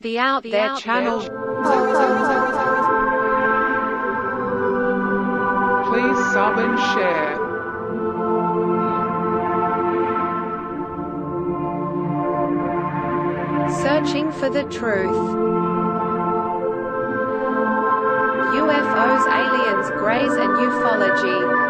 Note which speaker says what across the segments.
Speaker 1: The Out There channel.
Speaker 2: Please sub and share.
Speaker 1: Searching for the truth. UFOs, aliens, greys and ufology.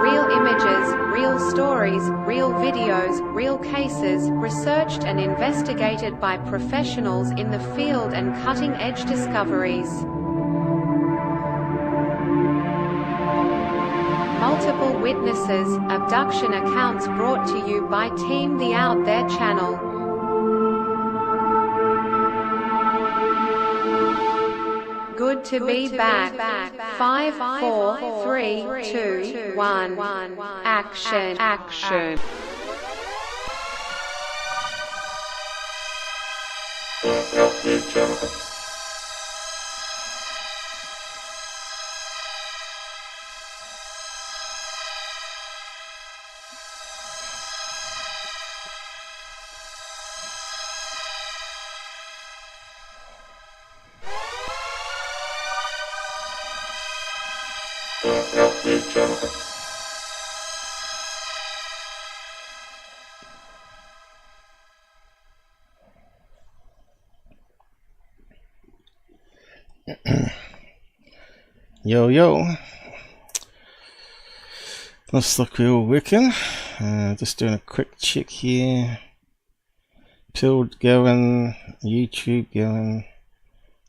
Speaker 1: Real images, real stories, real videos, real cases, researched and investigated by professionals in the field and cutting-edge discoveries. Multiple witnesses, abduction accounts brought to you by Team The Out There channel. Good to be back. 5, 4, 3, 2, 1. Action.
Speaker 3: Yo, looks like we're all working. Just doing a quick check here. Pilled going, YouTube going,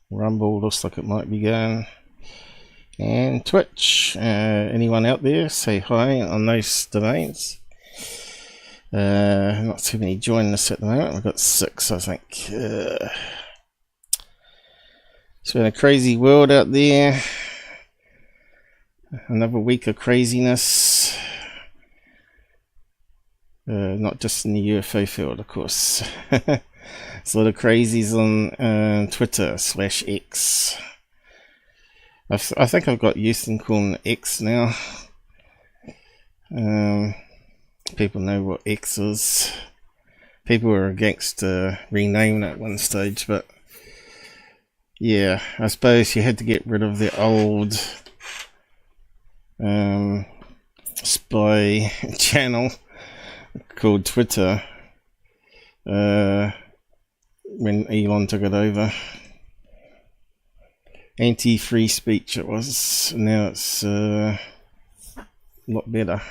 Speaker 3: Rumble looks like it might be going, and Twitch. Anyone out there, say hi on those domains. Not too many joining us at the moment. We've got 6, I think. It's been a crazy world out there. Another week of craziness. Not just in the UFO field, of course. There's a lot of crazies on Twitter /X. I think I've got used to calling it X now. People know what X is. People were against renaming it at one stage, but yeah, I suppose you had to get rid of the old spy channel called Twitter when Elon took it over. Anti-free speech it was. Now it's a lot better.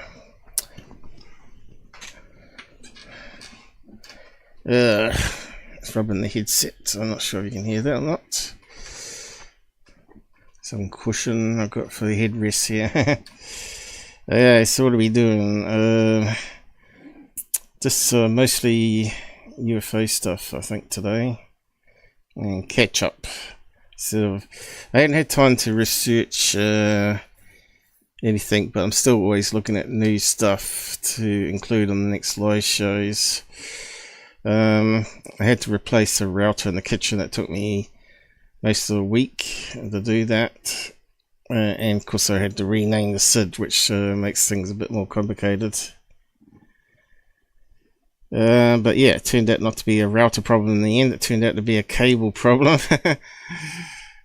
Speaker 3: It's rubbing the headset, so I'm not sure if you can hear that or not. Some cushion I've got for the headrest here. Yeah, so what are we doing? Just mostly UFO stuff, I think, today, and catch up. So I haven't had time to research anything, but I'm still always looking at new stuff to include on the next live shows. I had to replace a router in the kitchen. That took me most of the week to do that, and of course I had to rename the SID, which makes things a bit more complicated. But yeah, it turned out not to be a router problem in the end. It turned out to be a cable problem,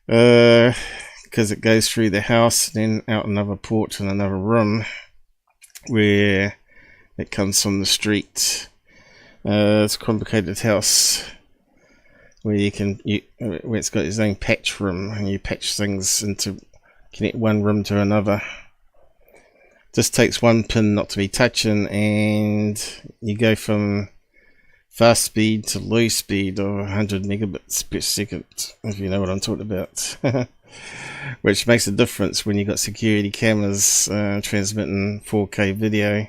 Speaker 3: because it goes through the house and then out another port in another room where it comes from the street. It's a complicated house where where it's got its own patch room, and you patch things into connect one room to another. Just takes one pin not to be touching, and you go from fast speed to low speed of 100 megabits per second, if you know what I'm talking about. Which makes a difference when you've got security cameras transmitting 4K video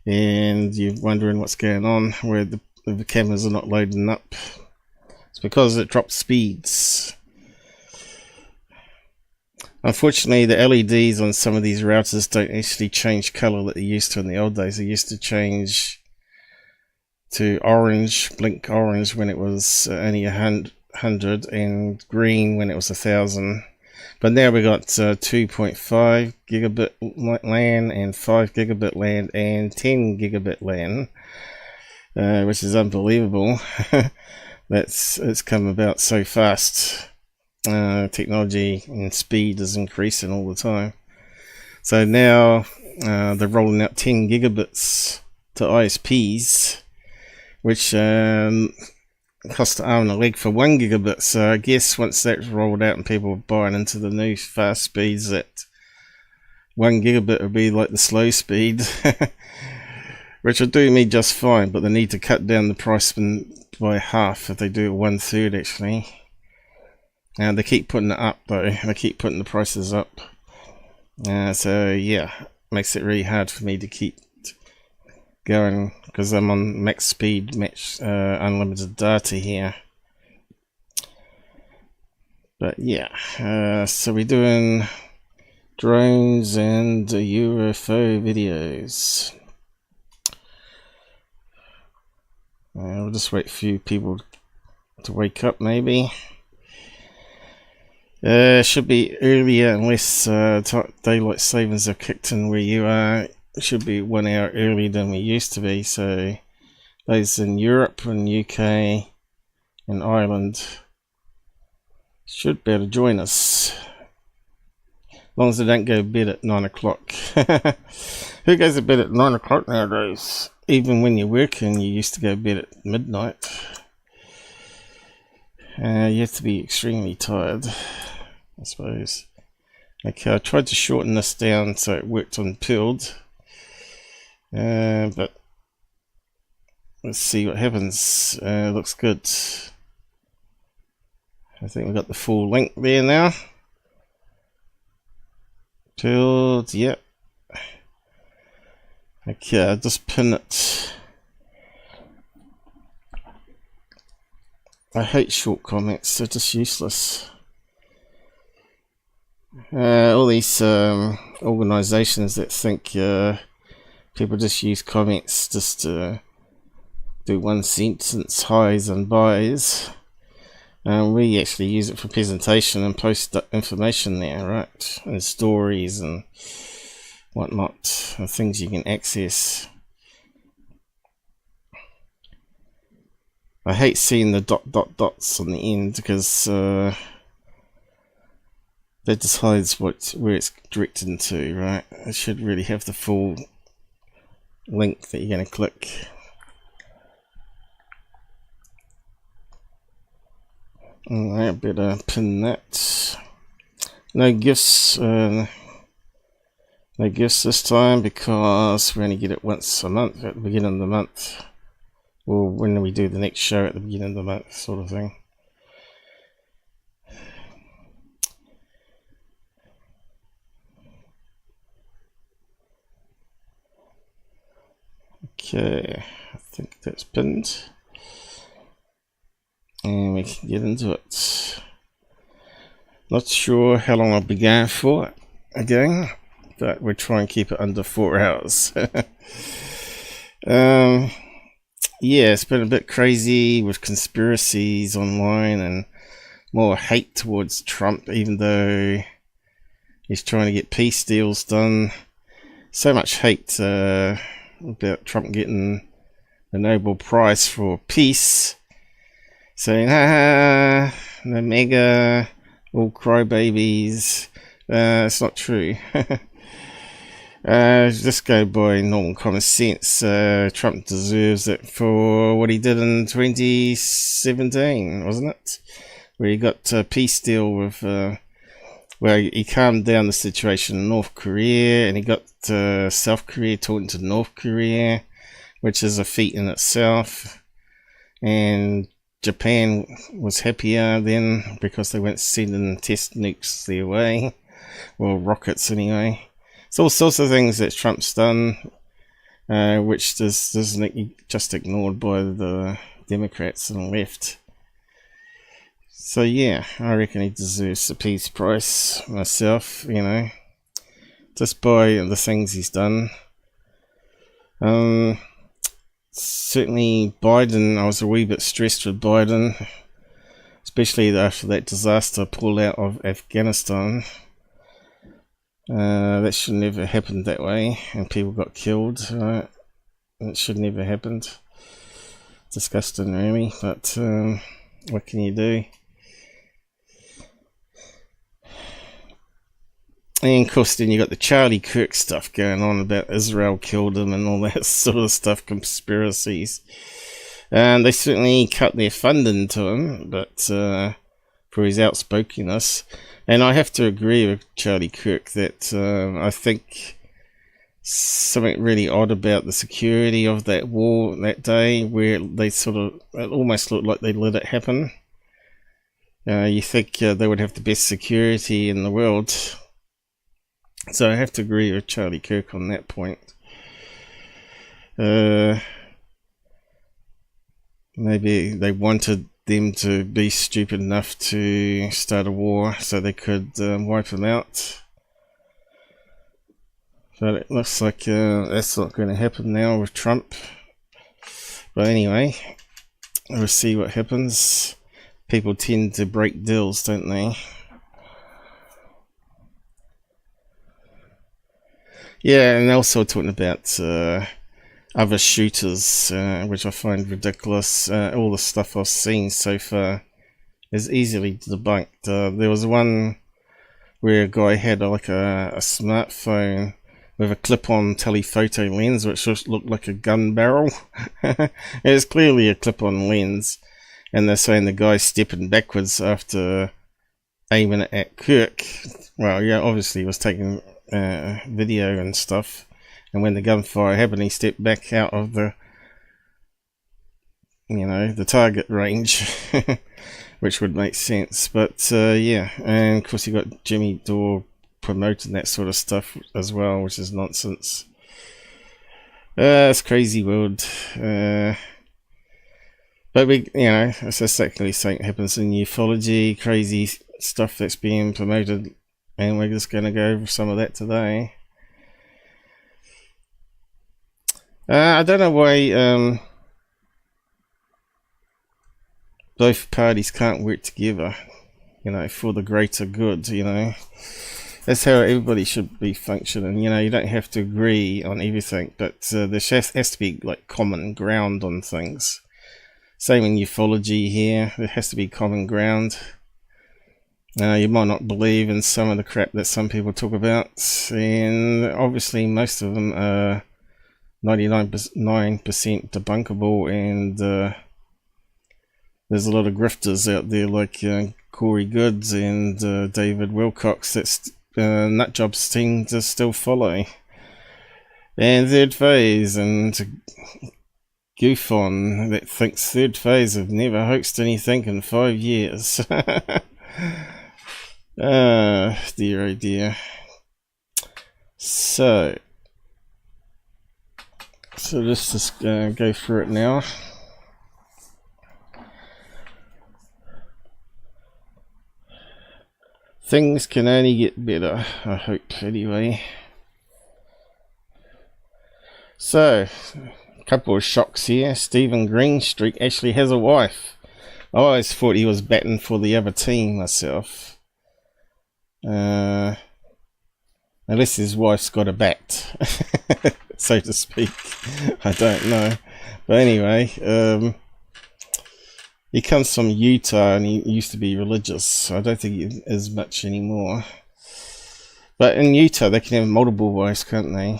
Speaker 3: and you're wondering what's going on where the cameras are not loading up. It's because it drops speeds. Unfortunately, the LEDs on some of these routers don't actually change color that they used to in the old days. They used to change to orange, blink orange when it was only 100, and green when it was 1000. But now we got 2.5 gigabit LAN and 5 gigabit LAN and 10 gigabit LAN. which is unbelievable. It's come about so fast. Technology and speed is increasing all the time. So now they're rolling out 10 gigabits to ISPs, which cost an arm and a leg for 1 gigabit. So I guess once that's rolled out and people are buying into the new fast speeds, that 1 gigabit would be like the slow speed, which will do me just fine. But they need to cut down the price by half if they do it 1/3 actually. And they keep putting it up though. They keep putting the prices up. So yeah, makes it really hard for me to keep going because I'm on max speed, unlimited data here. But yeah, so we're doing drones and UFO videos. We'll just wait for a few people to wake up maybe. Should be earlier unless daylight savings are kicked in where you are. It should be 1 hour earlier than we used to be. So those in Europe and UK and Ireland should be able to join us. As long as they don't go to bed at 9 o'clock. Who goes to bed at 9 o'clock nowadays? Even when you're working, you used to go to bed at midnight. You have to be extremely tired, I suppose. Okay, I tried to shorten this down so it worked on build, but let's see what happens. Looks good. I think we've got the full length there now. Build, yep. Okay, I'll just pin it. I hate short comments, they're just useless. All these organisations that think people just use comments just to do one sentence highs and buys. We actually use it for presentation and post information there, right? And stories and whatnot, and things you can access. I hate seeing the dots on the end because that decides where it's directed into, right? It should really have the full link that you're going to click. Alright, better pin that. No gifts. No gifts this time because we only get it once a month at the beginning of the month. Or when we do the next show at the beginning of the month, sort of thing. Okay, I think that's pinned. And we can get into it. Not sure how long I'll be going for again, but we'll try and keep it under 4 hours. Yeah, it's been a bit crazy with conspiracies online and more hate towards Trump, even though he's trying to get peace deals done. So much hate about Trump getting the Nobel Prize for Peace, saying, the mega, all crybabies. It's not true. Just go by normal common sense. Trump deserves it for what he did in 2017, wasn't it? Where he got a peace deal with, where he calmed down the situation in North Korea, and he got South Korea talking to North Korea, which is a feat in itself. And Japan was happier then because they weren't sending test nukes their way, or rockets anyway. It's all sorts of things that Trump's done, which isn't just ignored by the Democrats and the left. So yeah, I reckon he deserves the Peace Prize myself, you know, just by the things he's done. Certainly Biden, I was a wee bit stressed with Biden, especially after that disaster pullout of Afghanistan. That should never have happened that way, and people got killed. It should never have happened. disgusting, really. But what can you do? And of course, then you got the Charlie Kirk stuff going on about Israel killed him and all that sort of stuff, conspiracies. And they certainly cut their funding to him, but for his outspokenness. And I have to agree with Charlie Kirk that I think something really odd about the security of that war that day, where they sort of, it almost looked like they let it happen. You think they would have the best security in the world. So I have to agree with Charlie Kirk on that point. Maybe they wanted them to be stupid enough to start a war so they could wipe them out. But it looks like that's not going to happen now with Trump. But anyway, we'll see what happens. People tend to break deals, don't they? Yeah, and also talking about other shooters, which I find ridiculous. All the stuff I've seen so far is easily debunked. There was one where a guy had like a smartphone with a clip-on telephoto lens, which just looked like a gun barrel. It was clearly a clip-on lens, and they're saying the guy's stepping backwards after aiming it at Kirk. Well, yeah, obviously he was taking video and stuff, and when the gunfire happened, he stepped back out of the, you know, the target range, which would make sense. But yeah, and of course you got Jimmy Dore promoting that sort of stuff as well, which is nonsense. It's crazy world. But we, you know, it's exactly the same happens in ufology, crazy stuff that's being promoted, and we're just going to go over some of that today. I don't know why both parties can't work together, you know, for the greater good, you know. That's how everybody should be functioning, you know. You don't have to agree on everything, but there has to be like common ground on things. Same in ufology here, there has to be common ground. You might not believe in some of the crap that some people talk about, and obviously most of them are 99% debunkable, and there's a lot of grifters out there like Corey Goods and David Wilcox that nut jobs seem to still follow. And Third Phase and Goofon that thinks Third Phase have never hoaxed anything in 5 years. Dear oh dear. So let's just go through it now. Things can only get better, I hope, anyway. So, a couple of shocks here. Stephen Greenstreet actually has a wife. I always thought he was batting for the other team myself. Unless his wife's got a bat, so to speak. I don't know. But anyway, he comes from Utah and he used to be religious. I don't think he is much anymore. But in Utah, they can have multiple wives, can't they?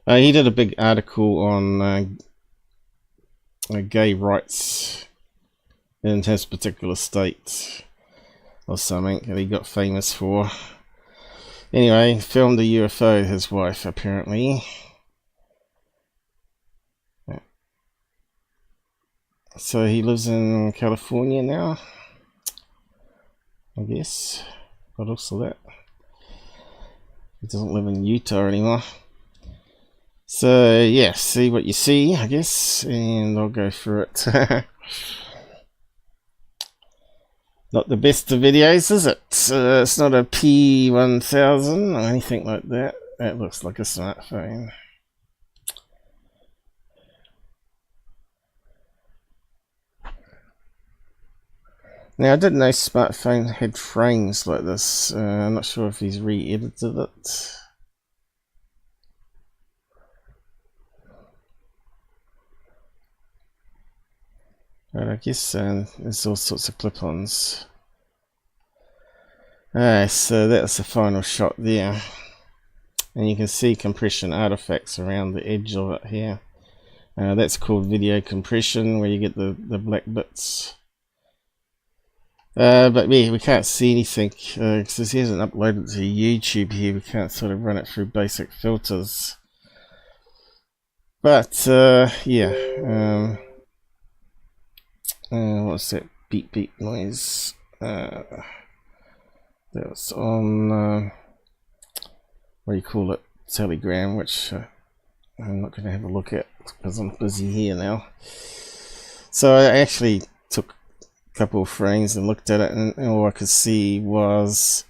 Speaker 3: He did a big article on gay rights in his particular state or something that he got famous for. Anyway, filmed a UFO, his wife, apparently. So he lives in California now, I guess. What else is that? He doesn't live in Utah anymore. So yeah, see what you see, I guess, and I'll go through it. Not the best of videos, is it? It's not a P1000 or anything like that. That looks like a smartphone. Now, I didn't know smartphone had frames like this. I'm not sure if he's re-edited it. But I guess there's all sorts of clip-ons. Alright, so that's the final shot there. And you can see compression artifacts around the edge of it here. That's called video compression, where you get the black bits. But yeah, we can't see anything because this hasn't uploaded to YouTube here. We can't sort of run it through basic filters. But yeah, what's that beep beep noise? That was on what do you call it? Telegram, which I'm not going to have a look at because I'm busy here now. So I actually took a couple of frames and looked at it, and all I could see was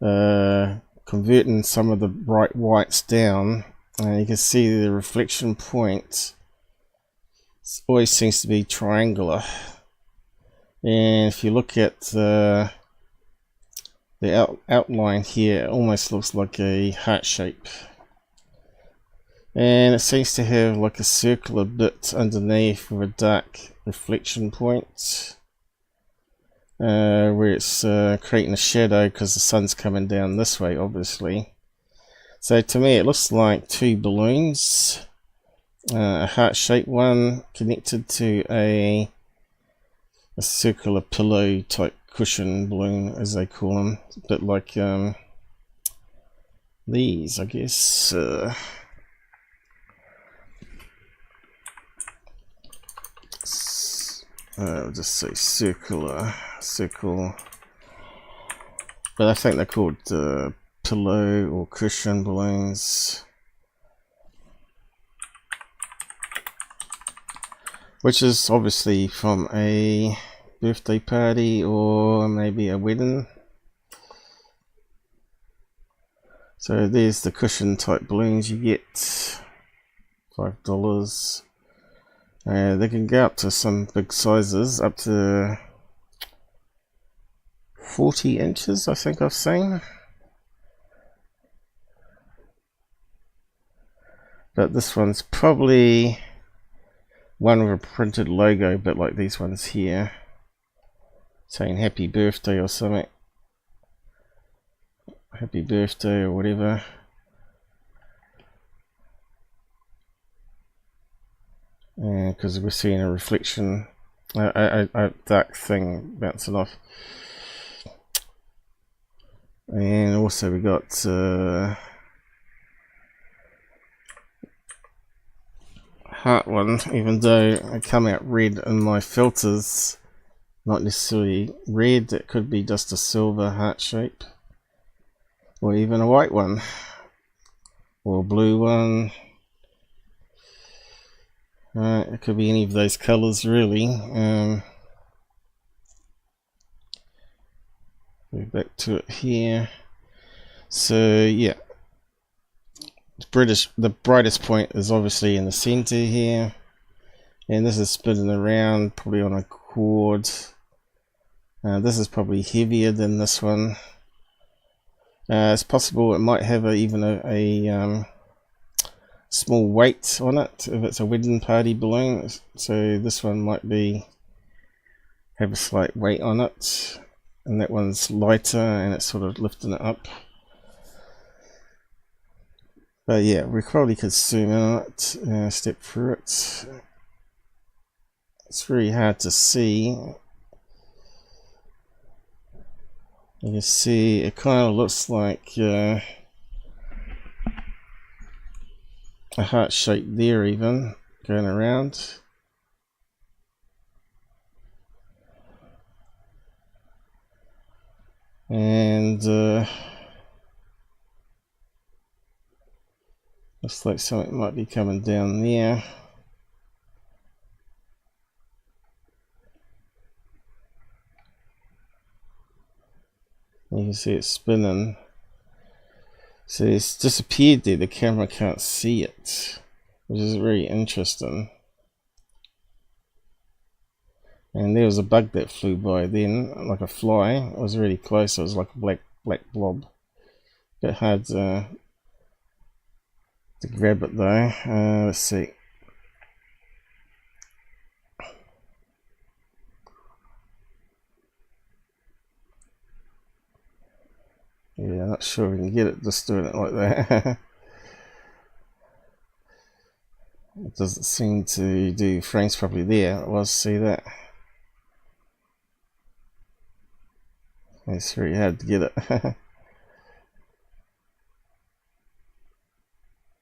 Speaker 3: converting some of the bright whites down. You can see the reflection point always seems to be triangular, and if you look at the outline here, it almost looks like a heart shape, and it seems to have like a circular bit underneath with a dark reflection point where it's creating a shadow because the sun's coming down this way, obviously. So to me it looks like two balloons, a heart-shaped one connected to a circular pillow type cushion balloon, as they call them, a bit like these, I guess. I'll just say circle, but I think they're called pillow or cushion balloons, which is obviously from a birthday party or maybe a wedding. So there's the cushion type balloons you get, $5. They can go up to some big sizes, up to 40 inches I think I've seen. But this one's probably one with a printed logo, a bit like these ones here, saying happy birthday or something. Happy birthday or whatever. Because we're seeing a reflection, a dark thing bouncing off. And also we got heart one, even though I come out red in my filters, not necessarily red, it could be just a silver heart shape, or even a white one, or a blue one. It could be any of those colors really. Go back to it here. So yeah, the brightest point is obviously in the center here, and this is spinning around probably on a cord. This is probably heavier than this one. It's possible it might have even a small weight on it if it's a wedding party balloon, so this one might have a slight weight on it, and that one's lighter and it's sort of lifting it up. But yeah, we probably could zoom in on it, step through it. It's very hard to see. You can see it kind of looks like a heart shape there, even going around. And looks like something might be coming down there. You can see it spinning. So it's disappeared there, the camera can't see it, which is very interesting. And there was a bug that flew by then, like a fly. It was really close, it was like a black blob. A bit hard to grab it though. Let's see. Yeah, not sure we can get it just doing it like that. It doesn't seem to do frames properly there. It was, see that? It's very hard to get it.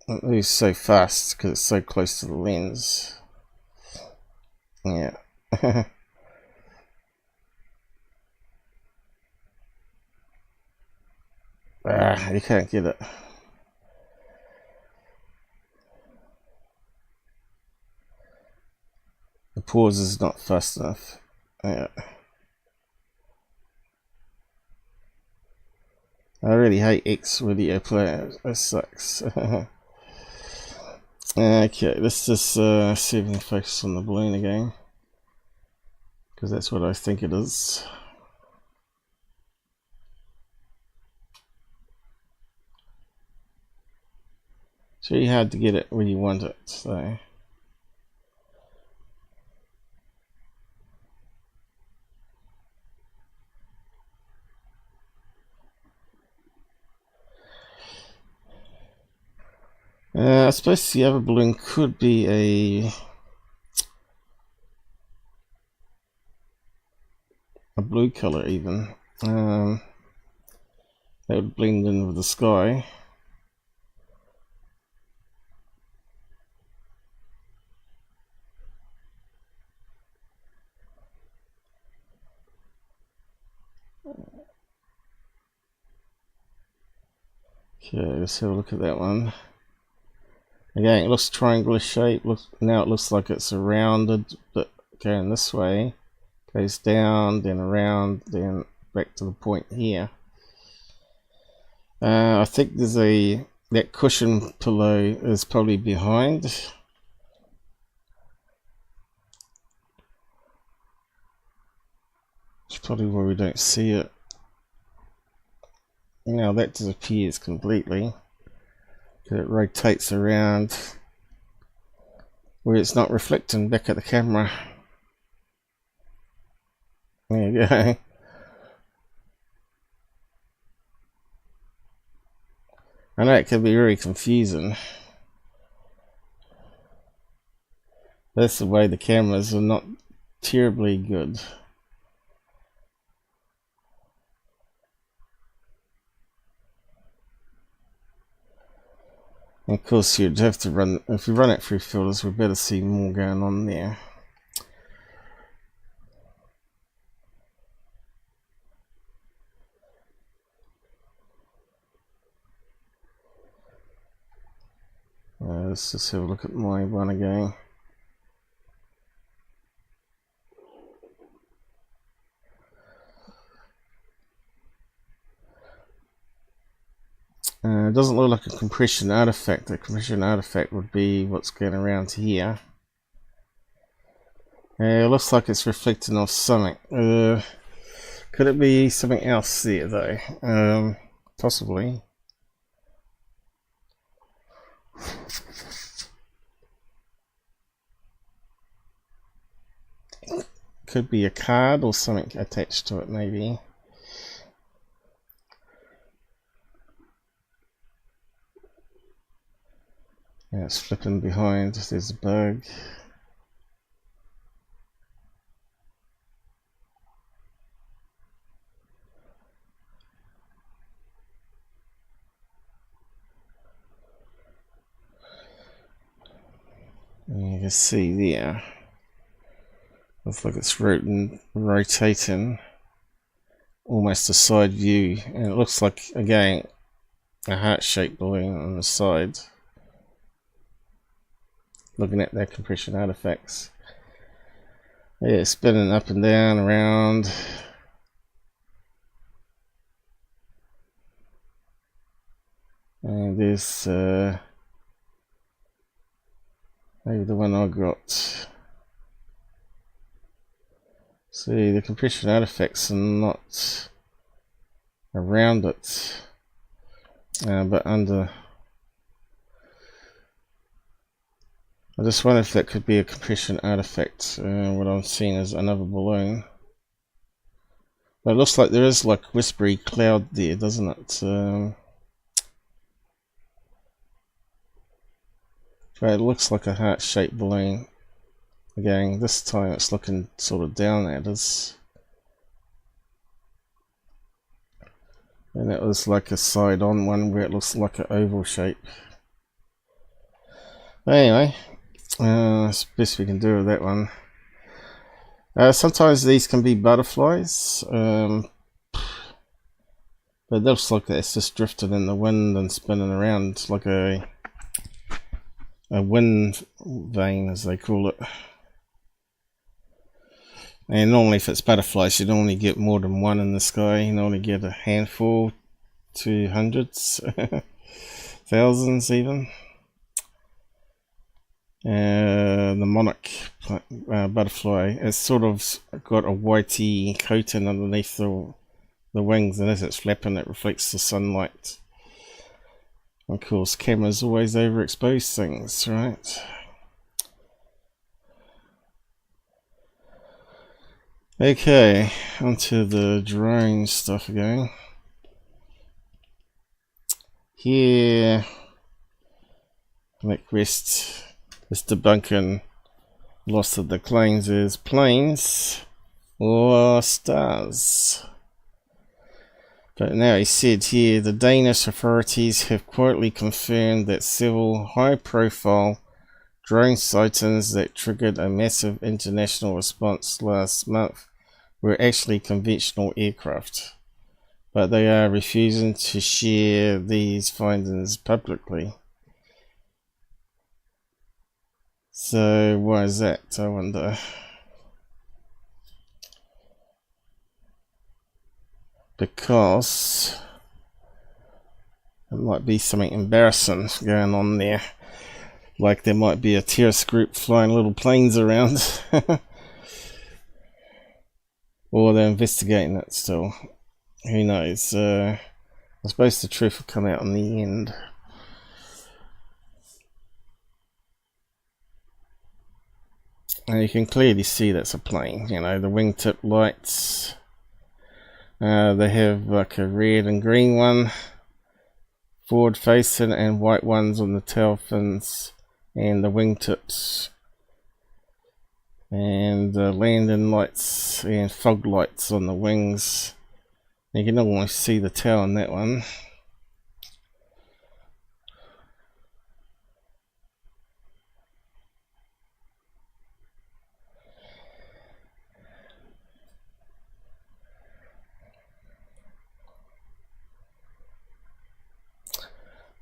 Speaker 3: It moves so fast because it's so close to the lens. Yeah. You can't get it. The pause is not fast enough. Yeah. I really hate X video player. That sucks. Okay, let's just see if we can focus on the balloon again, because that's what I think it is. It's really hard to get it where you want it, so. I suppose the other balloon could be a blue color even. That would blend in with the sky. Okay, let's have a look at that one. Again, it looks triangular shape. Now it looks like it's rounded, but going this way, goes down, then around, then back to the point here. I think there's that cushion pillow is probably behind. It's probably where we don't see it. Now that disappears completely. It rotates around where it's not reflecting back at the camera. There you go. I know it can be very confusing. That's the way the cameras are not terribly good. Of course, you'd have to run, if you run it through filters, we better see more going on there. Let's just have a look at my one again. It doesn't look like a compression artifact. The compression artifact would be what's going around here. It looks like it's reflecting off something. Could it be something else there though? Possibly. Could be a card or something attached to it, maybe. Yeah, it's flipping behind. There's a bug. And you can see there. Looks like it's rotating. Almost a side view. And it looks like, again, a heart-shaped balloon on the side. Looking at their compression artifacts. Yeah, spinning up and down, around. And there's maybe the one I got. See, the compression artifacts are not around it, but under. I just wonder if that could be a compression artifact. What I'm seeing is another balloon. But it looks like there is like whispery cloud there, doesn't it? But it looks like a heart-shaped balloon. Again, this time it's looking sort of down at us. And it was like a side-on one where it looks like an oval shape. Anyway, that's the best we can do with that one. Sometimes these can be butterflies, but it looks like it's just drifted in the wind and spinning around like a wind vane, as they call it. And normally if it's butterflies, you normally get more than one in the sky. You normally get a handful to hundreds, thousands even. The monarch butterfly, it's sort of got a whitey coating underneath the wings, and as it's flapping it reflects the sunlight. Of course, cameras always overexpose things, right? Okay, onto the drone stuff again. Here, request is debunking lots of the claims as planes or stars. But now he said here, the Danish authorities have quietly confirmed that several high-profile drone sightings that triggered a massive international response last month were actually conventional aircraft, but they are refusing to share these findings publicly. So why is that, I wonder? Because there might be something embarrassing going on there. Like there might be a terrorist group flying little planes around. Or they're investigating it still. Who knows? I suppose the truth will come out in the end. And you can clearly see that's a plane. You know, the wingtip lights. They have like a red and green one forward facing, and white ones on the tail fins and the wingtips, and the landing lights and fog lights on the wings. You can almost see the tail on that one.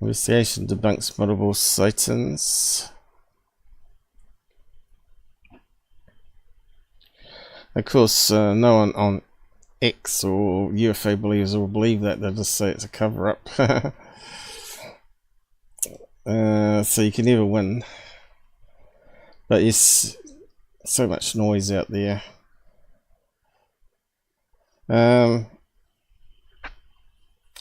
Speaker 3: Investigation debunks multiple sightings. Of course, no one on X or UFO believers will believe that. They'll just say it's a cover-up. So you can never win. But there's so much noise out there.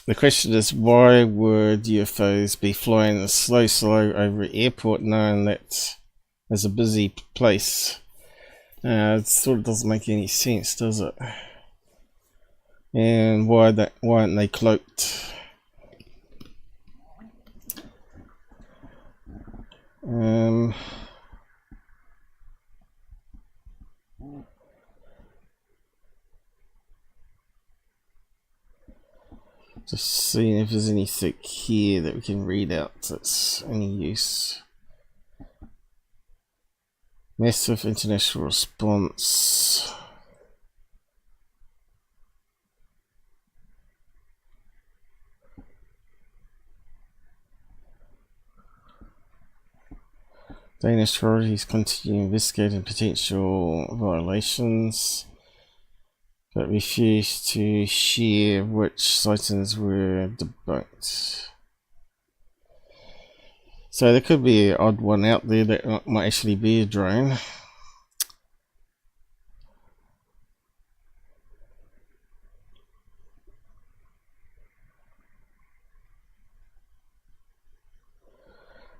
Speaker 3: The question is, why would UFOs be flying slow over an airport knowing that there's a busy place? It sort of doesn't make any sense, does it? And why aren't they cloaked? Just seeing if there's anything here that we can read out that's any use. Massive international response. Danish authorities continue investigating potential violations, but refused to share which sightings were debunked. So there could be an odd one out there that might actually be a drone.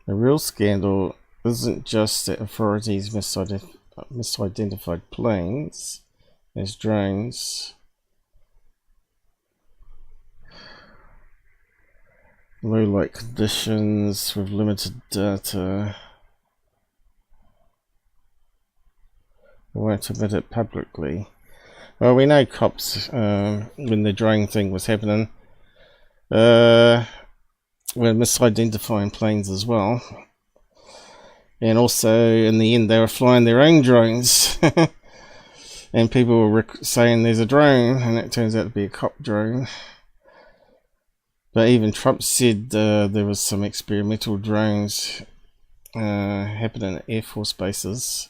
Speaker 3: The real scandal isn't just that authorities misidentified planes as drones. low light conditions with limited data. We won't admit it publicly. Well, we know cops, when the drone thing was happening, were misidentifying planes as well. And also, in the end, they were flying their own drones. And people were saying there's a drone, and it turns out to be a cop drone. But even Trump said there was some experimental drones happening at Air Force bases.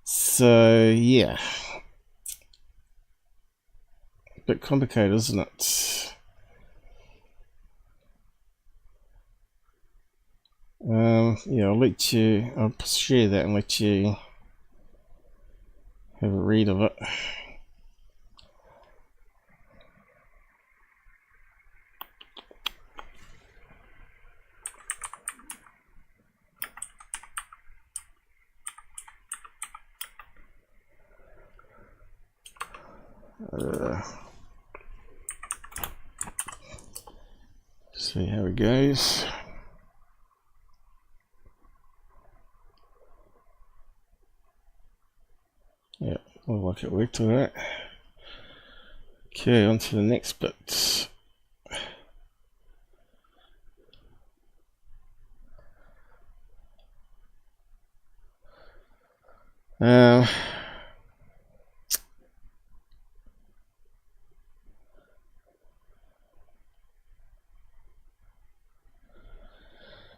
Speaker 3: So, yeah. A bit complicated, isn't it? Yeah, I'll share that and let you have a read of it. See how it goes. Yeah, I like it worked all right. Okay, on to the next bit.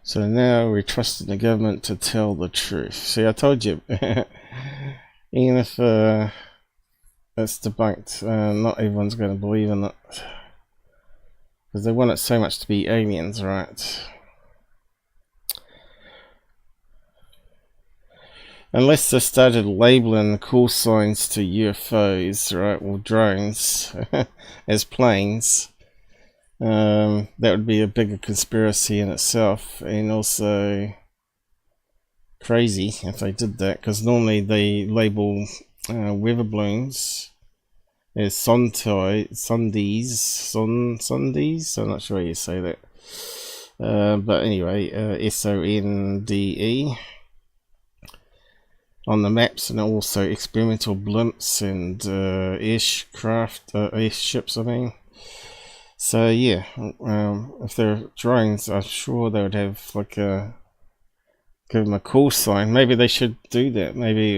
Speaker 3: So now we're trusting the government to tell the truth. See, I told you, even if it's debunked, not everyone's going to believe in it. Because they want it so much to be aliens, right? Unless they started labeling call signs to UFOs, right, or drones, as planes. That would be a bigger conspiracy in itself, and also crazy if they did that, because normally they label weather balloons as sondies. I'm not sure how you say that, but anyway, SONDE on the maps, and also experimental blimps and airships, I mean. So yeah, if they're drones, I'm sure they would have like give them a call sign. Maybe they should do that. Maybe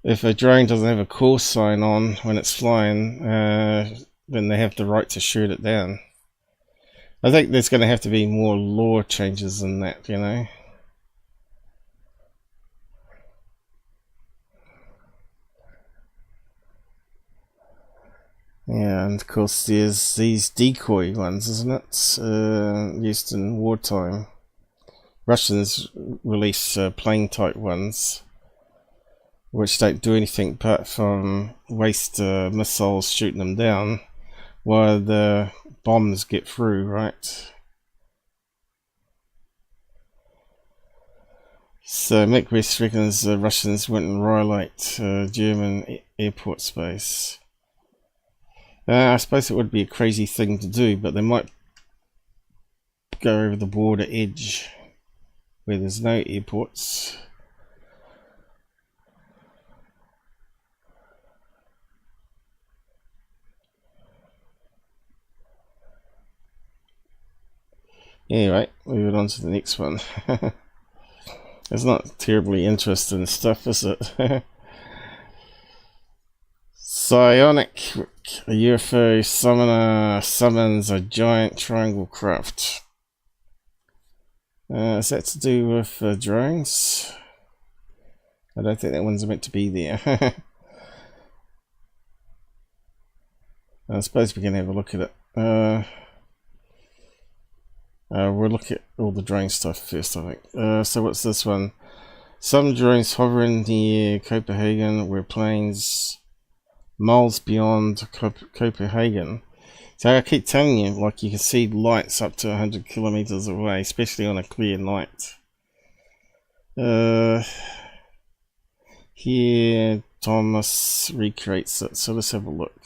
Speaker 3: if a drone doesn't have a call sign on when it's flying, then they have the right to shoot it down. I think there's going to have to be more law changes than that, you know. Yeah, and of course there's these decoy ones, isn't it? Used in wartime. Russians release plane type ones, which don't do anything apart from waste missiles shooting them down while the bombs get through, right? So Mick West reckons the Russians went and violate German airport space. I suppose it would be a crazy thing to do, but they might go over the border edge where there's no airports. Anyway, moving on to the next one. It's not terribly interesting stuff, is it? Psionic, a UFO summoner summons a giant triangle craft. Is that to do with drones? I don't think that one's meant to be there. I suppose we can have a look at it. We'll look at all the drone stuff first, I think. So what's this one? Some drones hovering near Copenhagen where planes miles beyond Copenhagen. So I keep telling you, like, you can see lights up to 100 kilometers away, especially on a clear night. Here Thomas recreates it, so let's have a look.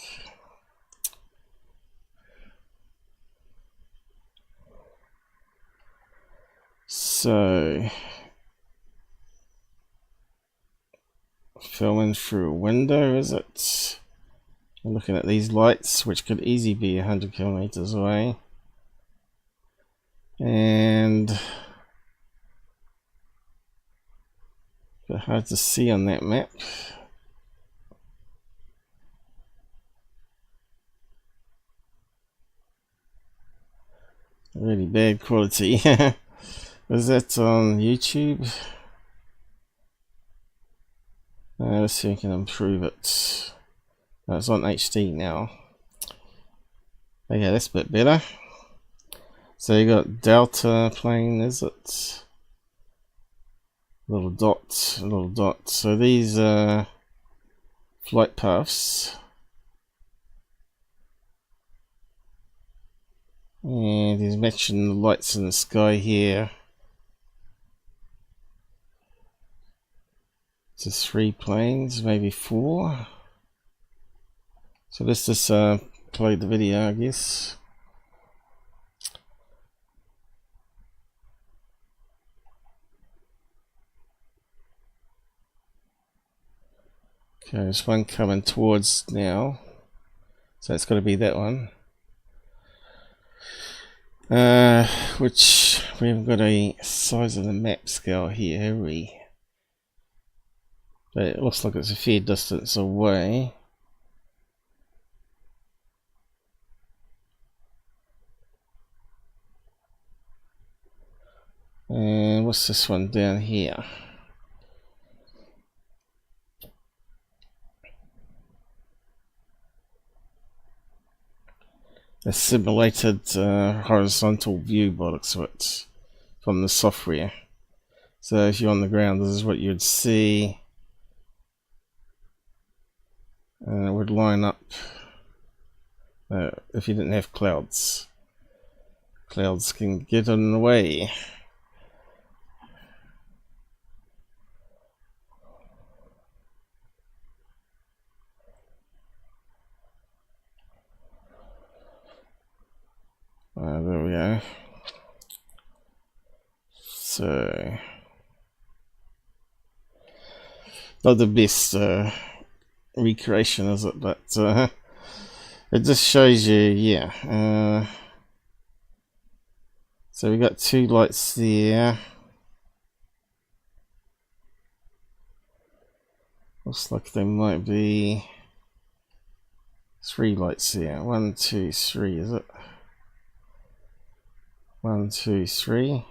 Speaker 3: So, filming through a window, is it? I'm looking at these lights, which could easily be 100 kilometers away. And a bit hard to see on that map. Really bad quality. Is that on YouTube? Let's see if I can improve it. No, it's on HD now. Okay, that's a bit better. So you got Delta plane, is it? Little dot, little dot. So these are flight paths. And he's matching the lights in the sky here to 3 planes, maybe 4. So let's just play the video, I guess. Okay, there's one coming towards now, so it's got to be that one. Which we haven't got a size of the map scale here, have we? But it looks like it's a fair distance away. And what's this one down here? A simulated horizontal view by the looks of it from the software. So if you're on the ground, this is what you'd see, and it would line up if you didn't have clouds. Clouds can get in the way. There we go. So, not the best recreation, is it? But it just shows you, yeah. So we got 2 lights there. Looks like there might be 3 lights there. 1, 2, 3, is it? 1, 2, 3.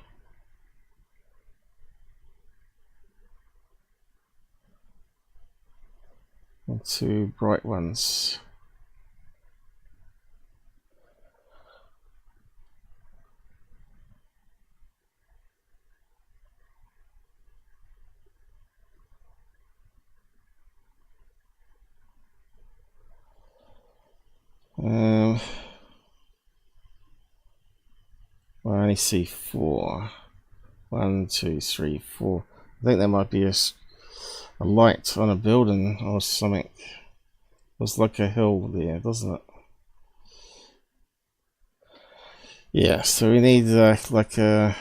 Speaker 3: And 2 bright ones. I only see 4. 1, 2, 3, 4. I think there might be a light on a building or something. Looks like a hill there, doesn't it? Yeah, so we need like a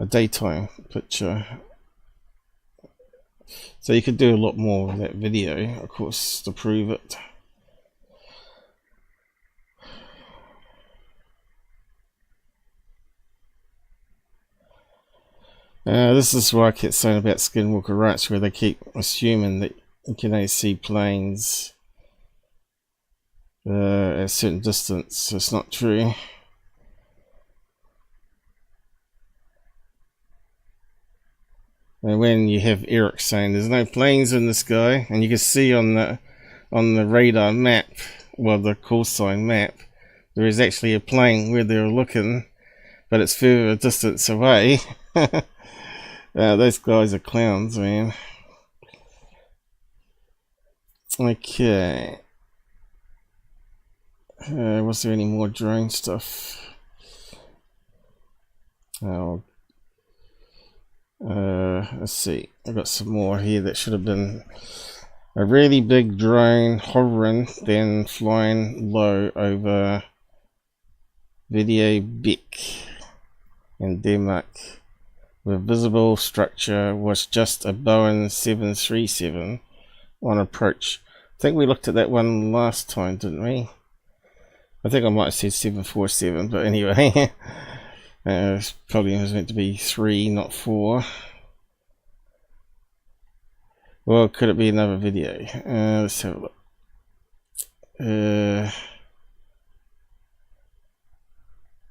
Speaker 3: daytime picture. So you could do a lot more with that video, of course, to prove it. This is what I kept saying about Skinwalker Ranch, where they keep assuming that you can only see planes at a certain distance. It's not true. And when you have Eric saying there's no planes in the sky, and you can see on the radar map, well, the call sign map, there is actually a plane where they're looking, but it's further distance away. Those guys are clowns, man. Okay. Was there any more drone stuff? Oh. Let's see. I've got some more here that should have been a really big drone hovering, then flying low over video Beck and debunk. The visible structure was just a Boeing 737 on approach. I think we looked at that one last time, didn't we? I think I might have said 747, but anyway, probably was meant to be 3, not 4. Well, could it be another video? Let's have a look.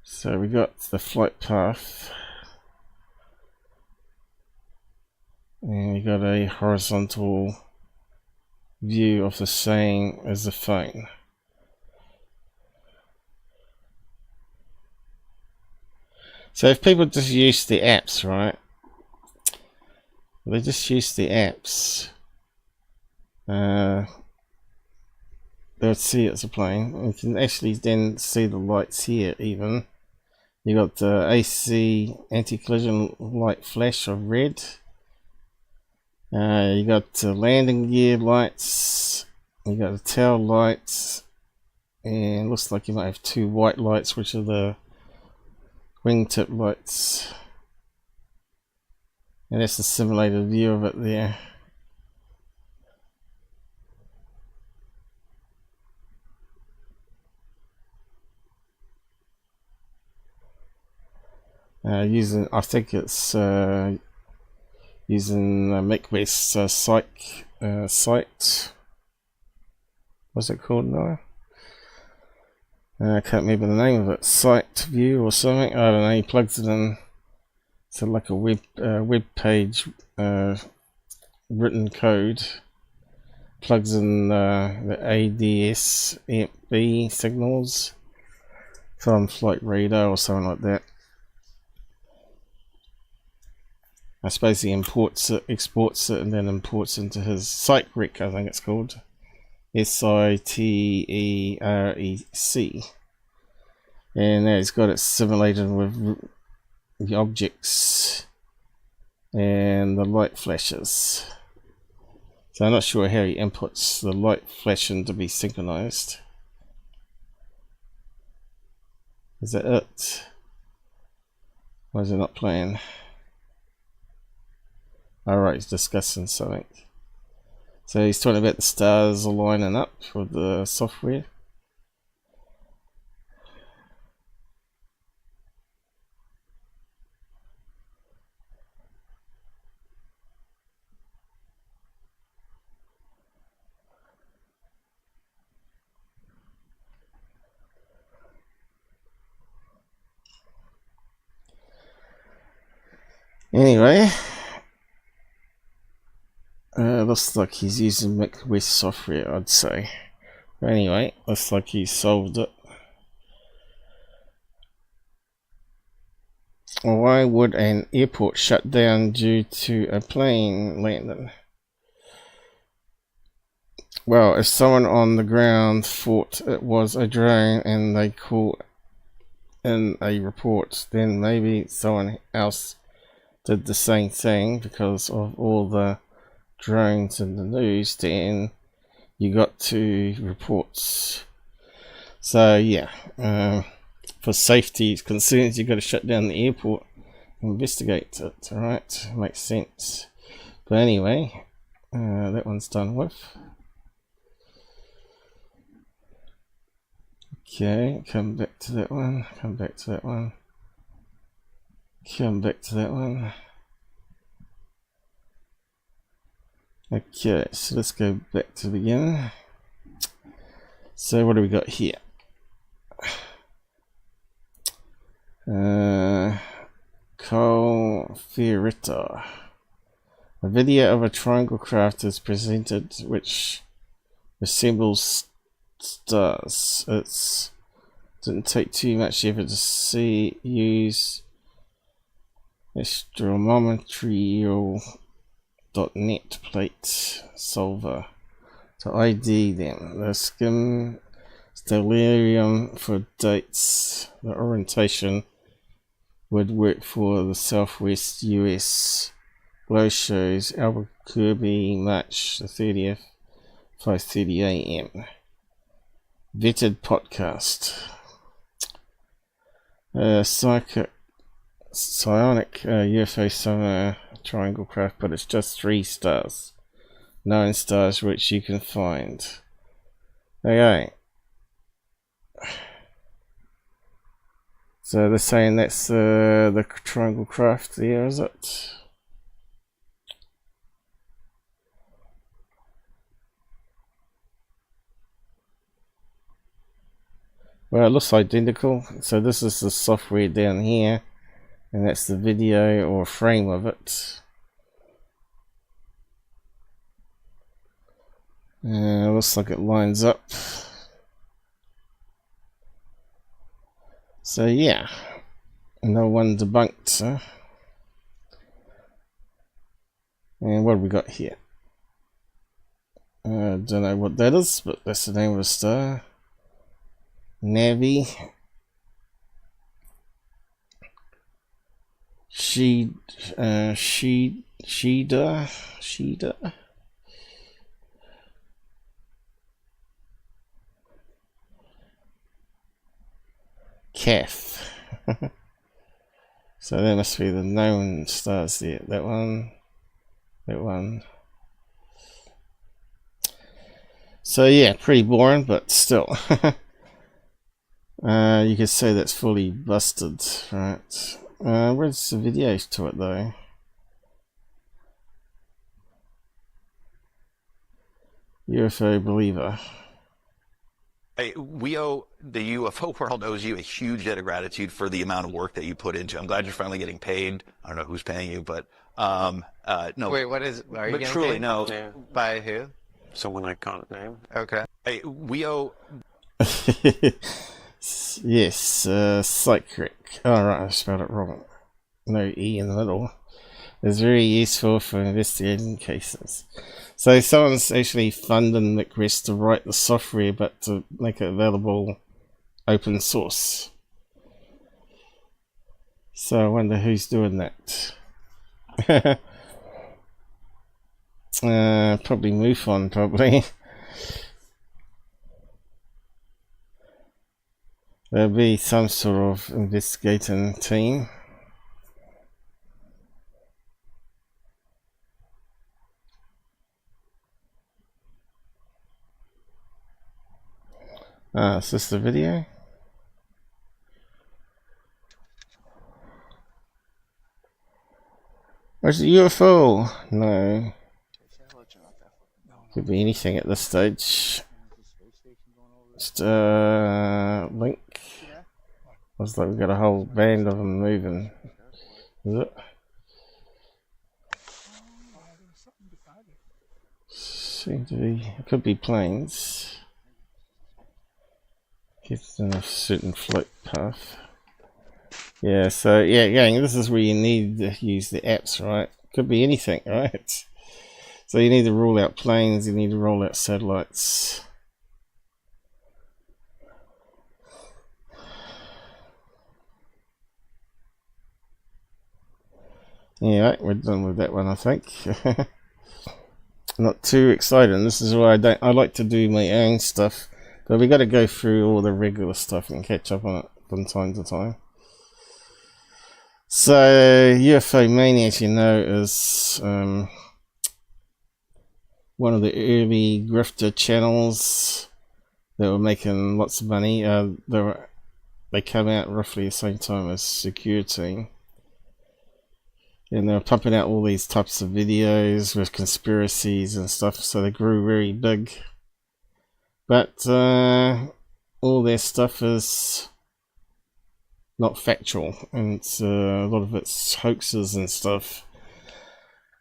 Speaker 3: So we got the flight path, and we got a horizontal view of the same as the phone. So if people just use the apps, right? They just use the apps. They'll see it's a plane. You can actually then see the lights here even. You got the AC anti-collision light flash of red. You got landing gear lights. You got the tail lights. And looks like you might have 2 white lights, which are the wingtip lights. And that's the simulated view of it there. Using, I think it's using McBest's site. What's it called now? I can't remember the name of it. Site view or something. I don't know. He plugs it in. So like a web page written code. Plugs in the ADS B signals from flight radar or something like that. I suppose he imports it, exports it, and then imports into his site rec, I think it's called. SITEREC. And now he's got it simulated with the objects and the light flashes. So I'm not sure how he inputs the light flashing to be synchronized. Is that it? Why is it not playing? Alright, he's discussing something. So he's talking about the stars aligning up with the software. Anyway, looks like he's using McWest software, I'd say. But anyway, looks like he solved it. Why would an airport shut down due to a plane landing? Well, if someone on the ground thought it was a drone and they call in a report, then maybe someone else did the same thing because of all the drones in the news. Then you got 2 reports. So yeah, for safety concerns, you got to shut down the airport, investigate it. Alright, makes sense. But anyway, that one's done with. Okay, come back to that one, come back to that one, come back to that one. Okay, so let's go back to the beginning. So what do we got here? Cole Fioretta. A video of a triangle craft is presented which resembles stars. It didn't take too much effort to use astrometrial.net plate solver to ID them. The Skim stellarium for dates. The orientation would work for the Southwest US. Glow shows Albuquerque, March the 30th, 5:30 AM. Vetted podcast. Psionic UFO summer triangle craft, but it's just 3 stars. 9 stars which you can find. Okay. So they're saying that's the triangle craft there, is it? Well, it looks identical. So this is the software down here, and that's the video or frame of it. Looks like it lines up. So yeah, no one debunked. Huh? And what have we got here? Don't know what that is, but that's the name of the star. Navi. Shida. Kef. So that must be the known stars there. That one. That one. So yeah, pretty boring, but still. You could say that's fully busted, right? Where's the videos to it though? UFO believer.
Speaker 4: Hey, the UFO world owes you a huge debt of gratitude for the amount of work that you put into. I'm glad you're finally getting paid. I don't know who's paying you, but no.
Speaker 5: Wait, what is? Are you
Speaker 4: but
Speaker 5: getting
Speaker 4: truly,
Speaker 5: paid?
Speaker 4: no.
Speaker 5: Yeah. By who?
Speaker 6: Someone I can't name.
Speaker 5: Okay.
Speaker 4: Hey, we owe.
Speaker 3: Yes, psychic. Oh, right, I spelled it wrong. No E in the middle. It's very useful for investigating cases. So someone's actually funding McRest to write the software, but to make it available open source. So I wonder who's doing that. Probably MUFON, probably. There'll be some sort of investigating team. Is this the video? Where's the UFO? No. Could be anything at this stage. Just link. Looks like we've got a whole band of them moving. Is it? Seem to be. It could be planes. It's in a certain flight path. Yeah, so yeah, gang, this is where you need to use the apps, right? Could be anything, right? So you need to rule out planes, you need to rule out satellites. Yeah, we're done with that one, I think. Not too exciting. This is why I like to do my own stuff, but we got to go through all the regular stuff and catch up on it from time to time. So UFOMania, as you know, is one of the early grifter channels that were making lots of money. They come out roughly the same time as Security. And they were pumping out all these types of videos with conspiracies and stuff, so they grew very big. But all their stuff is not factual, and a lot of it's hoaxes and stuff.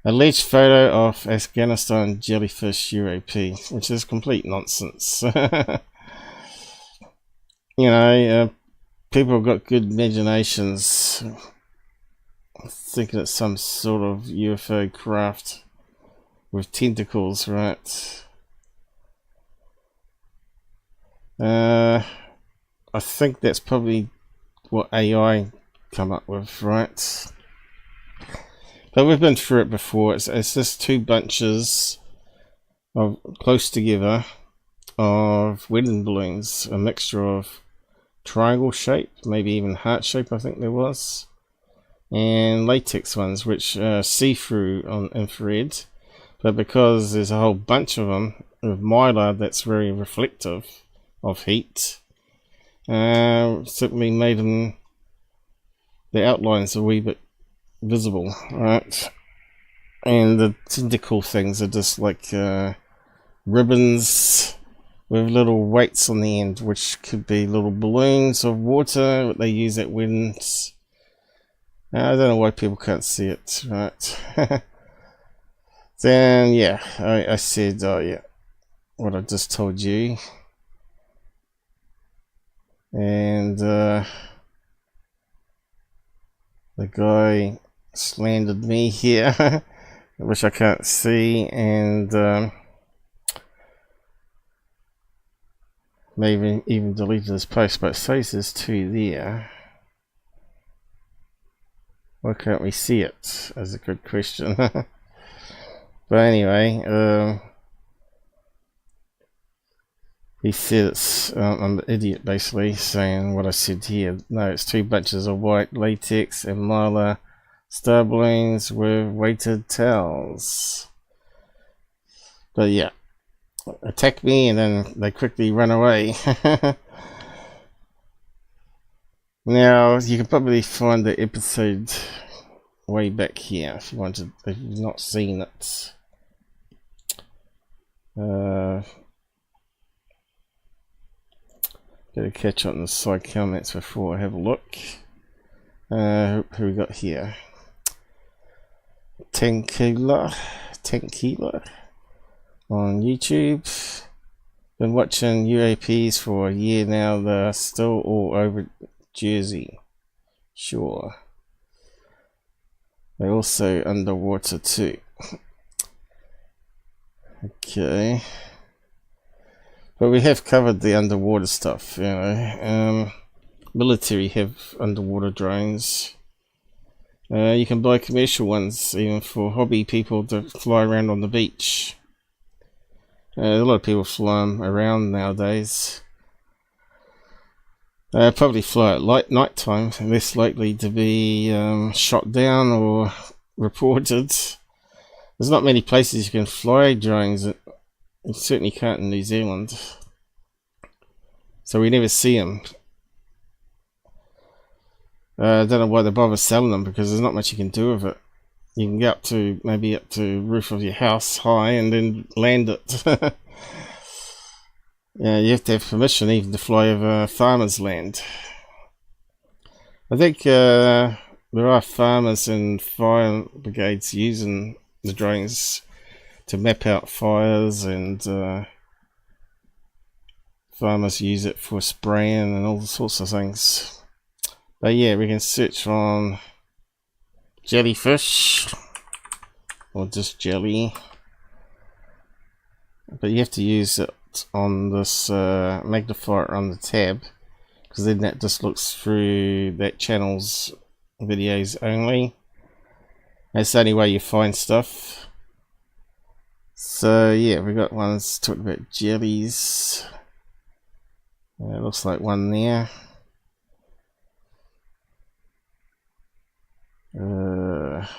Speaker 3: Alleged photo of Afghanistan jellyfish UAP, which is complete nonsense. You know, people have got good imaginations, thinking it's some sort of UFO craft with tentacles, right? I think that's probably what AI come up with, right? But we've been through it before. It's just two bunches of close together of wedding balloons, a mixture of triangle shape, maybe even heart shape, I think there was. And latex ones, which see through on infrared. But because there's a whole bunch of them with mylar that's very reflective of heat, simply made them, the outlines a wee bit visible, right? And the tentacle things are just like ribbons with little weights on the end, which could be little balloons of water that they use at weddings. I don't know why people can't see it, right? Then, yeah, I said, oh yeah, what I just told you. And the guy slandered me here, which I can't see, and maybe even deleted this post, but it says there's 2 there. Why can't we see it? That's a good question. But anyway, he said it's, I'm an idiot basically, saying what I said here. No, it's 2 bunches of white latex and mylar star balloons with weighted towels. But yeah, attack me and then they quickly run away. Now, you can probably find the episode way back here if you wanted, if you've not seen it. Better catch up on the side comments before I have a look. Who we got here? Tenkila on YouTube. Been watching UAPs for a year now. They're still all over Jersey Shore. They're also underwater too. Okay. But we have covered the underwater stuff, you know. Military have underwater drones. You can buy commercial ones, even for hobby people to fly around on the beach. A lot of people fly them around nowadays. Probably fly at night time, less likely to be shot down or reported. There's not many places you can fly drones. You certainly can't in New Zealand. So we never see them. I don't know why they bother selling them, because there's not much you can do with it. You can get up to, maybe up to the roof of your house high and then land it. Yeah, you have to have permission even to fly over farmers' land. I think there are farmers and fire brigades using the drones to map out fires, and farmers use it for spraying and all sorts of things. But yeah, we can search on jellyfish or just jelly, but you have to use it on this magnifier on the tab, because then that just looks through that channel's videos only. That's the only way you find stuff. So yeah, we got ones talking about jellies. It looks like one there.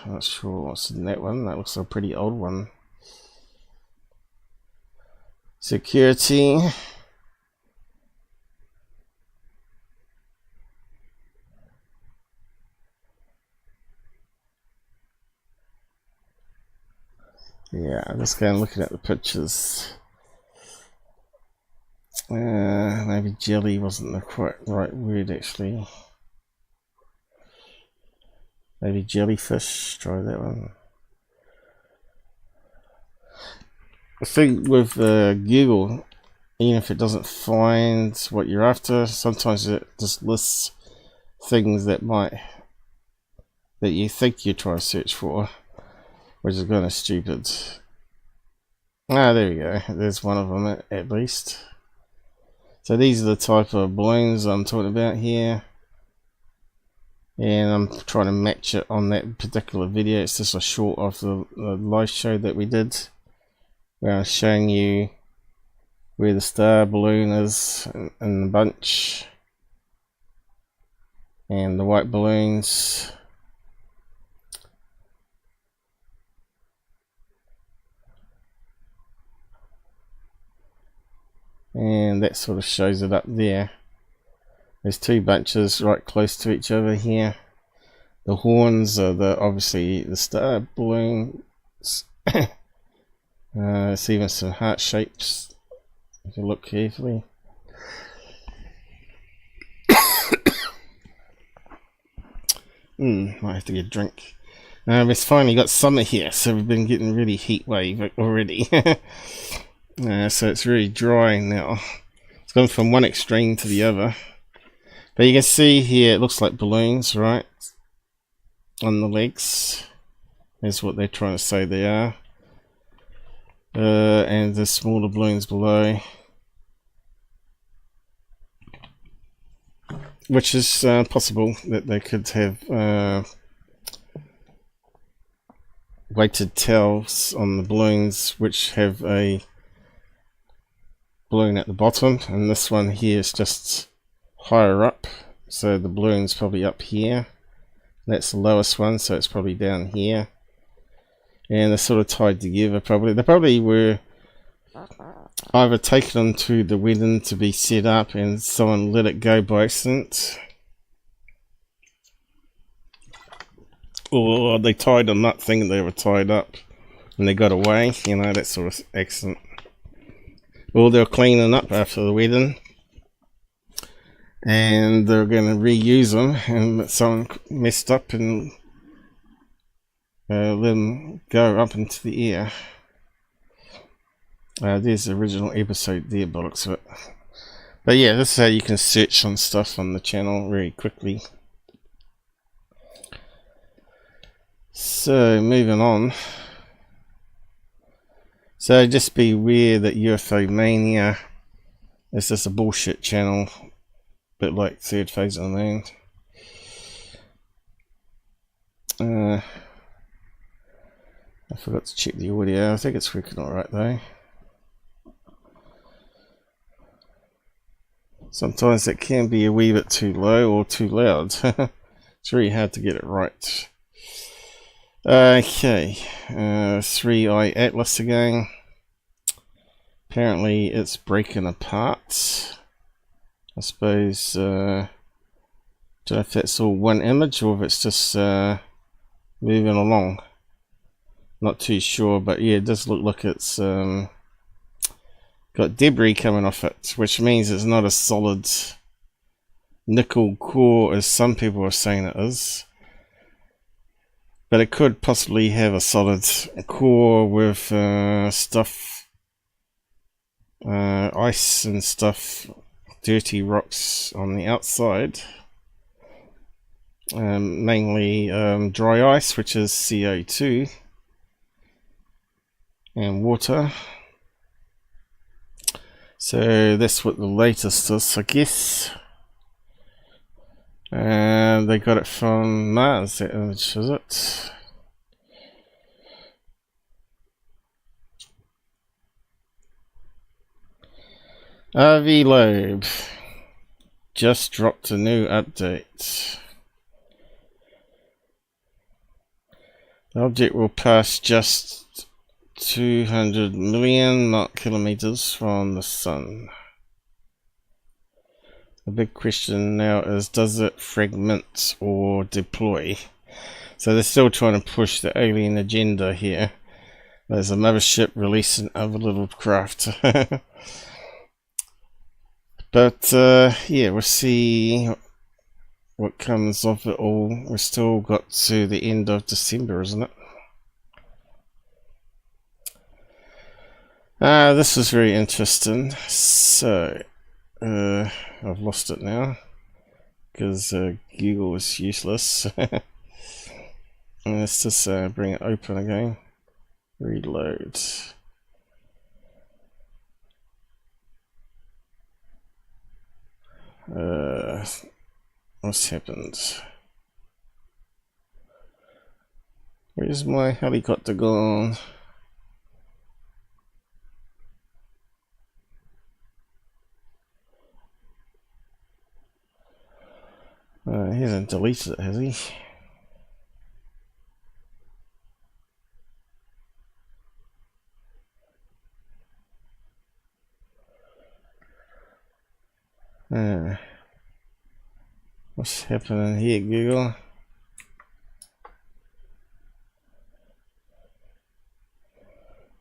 Speaker 3: Not sure what's in that one. That looks like a pretty old one. Security. Yeah, I'm just going looking at the pictures. Maybe jelly wasn't the quite right word actually. Maybe jellyfish. Try that one. I think with Google, even if it doesn't find what you're after, sometimes it just lists things that you think you're trying to search for, which is kind of stupid. Ah, there we go. There's one of them at least. So these are the type of balloons I'm talking about here, and I'm trying to match it on that particular video. It's just a short of the live show that we did, where I was showing you where the star balloon is in the bunch. and the white balloons. And that sort of shows it up there. There's two bunches right close to each other here. The horns are obviously the star balloons. There's even some heart shapes if you look carefully. Might have to get a drink. It's finally got summer here, so we've been getting really heat wave already. So it's really dry now. It's gone from one extreme to the other. But you can see here it looks like balloons, right? On the legs. That's what they're trying to say they are. And the smaller balloons below. Which is possible that they could have weighted tails on the balloons which have a balloon at the bottom, and this one here is just higher up, so the balloon's probably up here. That's the lowest one, so it's probably down here, and they're sort of tied together. They probably were either taken to the wedding to be set up and someone let it go by accident, or they tied them up thinking they were tied up and they got away, you know, that sort of accident. Or they're cleaning up after the wedding and they're going to reuse them, and someone messed up and let them go up into the air. There's the original episode there, by the looks of it. But yeah, this is how you can search on stuff on the channel very quickly. So moving on. So just be aware that UFOMania is just a bullshit channel, a bit like Third Phase of the Moon. I forgot to check the audio. I think it's working alright though. Sometimes it can be a wee bit too low or too loud. It's really hard to get it right. Okay, 3-Eye Atlas again. Apparently it's breaking apart. I suppose, don't know if that's all one image or if it's just moving along. Not too sure, but yeah, it does look like it's got debris coming off it, which means it's not a solid nickel core as some people are saying it is. But it could possibly have a solid core with stuff, ice and stuff, dirty rocks on the outside. Mainly dry ice, which is CO2, and water. So that's what the latest is, I guess. And they got it from Mars, that image, is it? RV Lobe just dropped a new update. The object will pass just 200 million knot kilometers from the sun. The big question now is, does it fragment or deploy? So they're still trying to push the alien agenda here. There's a mothership releasing other little craft. But yeah, we'll see what comes of it all. We've still got to the end of December, isn't it? This is very interesting. So I've lost it now because Google is useless. Let's just bring it open again. Reload. What's happened? Where's my helicopter gone? hasn't deleted it, has he? What's happening here, Google?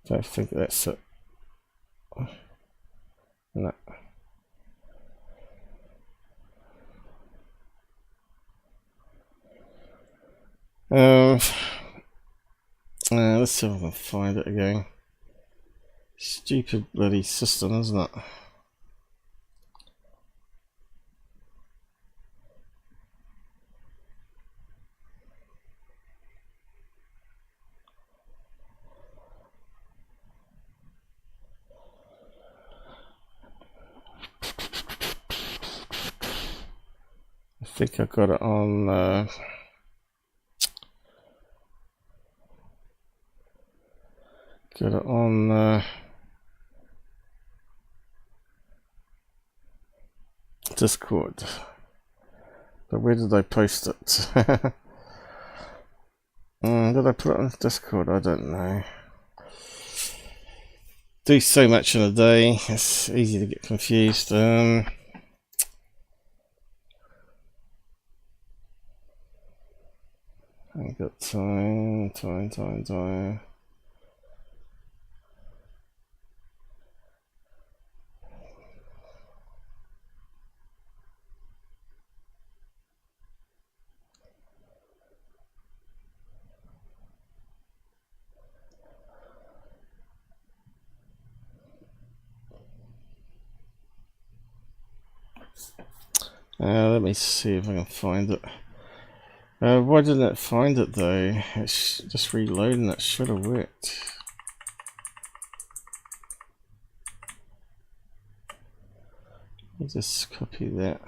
Speaker 3: Don't think that's it. No. Let's see if I can find it again. Stupid bloody system, isn't it? I think I got it on Discord, but where did I post it? Did I put it on Discord? I don't know. Do so much in a day, it's easy to get confused. I ain't got time. Let me see if I can find it. Why didn't it find it though? It's just reloading, it should have worked. Let me just copy that.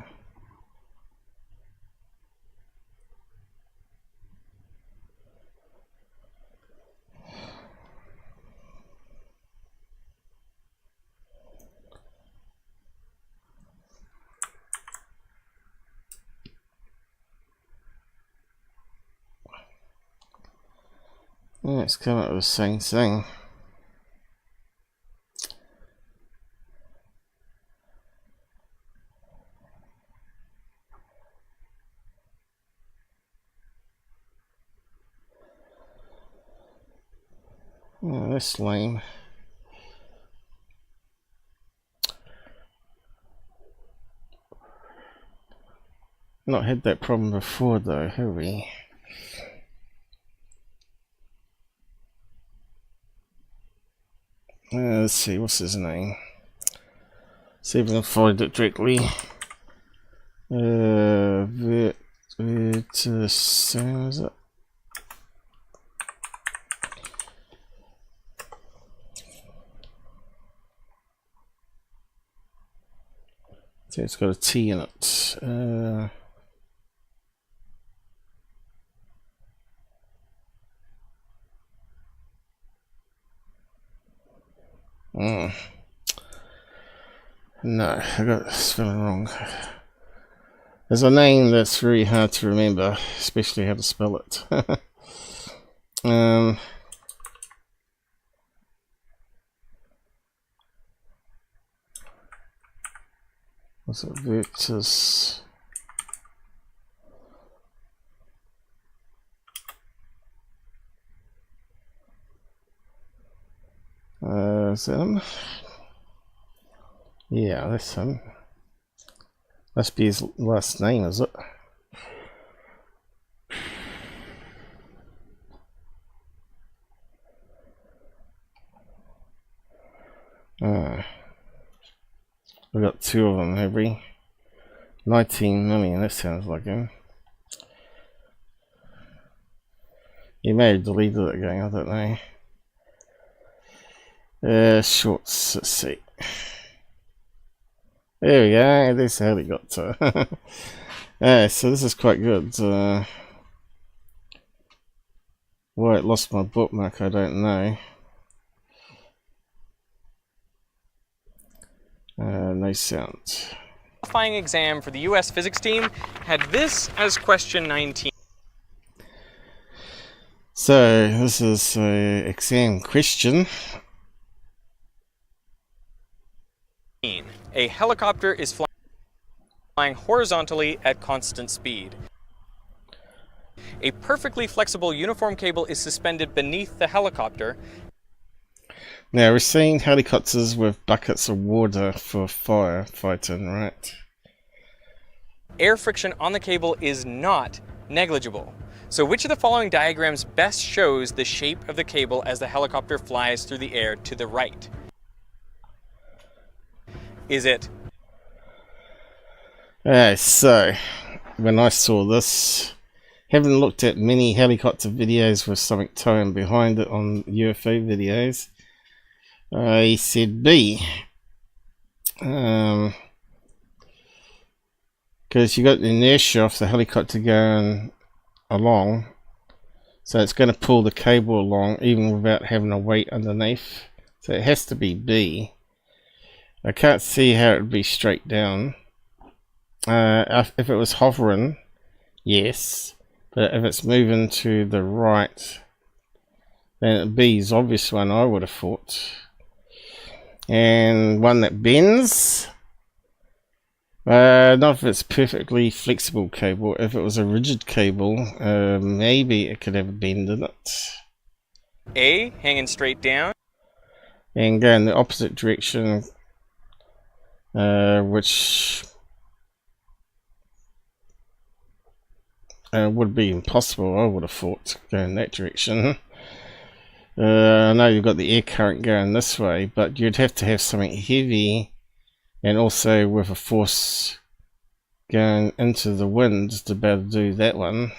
Speaker 3: Yeah, it's come up with the same thing. Oh, that's lame. Not had that problem before though, have we? Let's see, what's his name? See if I can find it directly. Vids, is it? See, it's got a T in it. No, I got spelling wrong. There's a name that's very hard to remember, especially how to spell it. What's it? Virtus. Is that him? Yeah, that's him. Must be his last name, is it? We got two of them, have we? 19 million, that sounds like him. He may have deleted it again, I don't know. Shorts, let's see. There we go, this is how we got to. So this is quite good. Why it lost my bookmark, I don't know. No sound.
Speaker 7: qualifying exam for the US physics team had this as question 19.
Speaker 3: So this is an exam question.
Speaker 7: A helicopter is flying horizontally at constant speed. A perfectly flexible uniform cable is suspended beneath the helicopter.
Speaker 3: Now we're seeing helicopters with buckets of water for firefighting, right?
Speaker 7: Air friction on the cable is not negligible. So which of the following diagrams best shows the shape of the cable as the helicopter flies through the air to the right? Is it?
Speaker 3: Alright, so when I saw this, having looked at many helicopter videos with something towing behind it on UFO videos, I said B. Because you got the inertia of the helicopter going along, so it's going to pull the cable along even without having a weight underneath. So it has to be B. I can't see how it would be straight down. If it was hovering, yes, but if it's moving to the right, then B is obvious one, I would have thought. And one that bends, not if it's perfectly flexible cable. If it was a rigid cable, maybe it could have a bend in it.
Speaker 7: A, hanging straight down.
Speaker 3: And go in the opposite direction, which would be impossible, I would have thought, to go in that direction. I know you've got the air current going this way, but you'd have to have something heavy and also with a force going into the wind to be able to do that one.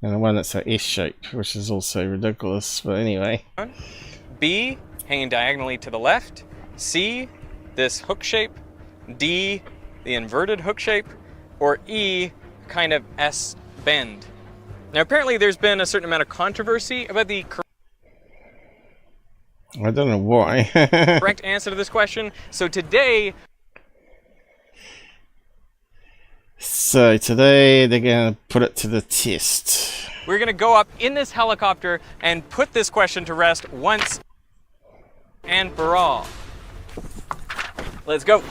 Speaker 3: And the one that's an S shape, which is also ridiculous, but anyway.
Speaker 7: B, hanging diagonally to the left. C, this hook shape. D, the inverted hook shape. Or E, kind of S bend. Now apparently there's been a certain amount of controversy about the
Speaker 3: I don't know why.
Speaker 7: correct answer to this question. So today
Speaker 3: they're going to put it to the test.
Speaker 7: we're going to go up in this helicopter and put this question to rest once and for all. Let's go.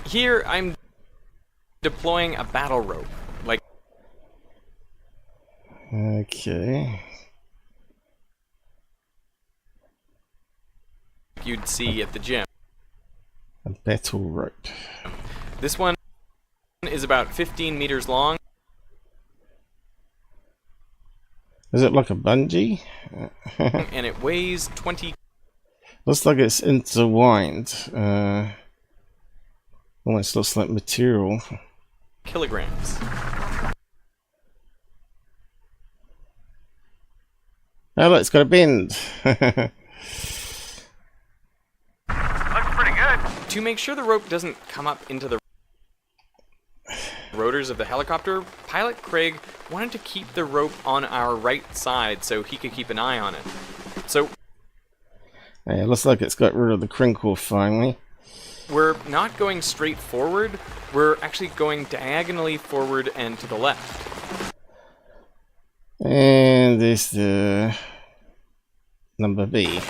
Speaker 7: Here I'm deploying a battle rope, like
Speaker 3: Okay.
Speaker 7: you'd see at the gym.
Speaker 3: A battle rope.
Speaker 7: This one is about 15 meters long.
Speaker 3: Is it like a bungee?
Speaker 7: And it weighs 20
Speaker 3: Looks like it's intertwined. Almost looks like material.
Speaker 7: kilograms.
Speaker 3: Oh look, it's got a bend.
Speaker 7: To make sure the rope doesn't come up into the rotors of the helicopter, pilot Craig wanted to keep the rope on our right side so he could keep an eye on it. So
Speaker 3: Yeah, it looks like it's got rid of the crinkle finally.
Speaker 7: we're not going straight forward, we're actually going diagonally forward and to the left.
Speaker 3: And there's the number B.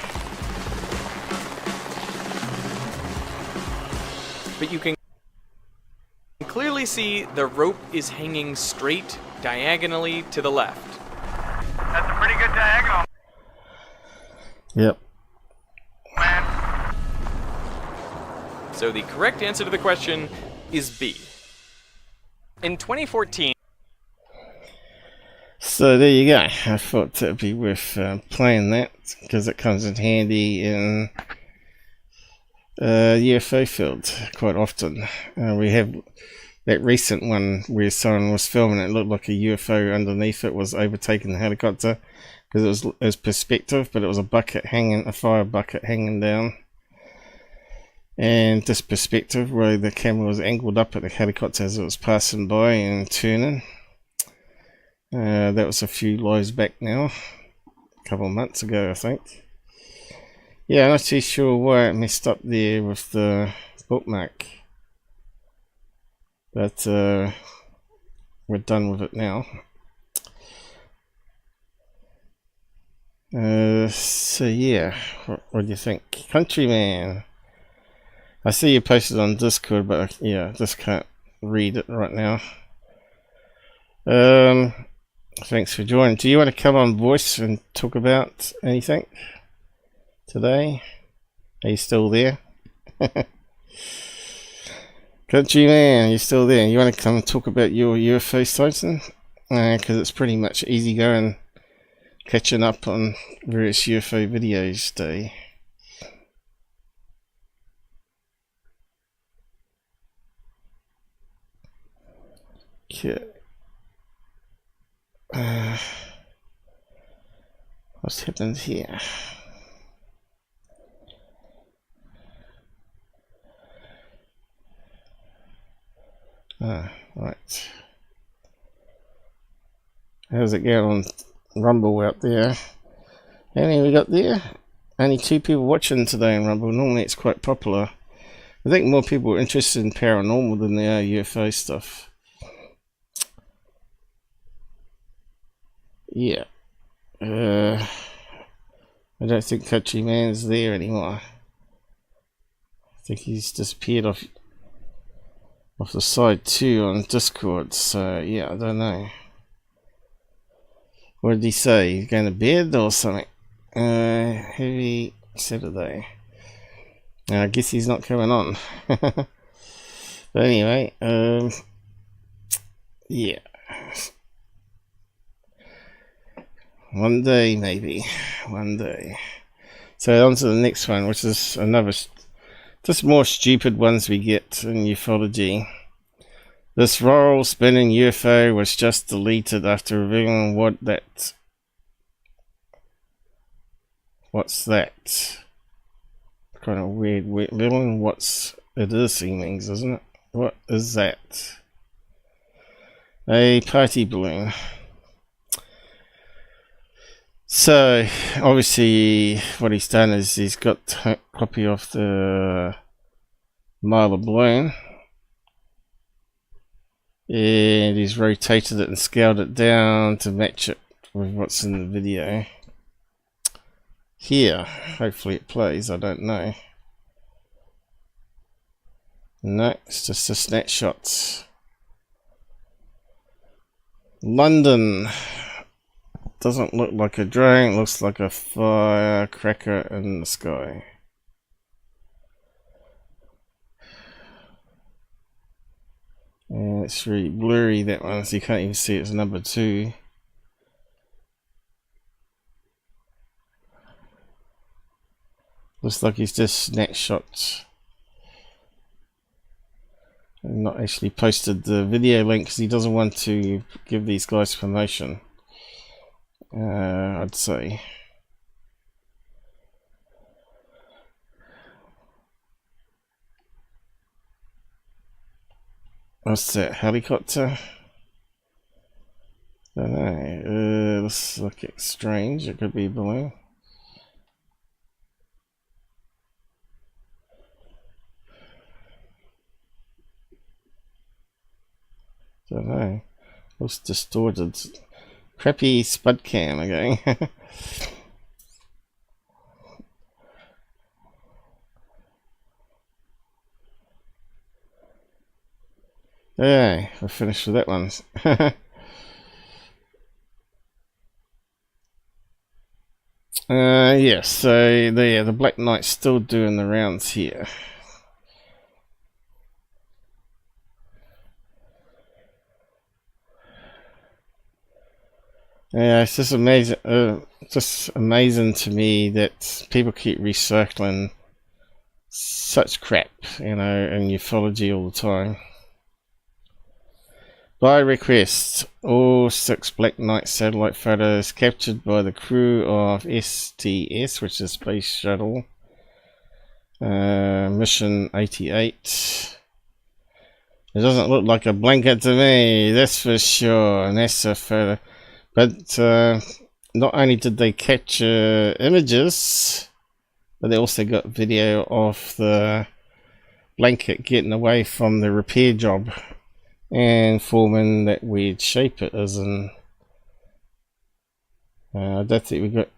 Speaker 7: But you can clearly see the rope is hanging straight diagonally to the left.
Speaker 8: That's a pretty good diagonal,
Speaker 3: Yep.
Speaker 8: man.
Speaker 7: So the correct answer to the question is B. In 2014,
Speaker 3: So there you go. I thought it'd be worth playing that because it comes in handy in UFO field quite often. We have that recent one where someone was filming it looked like a UFO underneath it was overtaking the helicopter because it was perspective, but it was a fire bucket hanging down. And this perspective where the camera was angled up at the helicopter as it was passing by and turning. That was a few lives back now, a couple of months ago I think. Yeah, I'm not too sure why it messed up there with the bookmark. But we're done with it now. So yeah, what do you think? Countryman. I see you posted on Discord, but yeah, I just can't read it right now. Thanks for joining. Do you want to come on voice and talk about anything today? Are you still there? Countryman, you're still there. You want to come and talk about your UFO sighting? Because it's pretty much easy going, catching up on various UFO videos today. Okay. What's happened here? Right. How's it going on Rumble out there? How many we got there? Only 2 people watching today on Rumble. Normally it's quite popular. I think more people are interested in paranormal than they are UFO stuff. Yeah. I don't think Countryman's there anymore. I think he's disappeared off the side too on Discord, so yeah, I don't know. What did he say? He's going to bed or something? Heavy Saturday. I guess he's not coming on. But anyway, yeah. One day, maybe. One day. So on to the next one, which is another, just more stupid ones we get in ufology. This roll spinning UFO was just deleted after revealing what's that? Kind of weird revealing it is seemings, isn't it? What is that? A party balloon. So obviously what he's done is he's got a copy of the mylar balloon and he's rotated it and scaled it down to match it with what's in the video here. Hopefully it plays, I don't know. No, it's just a snapshot. London. Doesn't look like a drone, looks like a firecracker in the sky. And it's really blurry, that one, so you can't even see it's number 2. Looks like he's just snapshot. And not actually posted the video link because he doesn't want to give these guys promotion. I'd say. What's that? Helicopter? I don't know. This looks strange. It could be a balloon. Don't know. Looks distorted. Crappy spud cam again. Yeah, we're finished with that one. Yeah, so the Black Knight's still doing the rounds here. Yeah, it's just amazing. Just amazing to me that people keep recycling such crap, you know, in ufology all the time. By request, all 6 Black Knight satellite photos captured by the crew of STS, which is Space Shuttle Mission 88. It doesn't look like a blanket to me, that's for sure. NASA photo. But not only did they capture images, But they also got video of the blanket getting away from the repair job and forming that weird shape it is in. I don't think we got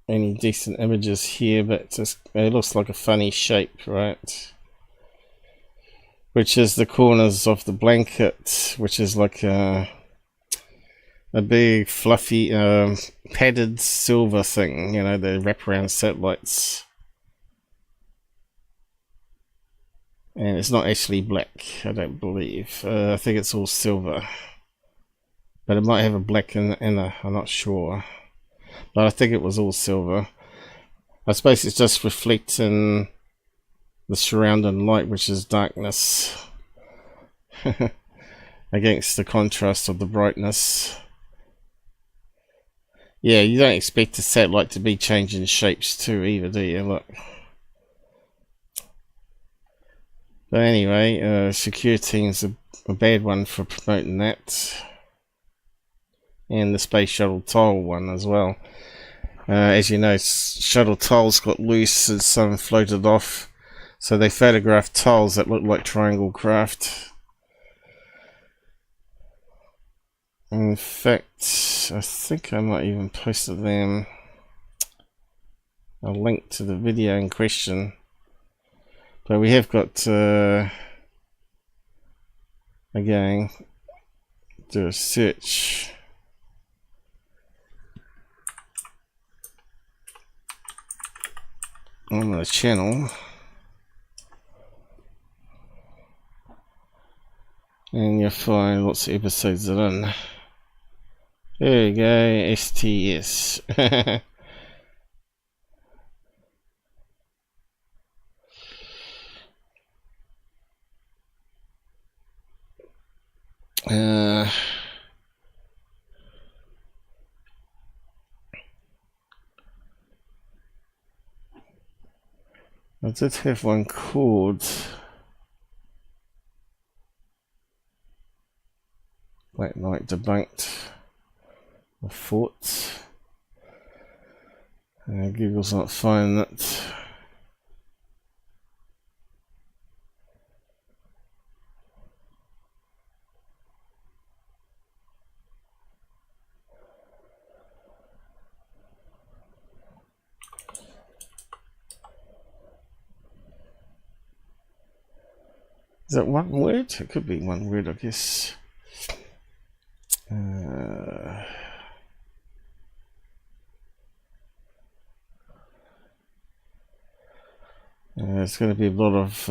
Speaker 3: any decent images here, but just, it looks like a funny shape, right? Which is the corners of the blanket, which is like a big fluffy padded silver thing, you know, the wraparound satellites. And it's not actually black, I don't believe. I think it's all silver. But it might have a black inner, I'm not sure. But I think it was all silver. I suppose it's just reflecting the surrounding light, which is darkness, against the contrast of the brightness. Yeah, you don't expect a satellite to be changing shapes too either, do you? Look. But anyway, secure team's a bad one for promoting that. And the space shuttle tile one as well. As you know, shuttle tiles got loose and some floated off. So they photographed tiles that look like triangle craft. In fact, I think I might even posted them a link to the video in question. But we have got, again, do a search. On the channel. And you'll find lots of episodes are in. There you go, STS. I did have one called Black Knight Debunked or Fort. Google's not finding it. Is that one word? It could be one word, I guess. It's going to be a lot of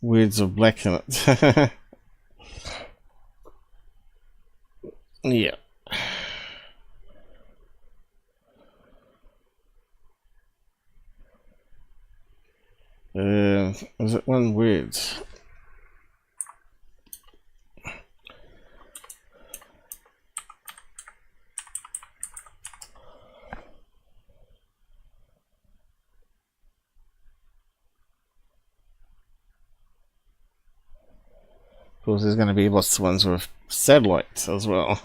Speaker 3: words of black in it. Yeah. Was it one word? Of course, there's going to be lots of ones with satellites as well.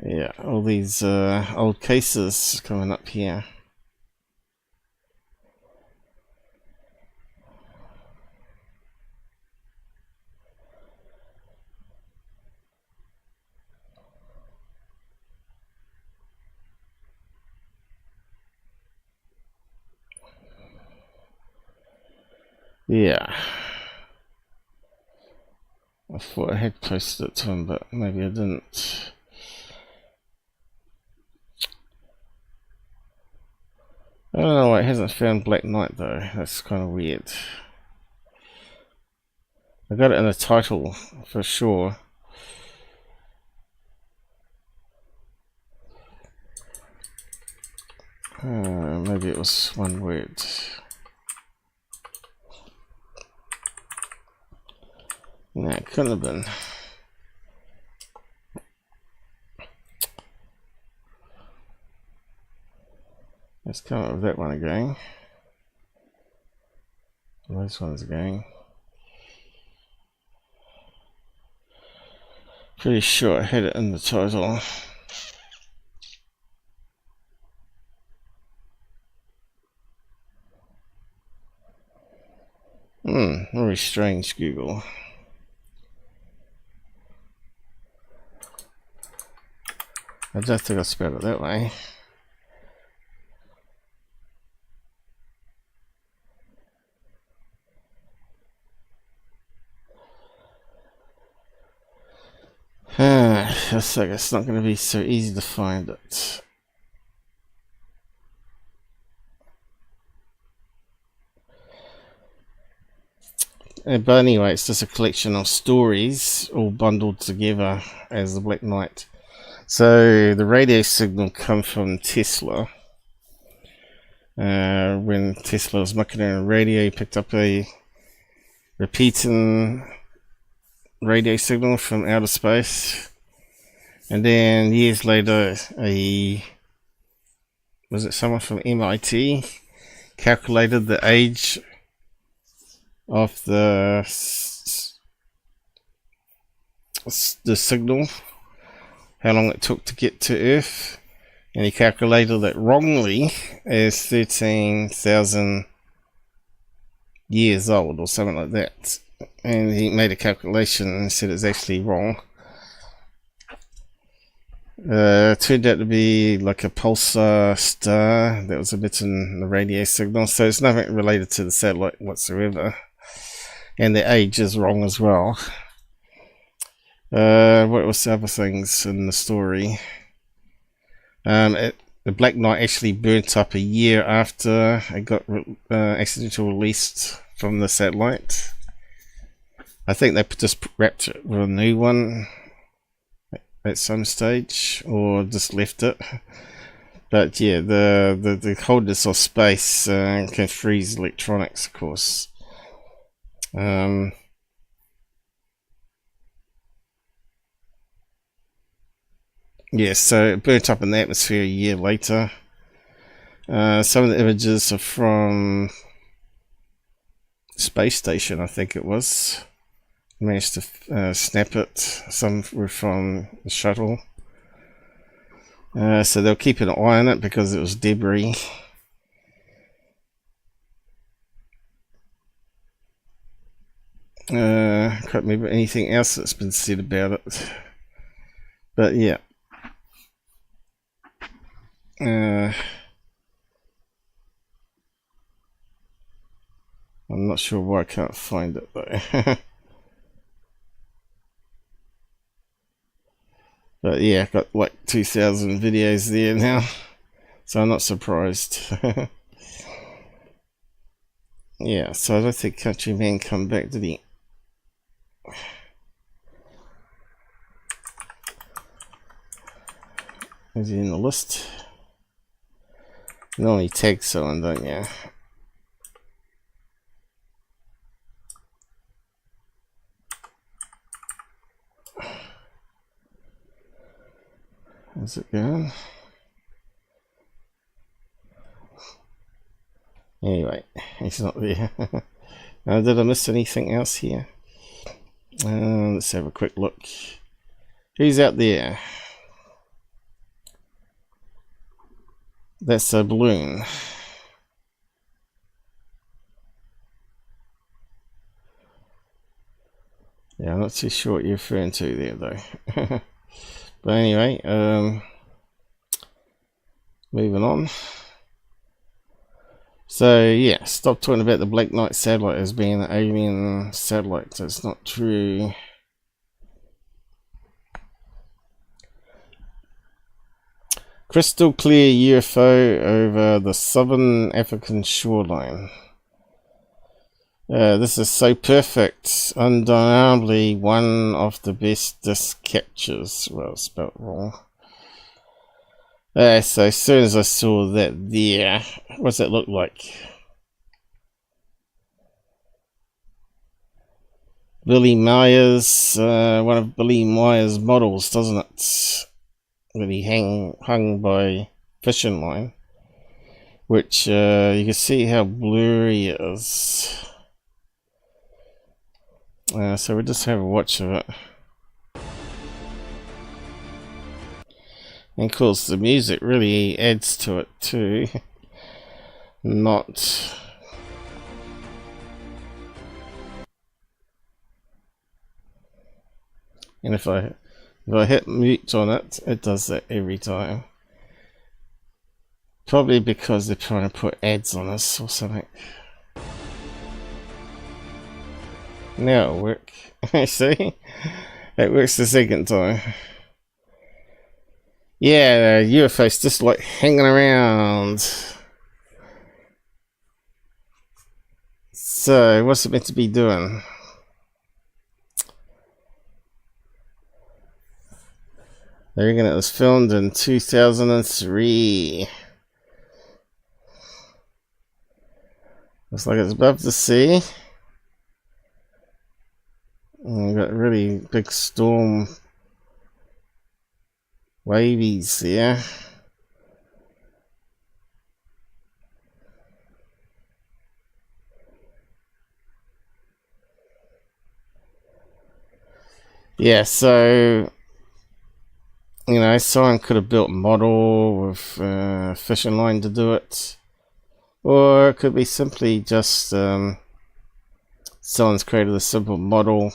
Speaker 3: Yeah, all these old cases coming up here. Yeah. I thought I had posted it to him, but maybe I didn't. I don't know why it hasn't found Black Knight though. That's kind of weird. I got it in the title for sure. Maybe it was one word. No, it couldn't have been. Let's come up with that one again. Those ones again. Pretty sure I had it in the title. Very strange, Google. I don't think I spelled it that way. Looks like it's not going to be so easy to find it. But anyway, it's just a collection of stories all bundled together as the Black Knight. So the radio signal come from Tesla. When Tesla was mucking around radio, he picked up a repeating radio signal from outer space, and then years later, was it someone from MIT calculated the age of the signal, how long it took to get to Earth, and he calculated it wrongly as 13,000 years old or something like that. And he made a calculation and said it's actually wrong. It turned out to be like a pulsar star that was emitting the radio signal, so it's nothing related to the satellite whatsoever. And the age is wrong as well. What was the other things in the story? The Black Knight actually burnt up a year after it got accidentally released from the satellite. I think they just wrapped it with a new one at some stage, or just left it. But yeah, the coldness of space can freeze electronics, of course. Yeah, so it burnt up in the atmosphere a year later. Some of the images are from space station, I think it was. Managed to snap it. Some were from the shuttle. So they'll keep an eye on it because it was debris. Can't remember anything else that's been said about it. But yeah. I'm not sure why I can't find it though. But yeah, I've got like 2,000 videos there now, so I'm not surprised. Yeah, so I don't think Countryman come back, did he? Is he in the list? You only tag someone, don't you? How's it going? Anyway, he's not there. Did I miss anything else here? Let's have a quick look. Who's out there? That's a balloon. Yeah, I'm not too sure what you're referring to there though. But anyway, moving on. So yeah, stop talking about the Black Knight satellite as being an alien satellite. That's not true. Crystal clear UFO over the southern African shoreline. This is so perfect, undeniably one of the best disc captures. Well, spelled wrong. So as soon as I saw that there, what's that look like? Billy Myers, one of Billy Myers' models, doesn't it? That he hung by fishing line, which you can see how blurry it is. So we'll just have a watch of it. And of course the music really adds to it too. Not And if I hit mute on it, it does that every time. Probably because they're trying to put ads on us or something. Now it'll work. See? It works the second time. Yeah, UFOs just like hanging around. So, what's it meant to be doing? There again, it was filmed in 2003. Looks like it's above the sea. And we've got really big storm waves there. Yeah, so you know, someone could have built a model with a fishing line to do it, or it could be simply just someone's created a simple model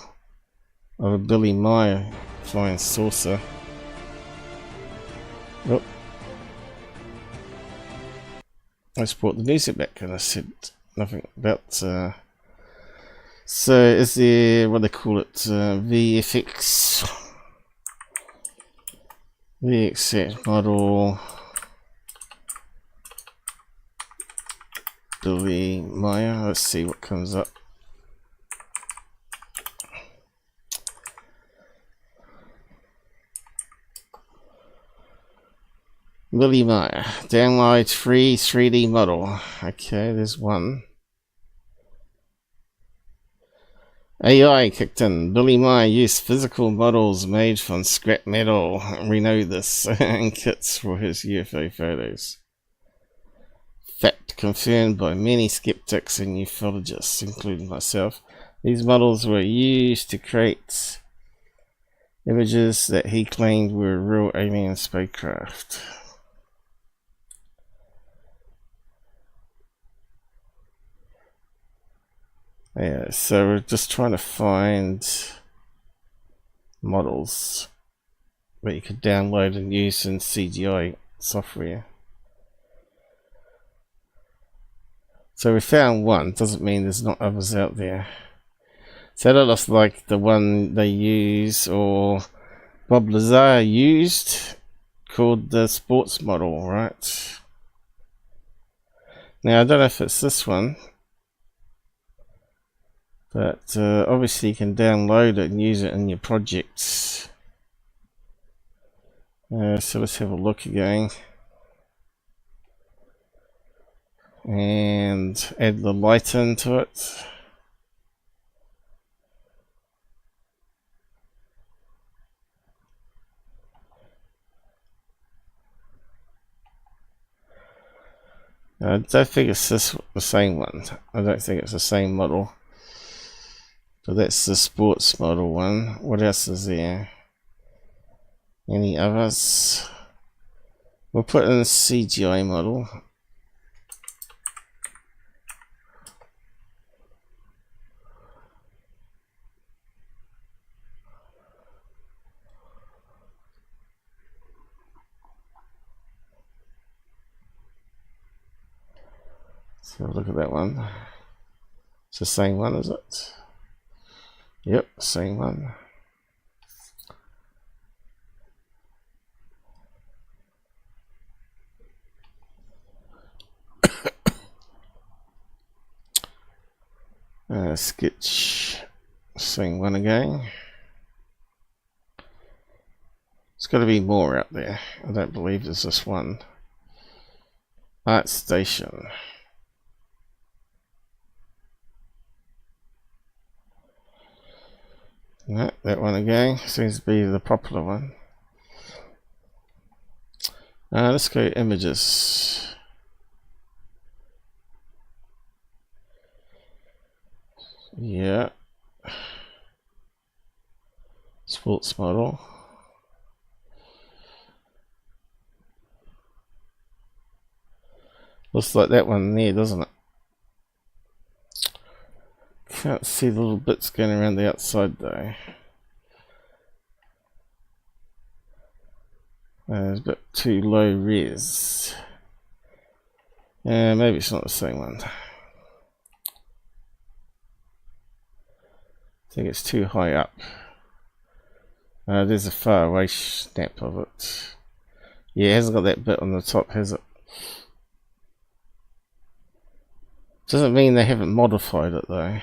Speaker 3: of a Billy Meier flying saucer. Oh. I just brought the music back and I said nothing about so is there, what they call it, VFX model Billy Meier. Let's see what comes up. Billy Meier, download free 3D model. Okay, there's one. AI kicked in. Billy Meier used physical models made from scrap metal. We know this. And kits for his UFO photos. Fact confirmed by many skeptics and ufologists, including myself. These models were used to create images that he claimed were real alien spacecraft. Yeah, so we're just trying to find models that you could download and use in CGI software. So we found one, doesn't mean there's not others out there. So that looks like the one they use, or Bob Lazar used, called the sports model, right? Now I don't know if it's this one, but obviously you can download it and use it in your projects. So let's have a look again. And add the light into it. I don't think it's the same one. I don't think it's the same model. So that's the sports model one. What else is there? Any others? We'll put in a CGI model. So look at that one. It's the same one, is it? Yep, same one. Sketch, same one again. There's got to be more out there. I don't believe there's this one. Art Station. No, that one again seems to be the popular one. Let's go images. Yeah. Sports model. Looks like that one there, doesn't it? Can't see the little bits going around the outside though. It's a bit too low res. Maybe it's not the same one. I think it's too high up. There's a far away snap of it. Yeah, it hasn't got that bit on the top, has it? Doesn't mean they haven't modified it though.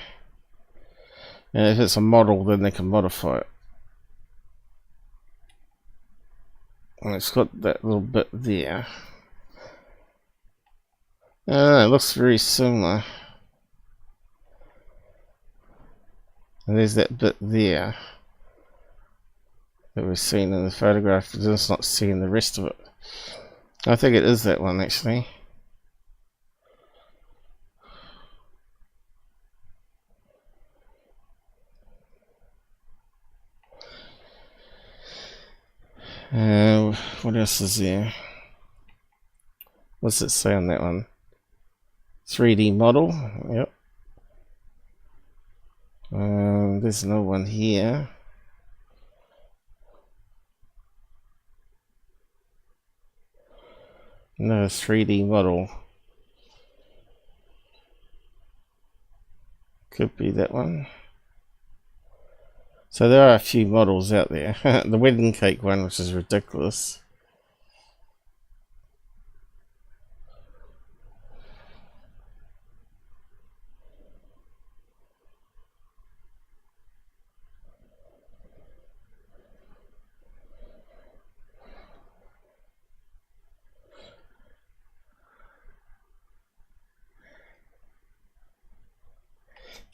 Speaker 3: And if it's a model, then they can modify it. And it's got that little bit there. It looks very similar. And there's that bit there that we've seen in the photograph, but just not seeing the rest of it. I think it is that one actually. What else is there? What's it say on that one? 3D model. Yep. There's another one here. Another 3D model. Could be that one. So there are a few models out there. The wedding cake one, which is ridiculous.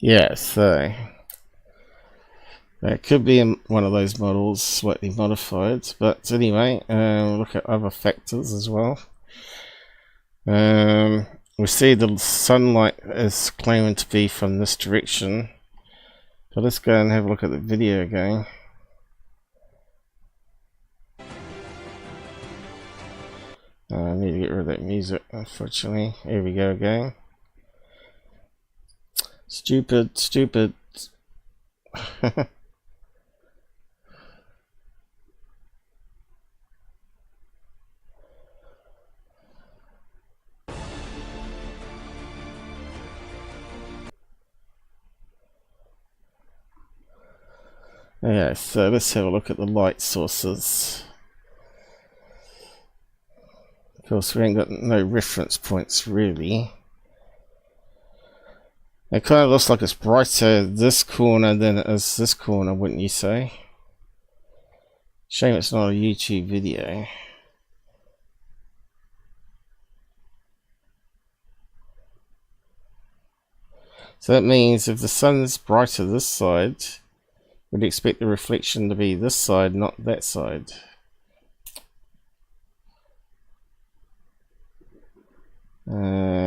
Speaker 3: Yeah, so it could be one of those models slightly modified, but anyway, look at other factors as well. We see the sunlight is claiming to be from this direction, so let's go and have a look at the video again. I need to get rid of that music, unfortunately. Here we go again. Stupid. Yeah, so let's have a look at the light sources. Of course, we ain't got no reference points really. It kind of looks like it's brighter this corner than it is this corner, wouldn't you say? Shame it's not a YouTube video. So that means if the sun's brighter this side, we'd expect the reflection to be this side, not that side.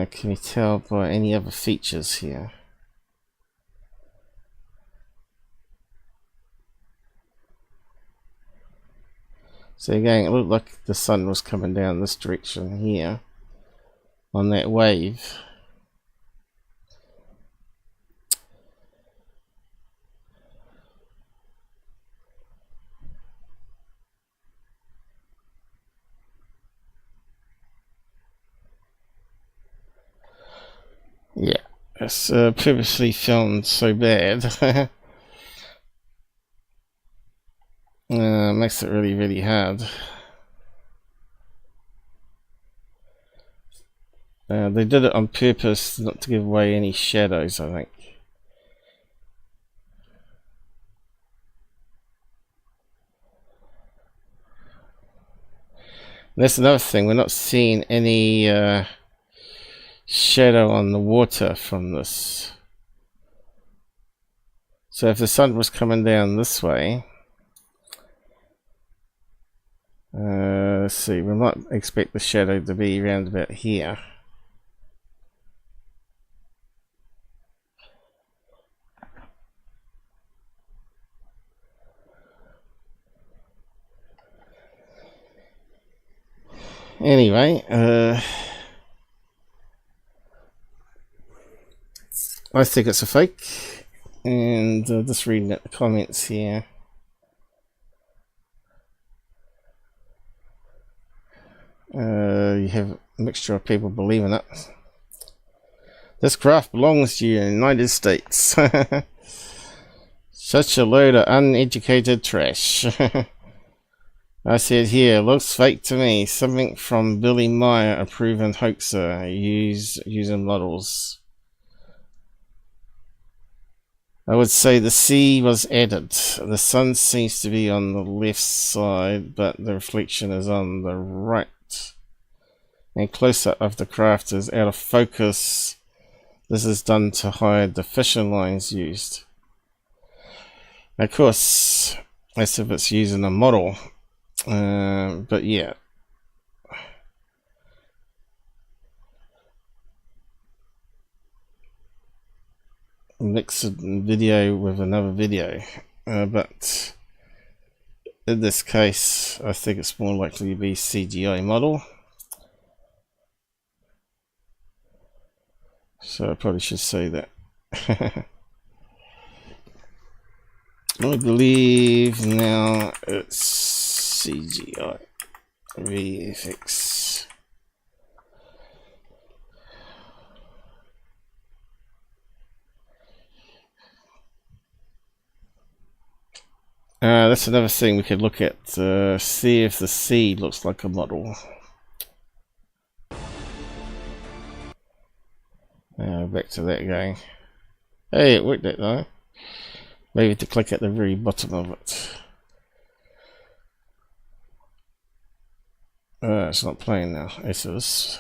Speaker 3: Can you tell by any other features here? So again, it looked like the sun was coming down this direction here on that wave. Yeah, it's previously filmed so bad. Makes it really hard. They did it on purpose not to give away any shadows, I think. And that's another thing, we're not seeing any shadow on the water from this. So if the sun was coming down this way, let's see, we might expect the shadow to be around about here. Anyway, I think it's a fake, and just reading out the comments here. You have a mixture of people believing it. This craft belongs to the United States. Such a load of uneducated trash. I said here, looks fake to me. Something from Billy Meyer, a proven hoaxer, using models. I would say the sea was added. The sun seems to be on the left side, but the reflection is on the right. And close-up of the craft is out of focus. This is done to hide the fishing lines used. Of course, as if it's using a model. But yeah. Mix a video with another video, but in this case I think it's more likely to be CGI model, so I probably should say that. I believe now it's CGI VFX. That's another thing we could look at, see if the sea looks like a model. Back to that going. Hey, it worked that though. Maybe to click at the very bottom of it. It's not playing now. It is.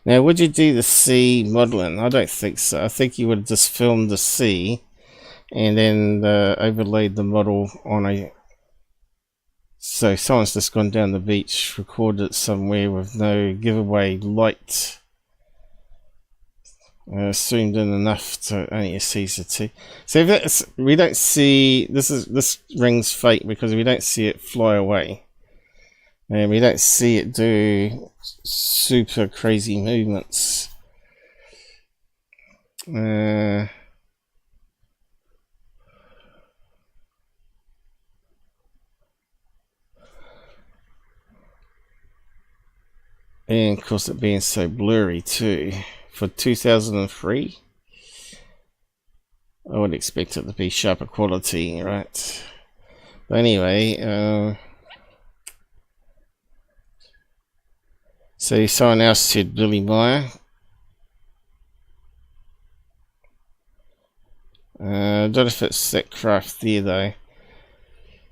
Speaker 3: Now, would you do the sea modeling? I don't think so. I think you would have just filmed the sea and then overlaid the model on a... So someone's just gone down the beach, recorded it somewhere with no giveaway light. Zoomed in enough to only see the two. So if that's, we don't see... This ring's fake because we don't see it fly away. And we don't see it do super crazy movements. And of course it being so blurry too. For 2003, I would expect it to be sharper quality, right? But anyway, so someone else said Billy Meyer. I don't know if it's that craft there though.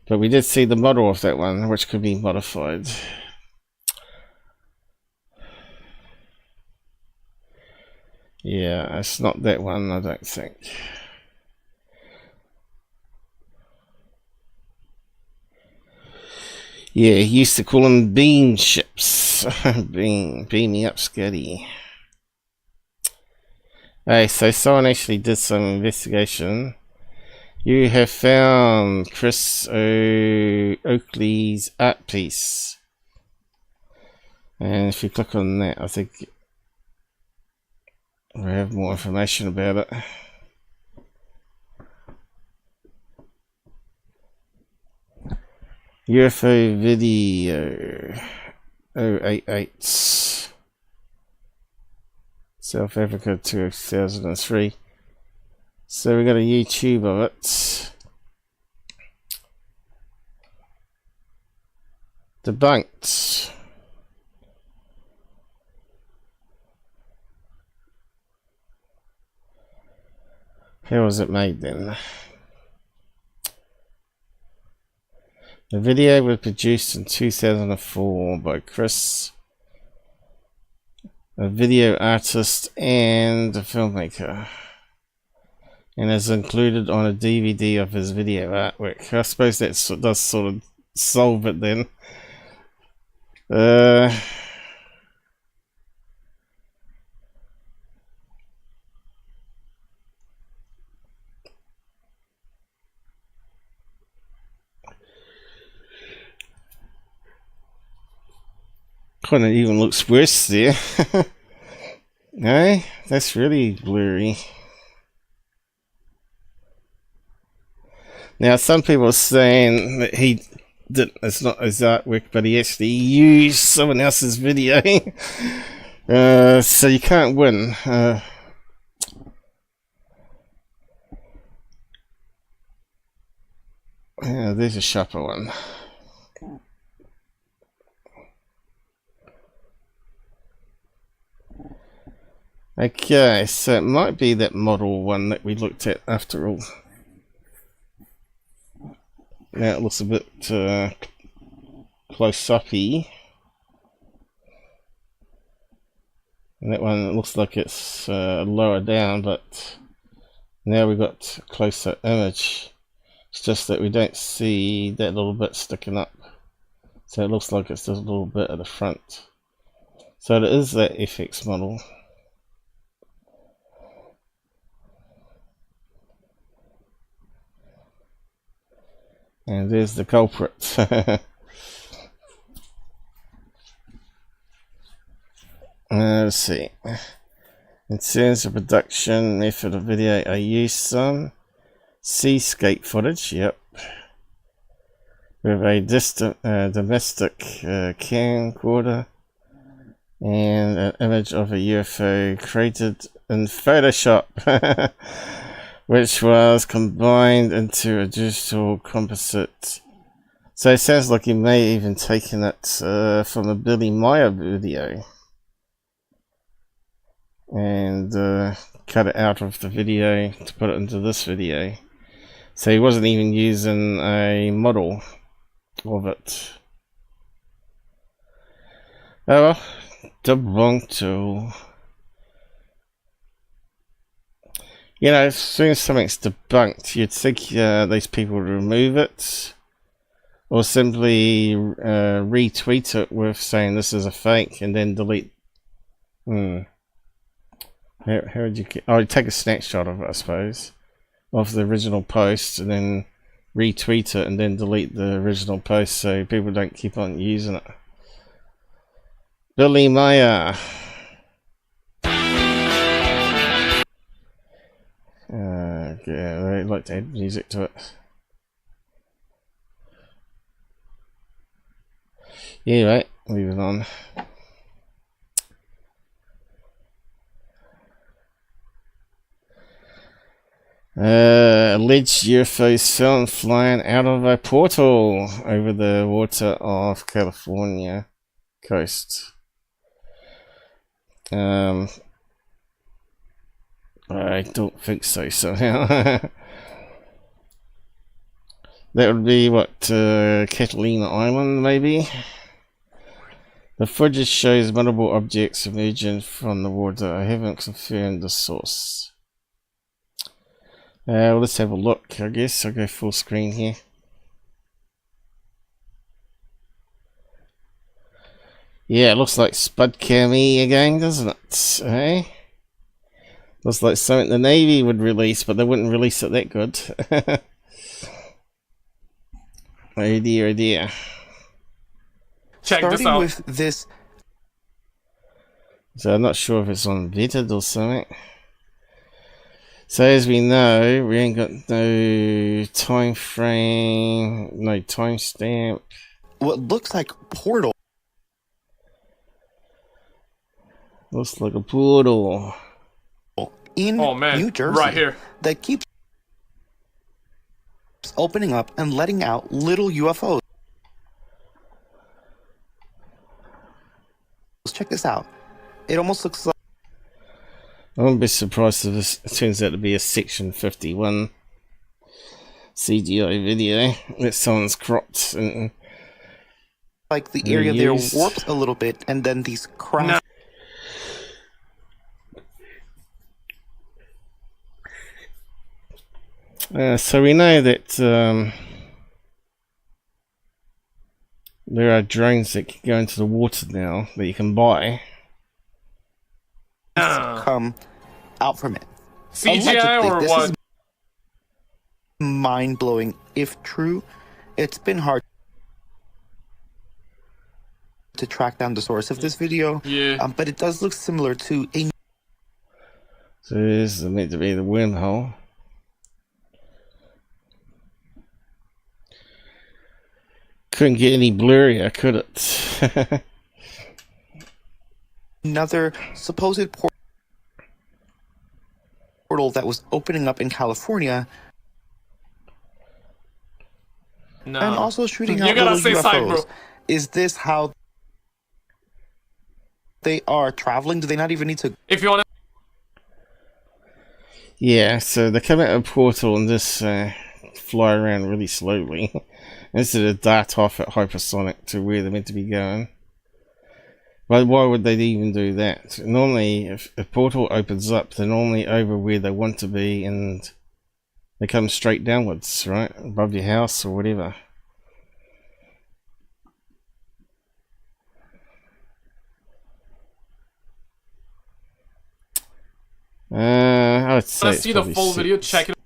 Speaker 3: But we did see the model of that one, which could be modified. Yeah, it's not that one, I don't think. Yeah, he used to call them beam ships. Beam me up, Scotty. Hey, so someone actually did some investigation. You have found Chris Oakley's art piece. And if you click on that, I think we have more information about it. UFO video 088 South Africa 2003. So we got a YouTube of it. Debunked. How was it made then? The video was produced in 2004 by Chris, a video artist and a filmmaker, and is included on a DVD of his video artwork. I suppose that does sort of solve it then. Kind of even looks worse there. No, that's really blurry. Now, some people are saying that it's not his artwork, but he actually used someone else's video. So you can't win. Yeah, there's a sharper one. Okay, so it might be that model one that we looked at after all. Now it looks a bit close-uppy. And that one looks like it's lower down, but now we've got a closer image. It's just that we don't see that little bit sticking up. So it looks like it's just a little bit at the front. So it is that FX model. And there's the culprit. Let's see. In terms of production method of video, I used some seascape footage, yep, with a domestic camcorder and an image of a UFO created in Photoshop, which was combined into a digital composite. So it sounds like he may have even taken it from a Billy Meyer video and cut it out of the video to put it into this video. So he wasn't even using a model of it. Oh well, debunk tool. You know, as soon as something's debunked, you'd think these people would remove it, or simply retweet it with saying this is a fake and then delete. How would you? Oh, you'd take a snapshot of it, I suppose, of the original post, and then retweet it, and then delete the original post so people don't keep on using it. Billy Meyer. Yeah, I'd like to add music to it. Yeah, right, moving on. Alleged UFOs found flying out of a portal over the water of California coast. I don't think so somehow. That would be what, Catalina Island maybe? The footage shows multiple objects emerging from the water. I haven't confirmed the source. Well, let's have a look, I guess. I'll go full screen here. Yeah, it looks like Spud Cammy again, doesn't it? Eh? Looks like something the Navy would release, but they wouldn't release it that good. Oh dear, oh dear.
Speaker 2: Check this
Speaker 9: Starting
Speaker 2: out.
Speaker 9: with this.
Speaker 3: So I'm not sure if it's on vetted or something. So as we know, we ain't got no time frame, no timestamp.
Speaker 9: What looks like portal.
Speaker 3: Looks like a portal.
Speaker 9: In
Speaker 2: Oh man,
Speaker 9: New Jersey
Speaker 2: right here.
Speaker 9: that keeps opening up and letting out little UFOs. Let's check this out. It almost looks like
Speaker 3: I wouldn't be surprised if this turns out to be a Section 51 CGI video that someone's cropped and
Speaker 9: the area there
Speaker 3: used.
Speaker 9: warps a little bit, and then these cracks.
Speaker 3: So we know that there are drones that can go into the water now that you can buy.
Speaker 9: Come out from it.
Speaker 2: CGI
Speaker 9: Allegedly,
Speaker 2: or
Speaker 9: this
Speaker 2: what?
Speaker 9: is mind-blowing. If true, it's been hard to track down the source of this video.
Speaker 2: Yeah.
Speaker 9: But it does look similar to a
Speaker 3: So this is meant to be the wormhole. Couldn't get any blurrier, could it?
Speaker 9: Another supposed portal that was opening up in California.
Speaker 2: No.
Speaker 9: And also shooting out
Speaker 2: You gotta
Speaker 9: little
Speaker 2: say
Speaker 9: UFOs.
Speaker 2: side, bro.
Speaker 9: Is this how they are traveling? Do they not even need to?
Speaker 2: If you want to.
Speaker 3: Yeah, so they come out of a portal and just fly around really slowly instead of dart off at hypersonic to where they're meant to be going. But why would they even do that? Normally, if a portal opens up, they're normally over where they want to be and they come straight downwards, right? Above your house or whatever. I would say
Speaker 2: See the full video, check it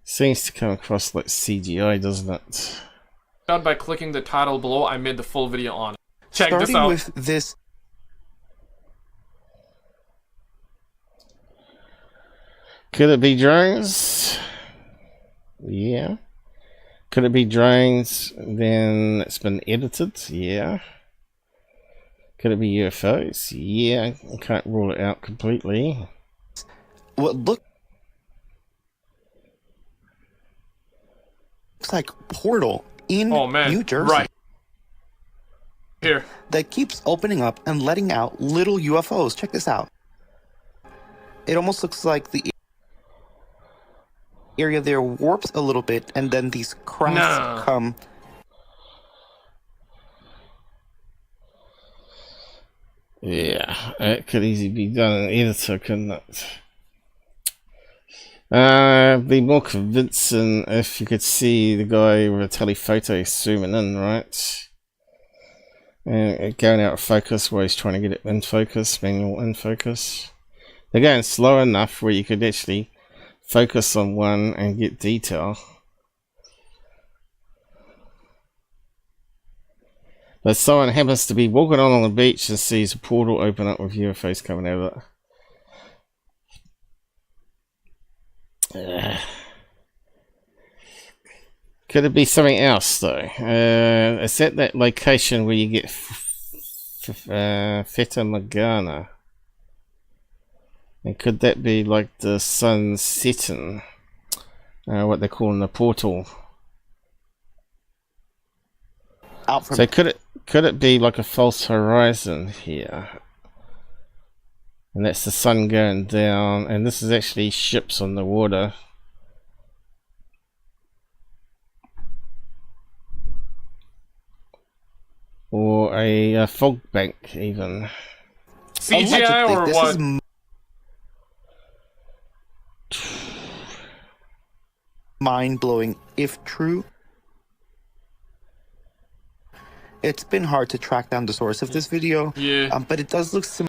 Speaker 3: seems to come across like CGI, doesn't it?
Speaker 2: out by clicking the title below. I made the full video on it. Check this
Speaker 9: Starting
Speaker 2: out.
Speaker 9: with this.
Speaker 3: Could it be drones? Yeah. Could it be drones then it's been edited? Yeah. Could it be UFOs? Yeah. I can't rule it out completely.
Speaker 9: What looks like portal in New Jersey.
Speaker 2: Right. Here.
Speaker 9: That keeps opening up and letting out little UFOs. Check this out. It almost looks like the area there warps a little bit, and then these crafts come.
Speaker 3: Yeah, it could easily be done in editor, couldn't it? Be more convincing if you could see the guy with a telephoto zooming in, right? And going out of focus where he's trying to get it in focus, manual in focus. They're going slow enough where you could actually focus on one and get detail. But someone happens to be walking on the beach and sees a portal open up with UFOs coming out of it. Could it be something else though? It's at that location where you get Feta Morgana. And could that be like the sun setting? What they're calling the portal. So could it be like a false horizon here? And that's the sun going down, and this is actually ships on the water. Or a fog bank even.
Speaker 2: CGI or what?
Speaker 9: Mind-blowing if true. It's been hard to track down the source of this video, but it does look similar.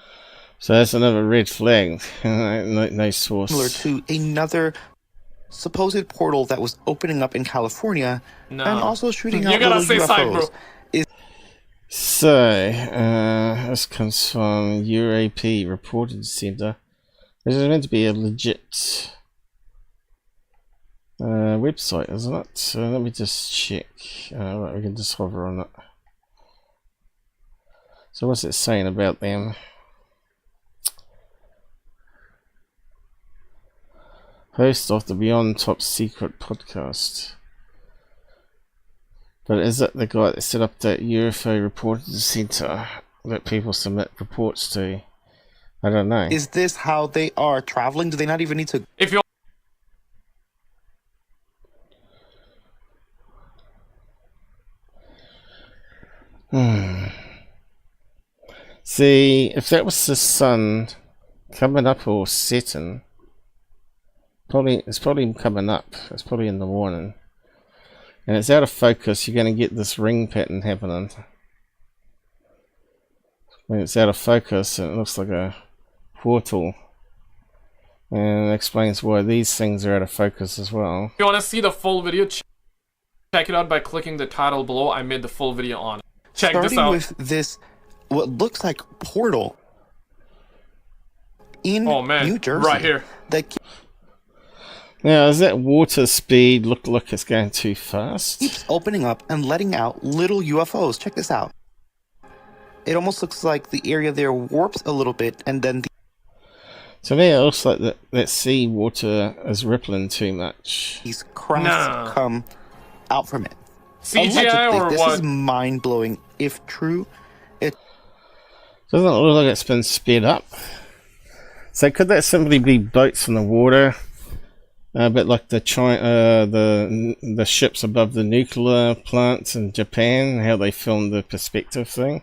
Speaker 3: So that's another red flag. No source.
Speaker 9: Similar to another supposed portal that was opening up in California and also shooting out little UFOs.
Speaker 3: So, this comes from UAP Reported Center. This is meant to be a legit website, isn't it? So let me just check. Right, we can just hover on it. So what's it saying about them? Host of the Beyond Top Secret podcast. But is it the guy that set up that UFO Reported Center that people submit reports to? I don't know.
Speaker 9: Is this how they are traveling? Do they not even need to?
Speaker 2: If you
Speaker 3: See, if that was the sun coming up or setting, it's probably coming up. It's probably in the morning. And it's out of focus, you're going to get this ring pattern happening. When it's out of focus, it looks like a portal. And it explains why these things are out of focus as well.
Speaker 2: If you want to see the full video, check it out by clicking the title below. I made the full video on it. Check this out.
Speaker 9: Starting with this, what looks like portal in New Jersey.
Speaker 2: Right here.
Speaker 9: That
Speaker 3: Now, does that water speed look like it's going too fast?
Speaker 9: keeps opening up and letting out little UFOs. Check this out. It almost looks like the area there warps a little bit, and then
Speaker 3: To me, it looks like that sea water is rippling too much.
Speaker 9: these crafts come out from it.
Speaker 2: CGI
Speaker 9: Allegedly,
Speaker 2: or
Speaker 9: this
Speaker 2: what?
Speaker 9: is mind-blowing. If true, it
Speaker 3: Doesn't it look like it's been sped up? So could that simply be boats in the water? A bit like the ships above the nuclear plants in Japan, how they filmed the perspective thing.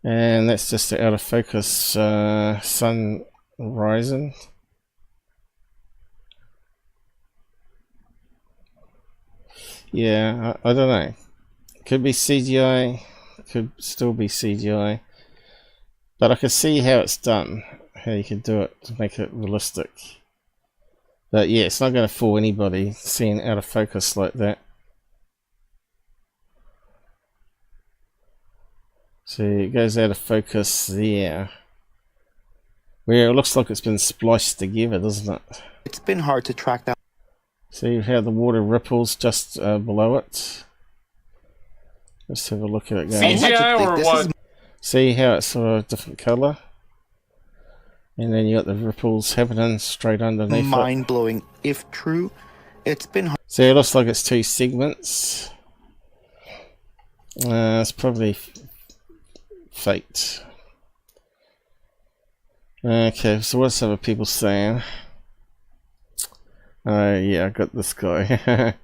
Speaker 3: And that's just the out of focus sun rising. Yeah, I don't know. Could be CGI, could still be CGI. But I can see how it's done, how you can do it to make it realistic. But yeah, it's not going to fool anybody seeing out of focus like that. So it goes out of focus there. Where it looks like it's been spliced together, doesn't it?
Speaker 9: It's been hard to track down.
Speaker 3: See how the water ripples just below it? Let's have a look at it going.
Speaker 2: CGI or what?
Speaker 3: See how it's sort of a different colour? And then you got the ripples happening straight underneath it.
Speaker 9: Mind-blowing. If true, it's been hard.
Speaker 3: See, it looks like it's two segments. It's probably faked. Okay, so what's other people saying? Yeah, I got this guy.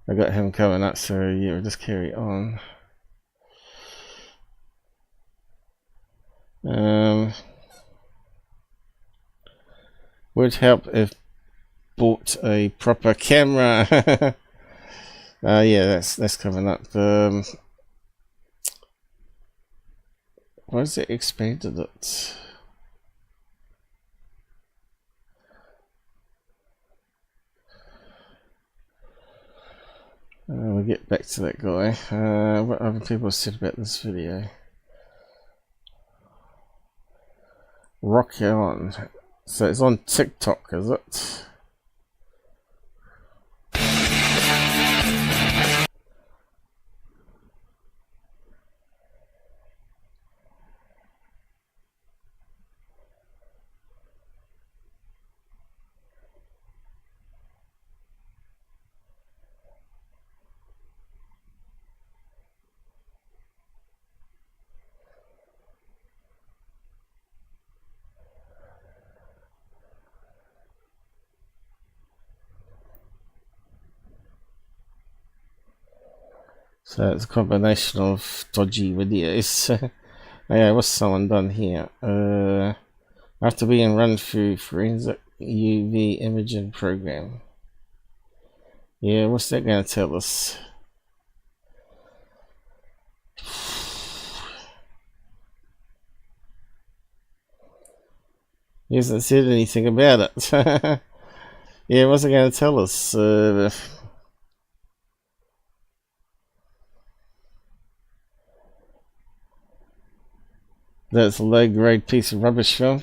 Speaker 3: I got him coming up, so yeah, we'll just carry on. Would help if bought a proper camera. Yeah, that's coming up. Why has it expanded it? We'll get back to that guy. What other people said about this video? Rock on. So it's on TikTok, is it? So it's a combination of dodgy videos. Yeah, what's someone done here? After being run through forensic UV imaging program. Yeah, what's that going to tell us? He hasn't said anything about it. Yeah, what's it going to tell us? That's a low-grade piece of rubbish film.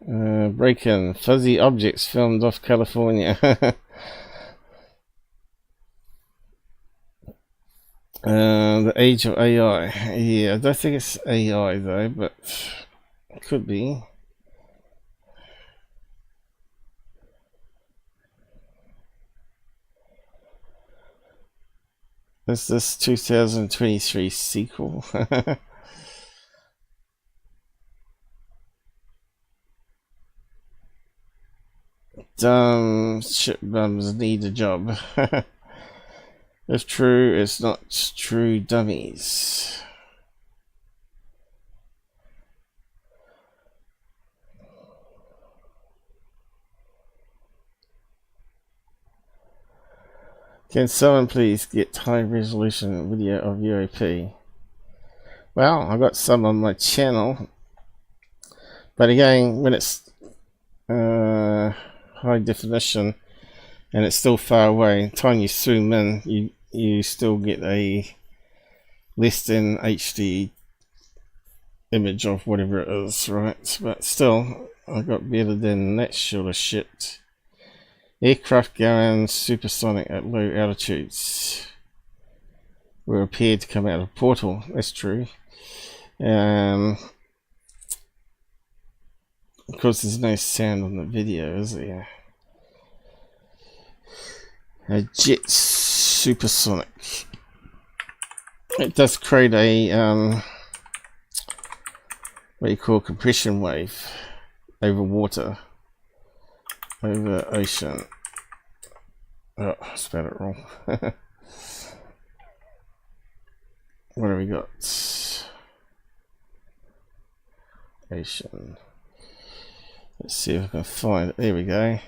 Speaker 3: Break-in. Fuzzy objects filmed off California. The age of AI. Yeah, I don't think it's AI though, but it could be. Is this 2023 sequel? Dumb shit bums need a job. If true, it's not true dummies. Can someone please get high resolution video of UAP? Well, I got some on my channel, but again, when it's high definition and it's still far away, by the time you zoom in, you still get a less than HD image of whatever it is, right? But still, I got better than that sort of shit. Aircraft going supersonic at low altitudes. Were appeared to come out of a portal. That's true. Of course, there's no sound on the video, is there? A jet supersonic. It does create a what do you call compression wave over water, over ocean. Oh, I spelled it wrong. What do we got? Ocean. Let's see if I can find it. There we go.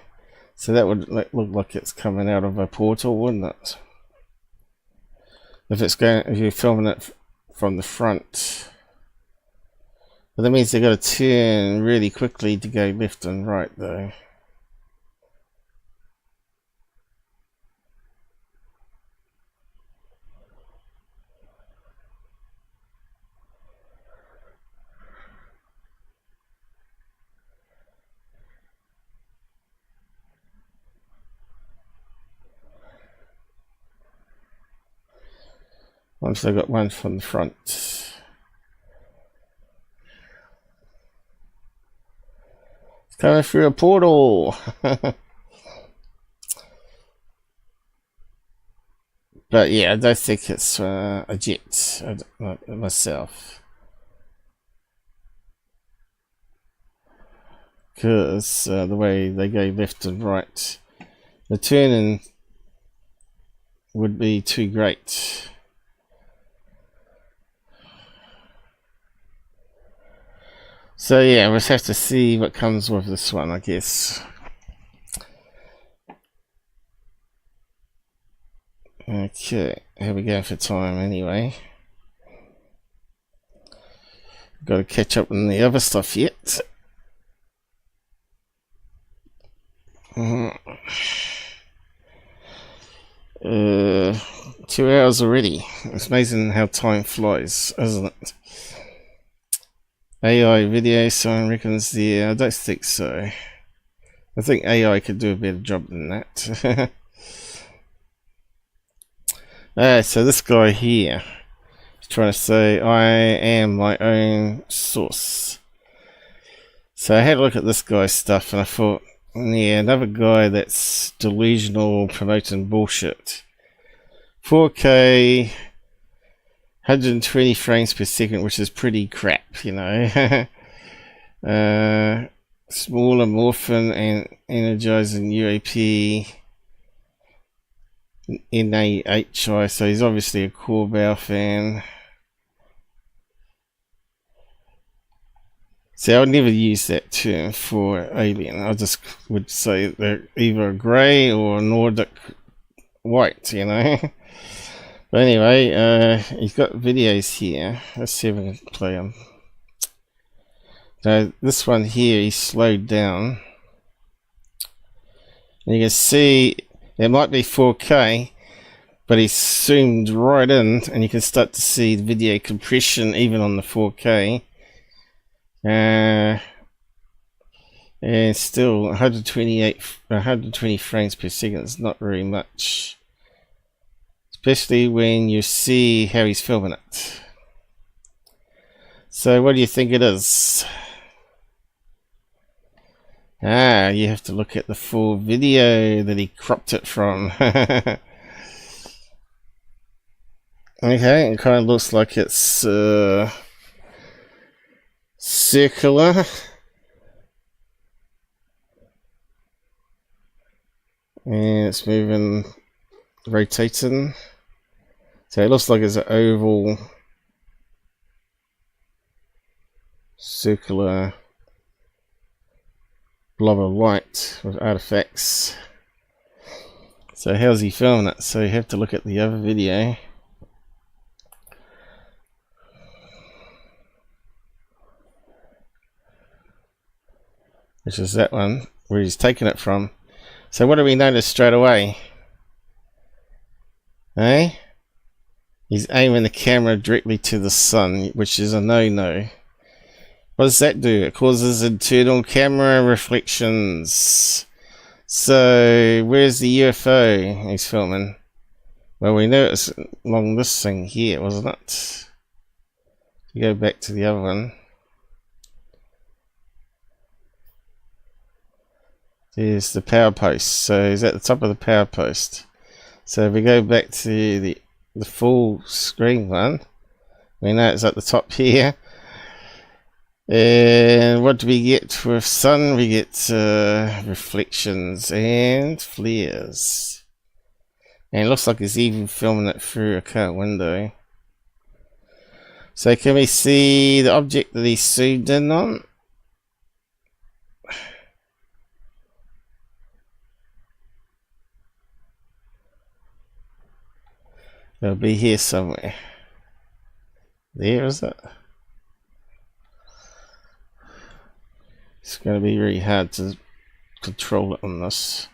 Speaker 3: So that would look like it's coming out of a portal, wouldn't it? If you're filming it from the front. But that means they've got to turn really quickly to go left and right, though. Once I got one from the front. It's coming through a portal. But yeah, I don't think it's a jet myself. Because the way they go left and right, the turning would be too great. So yeah, we'll have to see what comes with this one, I guess. Okay, here we go for time anyway. Got to catch up on the other stuff yet. 2 hours already. It's amazing how time flies, isn't it? AI video, someone reckons I don't think so. I think AI could do a better job than that. So this guy here is trying to say, I am my own source. So I had a look at this guy's stuff and I thought, yeah, another guy that's delusional, promoting bullshit. 4K, 120 frames per second, which is pretty crap, you know. Smaller morphin and energizing UAP NAHI, so he's obviously a Corbells fan. See, I would never use that term for alien. I just would say they're either grey or Nordic white, you know. But anyway, he's got videos here. Let's see if we can play them. Now, this one here, he's slowed down. And you can see it might be 4K, but he's zoomed right in, and you can start to see the video compression even on the 4K. And still 120 frames per second is not very much. Especially when you see how he's filming it. So what do you think it is? You have to look at the full video that he cropped it from. Okay, it kind of looks like it's circular. And it's moving, rotating. So it looks like it's an oval, circular blob of light with artifacts. So how's he filming it? So you have to look at the other video. Which is that one, where he's taking it from. So what do we notice straight away? Eh? He's aiming the camera directly to the sun, which is a no-no. What does that do? It causes internal camera reflections. So, where's the UFO he's filming? Well, we know it's along this thing here, wasn't it? You go back to the other one. There's the power post. So he's at the top of the power post. So if we go back to the full screen one, we know it's at the top here. And what do we get with sun? We get reflections and flares. And it looks like he's even filming it through a car window. So can we see the object that he zoomed in on? It'll be here somewhere. There, is it? It's going to be really hard to control it on this.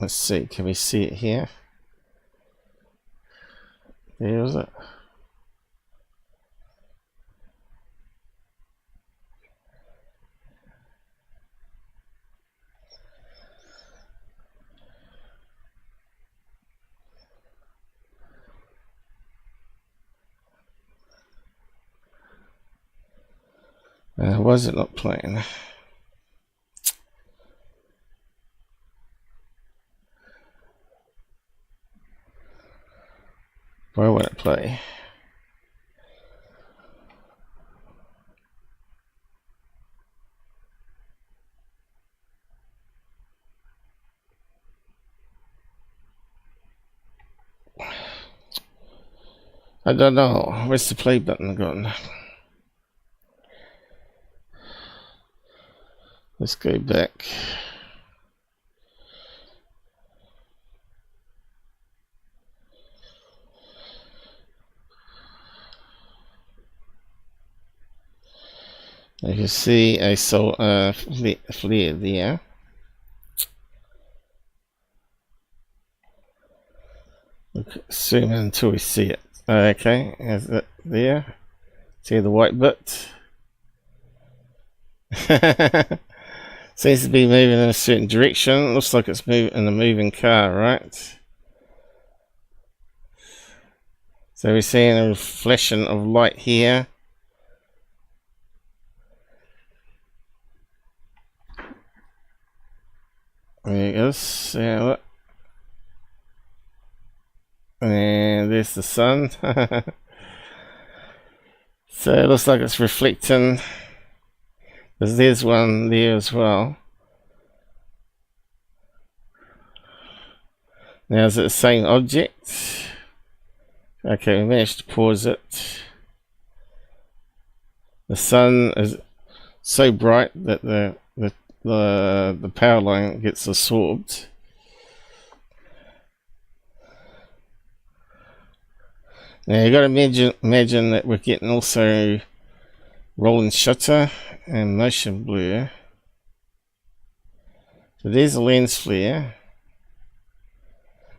Speaker 3: Let's see, can we see it here? There, is it? Why is it not playing? Why won't it play? I don't know. Where's the play button gone? Let's go back. You can see I saw a flare there. Zoom in until we see it. Okay, is it there? See the white bit? Seems to be moving in a certain direction. Looks like it's moving in a moving car, right? So we're seeing a flashing of light here. There it goes. Yeah, look. And there's the sun. So it looks like it's reflecting. There's one there as well. Now is it the same object? Okay, we managed to pause it. The sun is so bright that the power line gets absorbed. Now you got to imagine that we're getting also rolling shutter and motion blur. So there's a lens flare.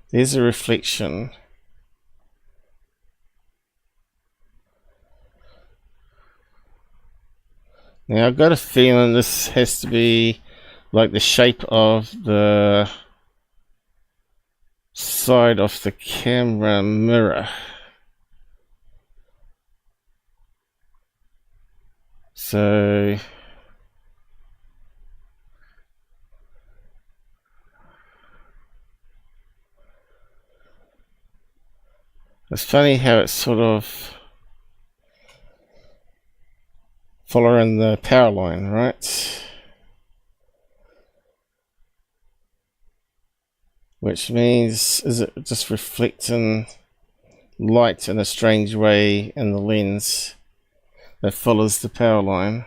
Speaker 3: There's a reflection. Now I've got a feeling this has to be like the shape of the side of the camera mirror. So it's funny how it's sort of following the power line, right? Which means, is it just reflecting light in a strange way in the lens that follows the power line?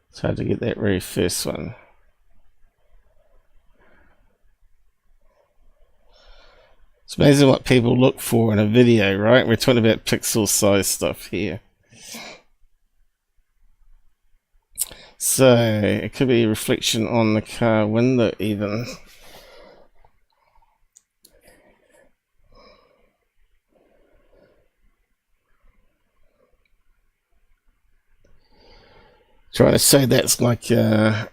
Speaker 3: It's hard to get that very first one. It's amazing what people look for in a video, right? We're talking about pixel size stuff here. So it could be a reflection on the car window even. Trying to say that's like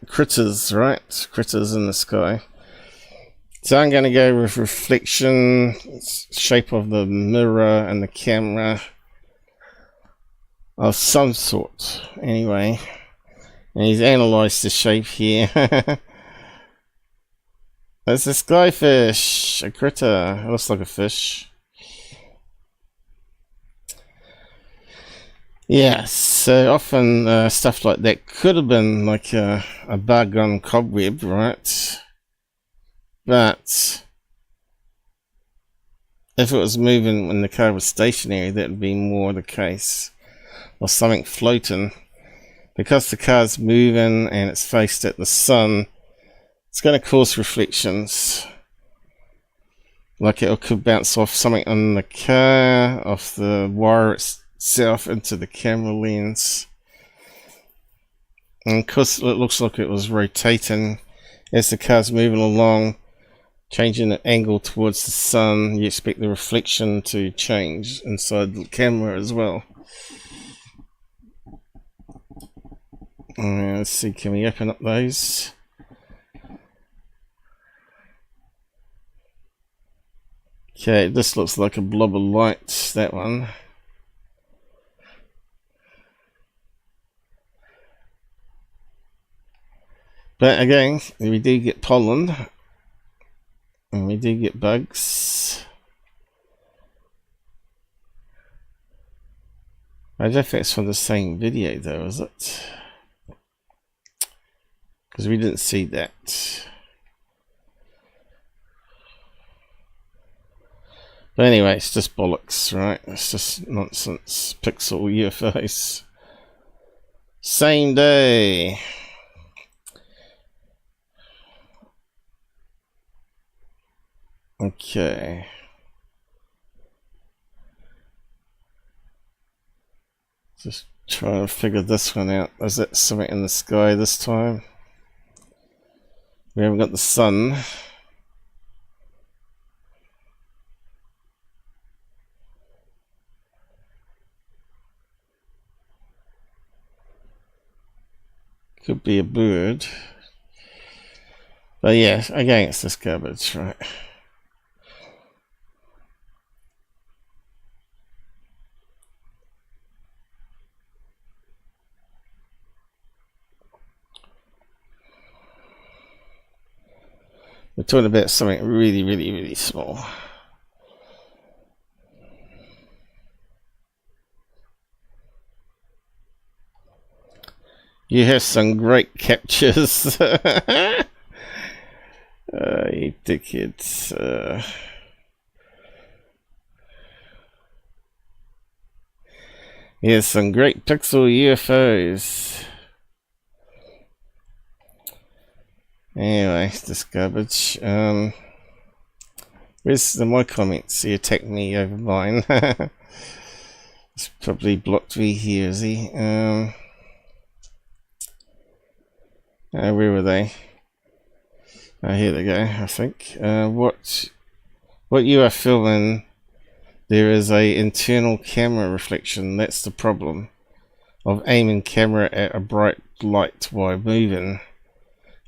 Speaker 3: critters, right? Critters in the sky. So I'm going to go with reflection, shape of the mirror and the camera of some sort. Anyway, and he's analysed the shape here. There's a skyfish, a critter. It looks like a fish. Yes, so often stuff like that could have been like a bug on cobweb, right? But if it was moving when the car was stationary, that would be more the case. Or something floating. Because the car's moving and it's faced at the sun, it's going to cause reflections. Like it could bounce off something on the car, off the wire itself into the camera lens. And because it looks like it was rotating as the car's moving along, changing the angle towards the sun, you expect the reflection to change inside the camera as well. Let's see, can we open up those? Okay, this looks like a blob of light, that one. But again, we do get pollen. And we do get bugs. I don't know if that's from the same video though, is it? Because we didn't see that. But anyway, it's just bollocks, right? It's just nonsense. Pixel UFOs. Same day. Okay. Just trying to figure this one out. Is that something in the sky this time? We haven't got the sun. Could be a bird. But yeah, again, it's this garbage, right? We're talking about something really, really, really small. You have some great captures. You dickheads. Yeah, some great pixel UFOs. Anyway, this garbage. Where's my comments? He attacked me over mine. It's probably blocked me here, is he? Where were they? Here they go, I think. What you are filming, there is a internal camera reflection. That's the problem of aiming camera at a bright light while moving.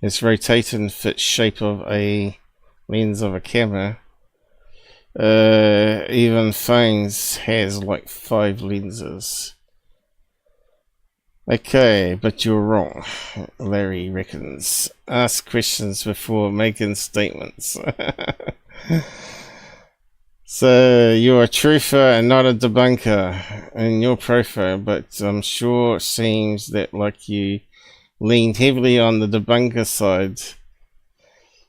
Speaker 3: It's rotating fit shape of a lens of a camera. Even phones has like 5 lenses. Okay, but you're wrong, Larry reckons. Ask questions before making statements. So, you're a truther and not a debunker in your profile, but I'm sure it seems that like you leaned heavily on the debunker side.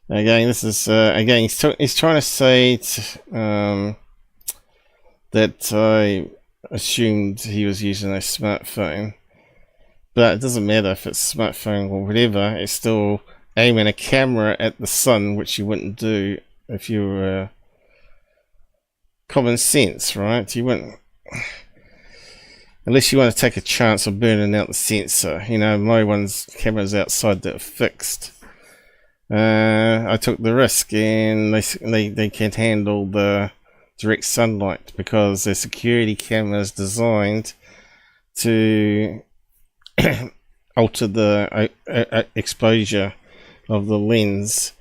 Speaker 3: Again, this is, again, he's trying to say that I assumed he was using a smartphone. But it doesn't matter if it's a smartphone or whatever, it's still aiming a camera at the sun, which you wouldn't do if you were common sense, right? You wouldn't. unless you want to take a chance of burning out the sensor. You know, my camera's outside that are fixed. I took the risk, and they can handle the direct sunlight because their security camera is designed to alter the exposure of the lens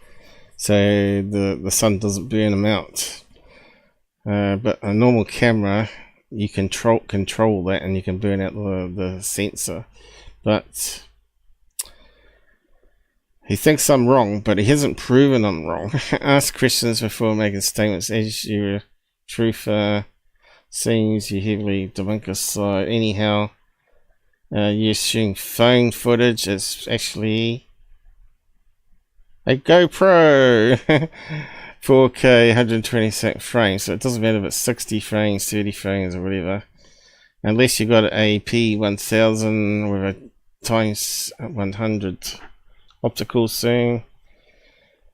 Speaker 3: so the sun doesn't burn them out. But a normal camera, you control that, and you can burn out the sensor. But he thinks I'm wrong, but he hasn't proven I'm wrong. Ask questions before making statements. As your truth seems you heavily debunker side. Anyhow, you're shooting phone footage. It's actually a GoPro. 4K 126 frames, so it doesn't matter if it's 60 frames, 30 frames, or whatever, unless you got an AP 1000 with a times 100 optical zoom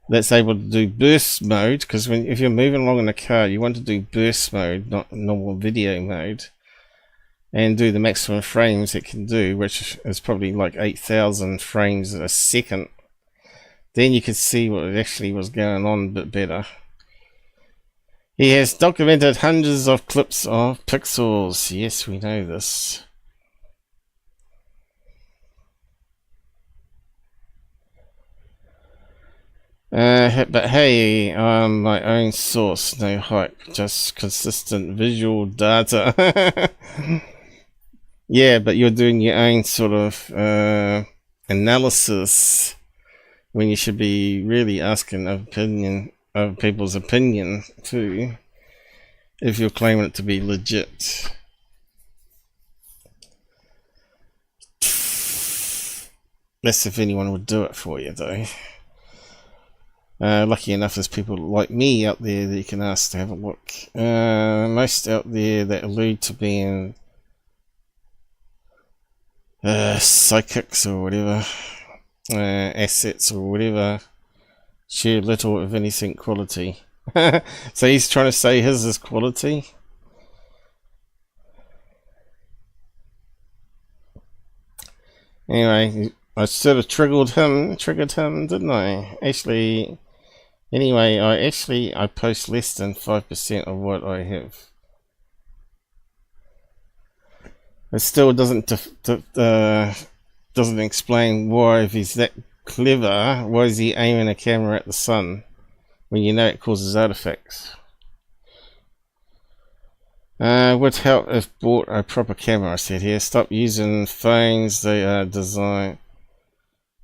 Speaker 3: that's able to do burst mode, because if you're moving along in the car, you want to do burst mode, not normal video mode, and do the maximum frames it can do, which is probably like 8,000 frames a second. Then you can see what actually was going on a bit better. He has documented hundreds of clips of pixels. Yes, we know this. But hey, I'm my own source, no hype, just consistent visual data. Yeah, but you're doing your own sort of analysis, when you should be really asking of people's opinion too, if you're claiming it to be legit. That's if anyone would do it for you, though. Lucky enough, there's people like me out there that you can ask to have a look. Most out there that allude to being psychics or whatever, assets or whatever, share little if anything quality. So he's trying to say his is quality. Anyway, I sort of triggered him, didn't I? Actually, anyway, I post less than 5% of what I have. It still doesn't explain why, if he's that clever, why is he aiming a camera at the sun when you know it causes artifacts? Would help if bought a proper camera, I said here. Stop using phones. They are designed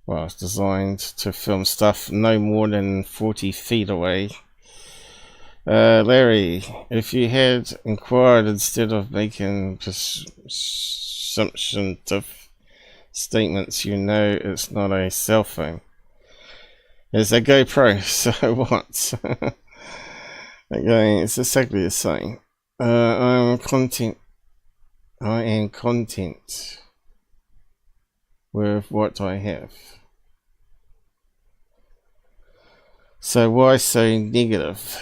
Speaker 3: to film stuff no more than 40 feet away. Larry, if you had inquired instead of making presumptive statements, you know it's not a cell phone. It's a GoPro, so what? Okay, it's exactly the same. I am content with what I have. So why so negative?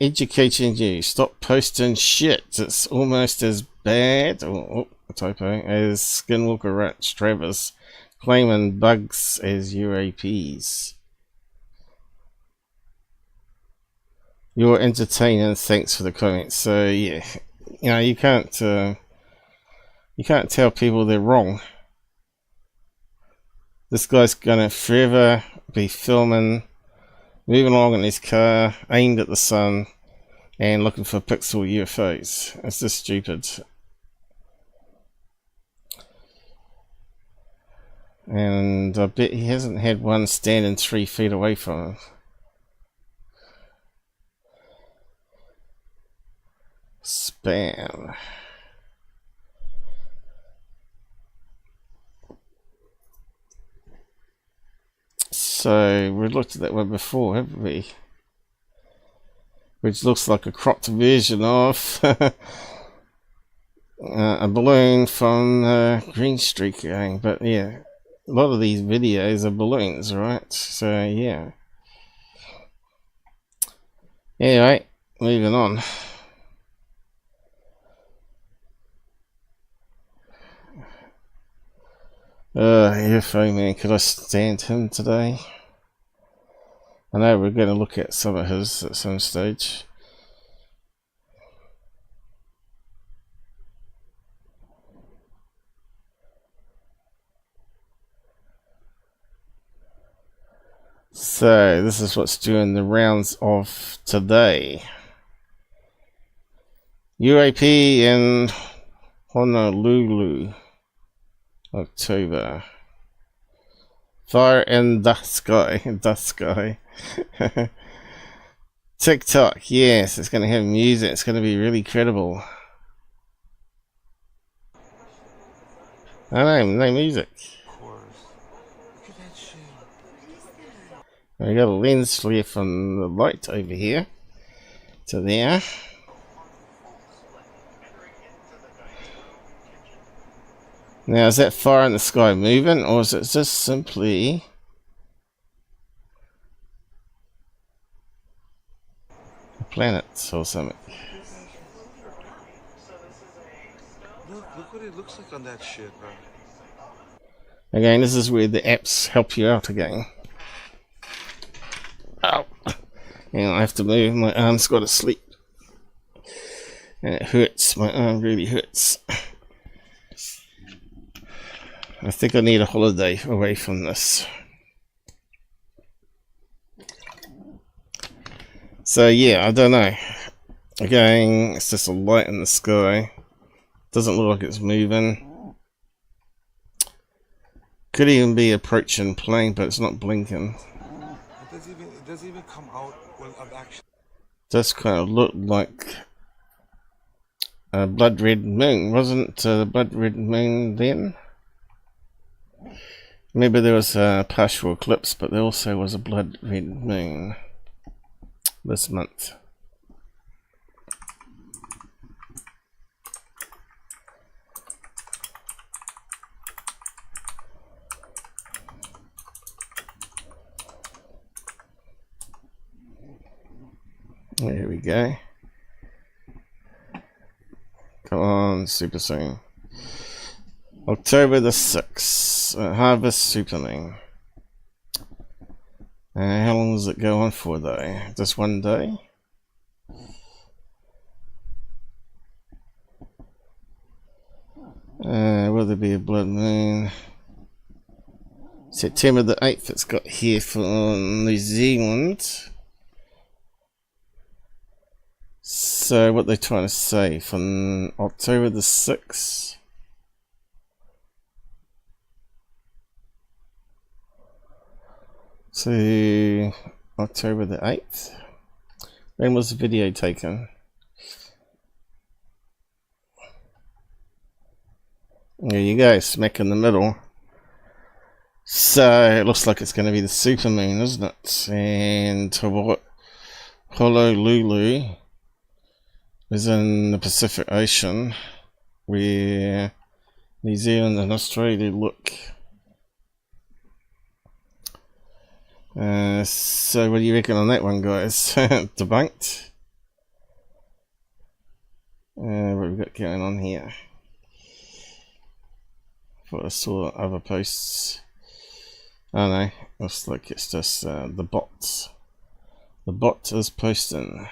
Speaker 3: Educating you. Stop posting shit. It's almost as bad, typo, as Skinwalker Rats Travis claiming bugs as UAPs. You're entertaining. Thanks for the comments. So yeah, you know, you can't tell people they're wrong. This guy's gonna forever be filming, moving along in his car, aimed at the sun, and looking for pixel UFOs. It's just stupid. And I bet he hasn't had one standing 3 feet away from him. Spam. So we looked at that one before, haven't we? Which looks like a cropped version of a balloon from Greenstreet gang. But yeah, a lot of these videos are balloons, right? So yeah. Anyway, moving on. UFO man, could I stand him today? I know we're going to look at some of his at some stage. So, this is what's doing the rounds of today. UAP in Honolulu, October. Fire in the sky, TikTok, yes, it's going to have music, it's going to be really credible. I know, no music. I got a lens flare from the light over here to there. Now, is that fire in the sky moving, or is it just simply a planet or something?
Speaker 10: Look what it looks like on that shit, bro.
Speaker 3: Again, this is where the apps help you out again. Ow. And I have to move, my arm's got to sleep. And it hurts, my arm really hurts. I think I need a holiday away from this. So yeah, I don't know. Again, it's just a light in the sky. Doesn't look like it's moving. Could even be approaching plane, but it's not blinking.
Speaker 10: It doesn't even come out of action.
Speaker 3: Does kind of look like a blood red moon. Wasn't the blood red moon then? Maybe there was a partial eclipse, but there also was a blood red moon this month. There we go. Come on, super soon. October the 6th, Harvest Supermoon. How long does it go on for though? Just one day? Will there be a blood moon? September the 8th it's got here for New Zealand. So what they're trying to say from October the 6th. To October the 8th. When was the video taken? There you go, smack in the middle. So it looks like it's going to be the supermoon, isn't it? And Honolulu is in the Pacific Ocean, where New Zealand and Australia look. So what do you reckon on that one, guys? Debunked? What have we got going on here? I thought I saw other posts. Oh no, looks like it's just the bots. The bot is posting.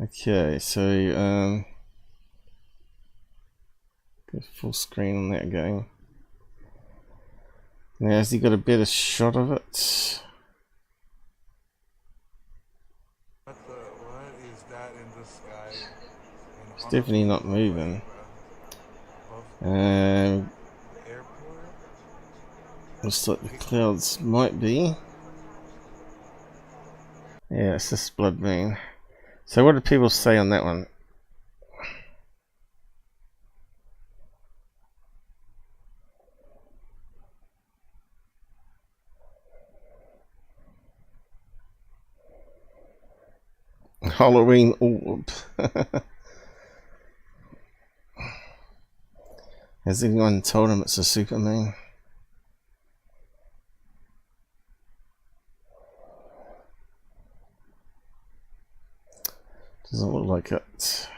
Speaker 3: Okay, so go full screen on that again. Now, has he got a better shot of it?
Speaker 10: What is that in the sky?
Speaker 3: It's definitely not moving. Looks like the clouds might be. Yeah, it's just blood moon. So what do people say on that one? Halloween orb. Has anyone told him it's a supermoon? Doesn't look like it.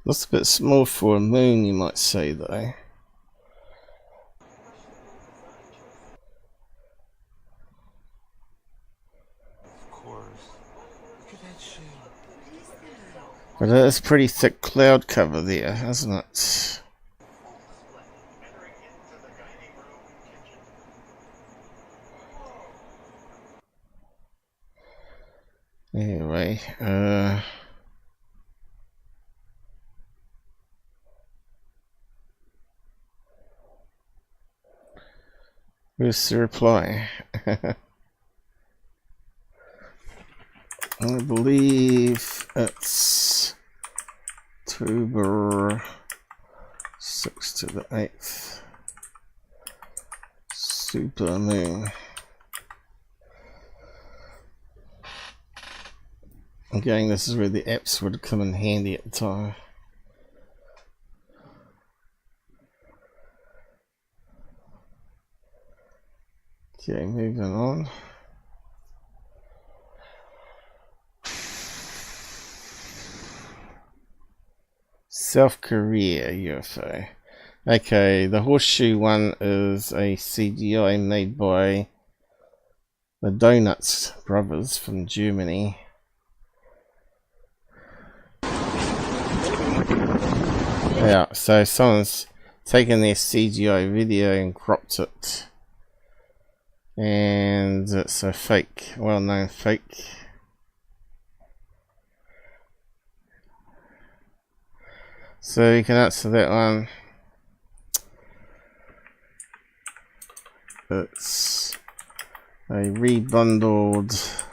Speaker 3: Looks a bit small for a moon, you might say, though.
Speaker 10: Of course. Look at that shit.
Speaker 3: But it's pretty thick cloud cover there, hasn't it? Anyway, where's the reply? I believe it's October 6th to the 8th. Super moon. Again, this is where the apps would come in handy at the time. Okay, moving on. South Korea UFO. Okay, the horseshoe one is a CGI made by the Donuts brothers from Germany. Yeah, so someone's taken their CGI video and cropped it. And it's a fake, well-known fake. So you can answer that one. It's a rebundled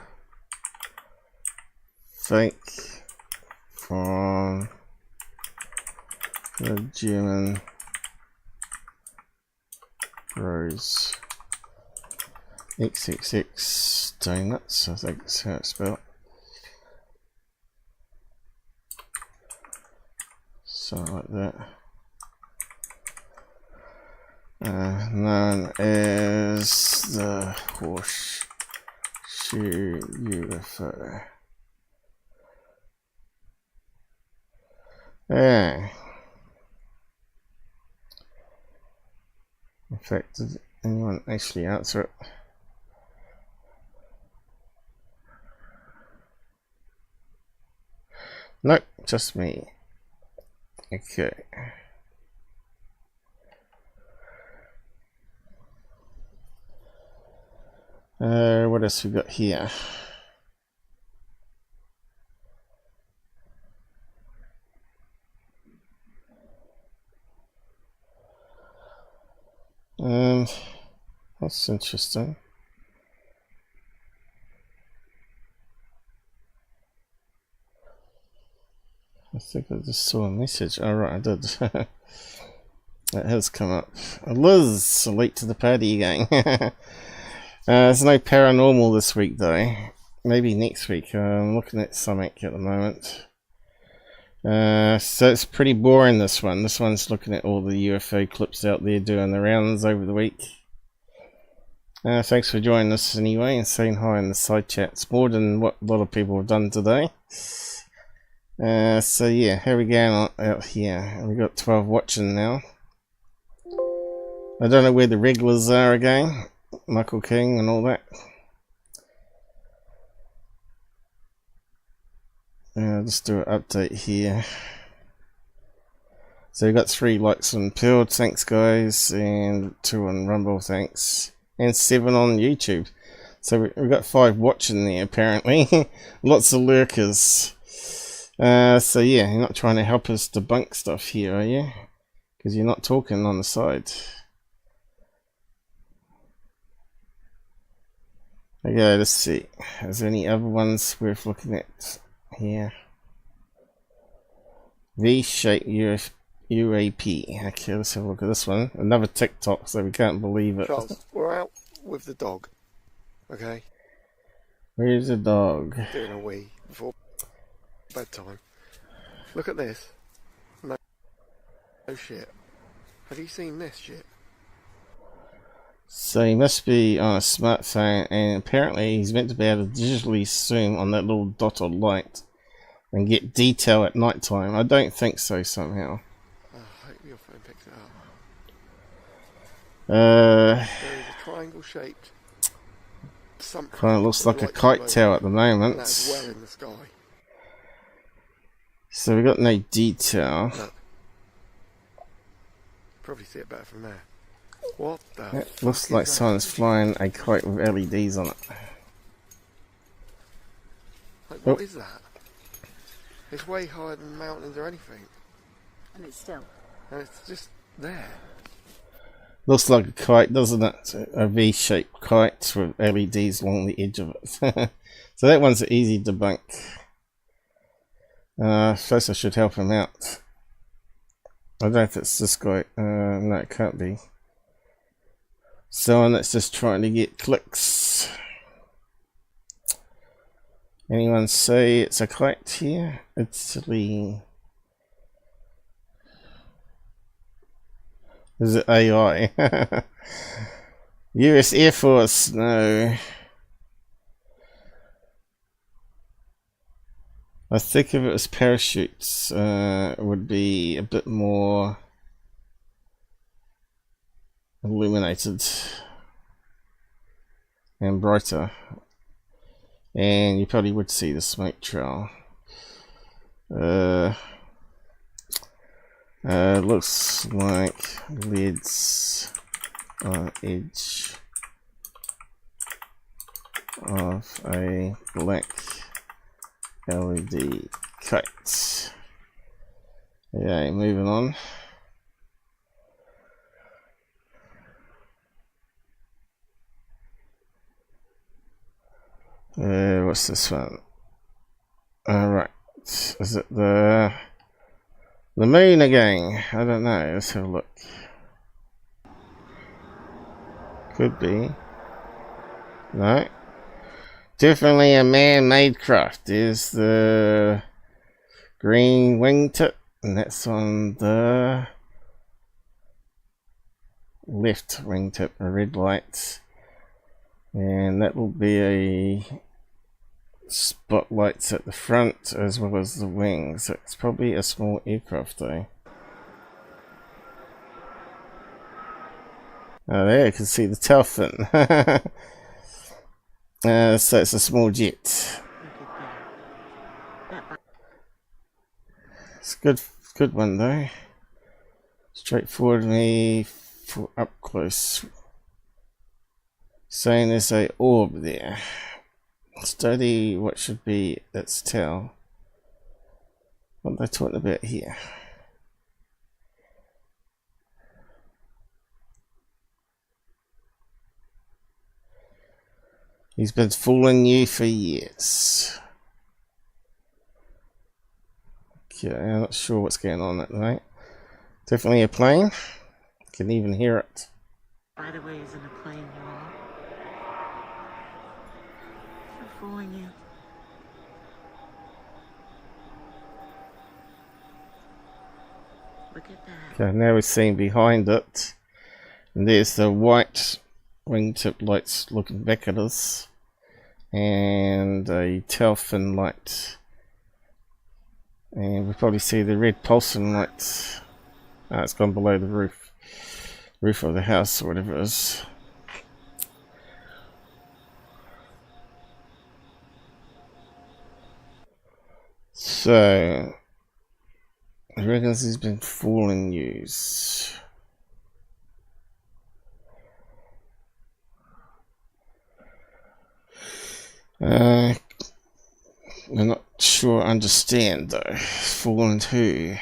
Speaker 3: fake from the German Bros. XXX Donuts, I think that's how it's spelled. Something like that. Known as the horseshoe UFO. Yeah. In fact, did anyone actually answer it? Nope, just me. Okay. What else we got here? That's interesting. I think I just saw a message. Oh, right, I did. That has come up. Liz, late to the party, gang. There's no paranormal this week, though. Maybe next week. I'm looking at something at the moment. So it's pretty boring, this one. This one's looking at all the UFO clips out there doing the rounds over the week. Thanks for joining us anyway and saying hi in the side chat. It's more than what a lot of people have done today. So yeah, here we go out here. We've got 12 watching now. I don't know where the regulars are again. Michael King and all that. I'll just do an update here. So we got 3 likes on Pilled, thanks guys, and 2 on Rumble, thanks, and 7 on YouTube. So we've got 5 watching there apparently. Lots of lurkers. So yeah, you're not trying to help us debunk stuff here, are you? Because you're not talking on the side. Okay, let's see. Is there any other ones worth looking at here? V-shaped UAP. Okay, let's have a look at this one. Another TikTok, so we can't believe it.
Speaker 6: Charles, we're out with the dog. Okay?
Speaker 3: Where's the dog?
Speaker 6: Doing a wee before bedtime. Look at this. No shit. Have you seen this shit?
Speaker 3: So he must be on a smartphone, and apparently he's meant to be able to digitally zoom on that little dot of light and get detail at night time? I don't think so somehow.
Speaker 6: Oh, I hope your phone picks it up.
Speaker 3: There
Speaker 6: is a triangle shaped something.
Speaker 3: Kind of looks like a kite tail at the moment.
Speaker 6: And that's well in the sky.
Speaker 3: So we got no detail.
Speaker 6: Look. Probably see it better from there. What the
Speaker 3: It looks like someone's flying a kite with LEDs on it.
Speaker 6: Like, what is that? It's way higher than the mountains or anything.
Speaker 11: And it's still.
Speaker 6: And it's just there.
Speaker 3: Looks like a kite, doesn't it? A V-shaped kite with LEDs along the edge of it. So that one's an easy debunk. First I should help him out. I don't know if it's this guy. No, it can't be. Someone that's just trying to get clicks. Anyone say it's a kite here? Italy. Is it AI? US Air Force, no. I think if it was parachutes, it would be a bit more illuminated and brighter. And you probably would see the smoke trail. Looks like lids on edge of a black LED kite. Okay, moving on. What's this one? Alright, is it the moon again? I don't know, let's have a look. Could be. No. Definitely a man-made craft. There's the green wingtip, and that's on the left wingtip, a red light. And that will be a spotlights at the front as well as the wings. It's probably a small aircraft though. Oh, there you can see the tail fin. So it's a small jet. It's good one though. Straightforward me for up close. Saying there's a orb there. Study what should be its tail. What are they talking about here? He's been fooling you for years. Okay, I'm not sure what's going on at night. Definitely a plane. Can even hear it.
Speaker 11: By the way, isn't a plane, you all? I'm fooling you. Look at that.
Speaker 3: Okay, now we're seeing behind it. And there's the white wingtip lights looking back at us. And a tail fin light. And we probably see the red pulsing light. Ah, it's gone below the roof of the house or whatever it is. So I reckon he's been fooling you. I'm not sure I understand though. Fooling who?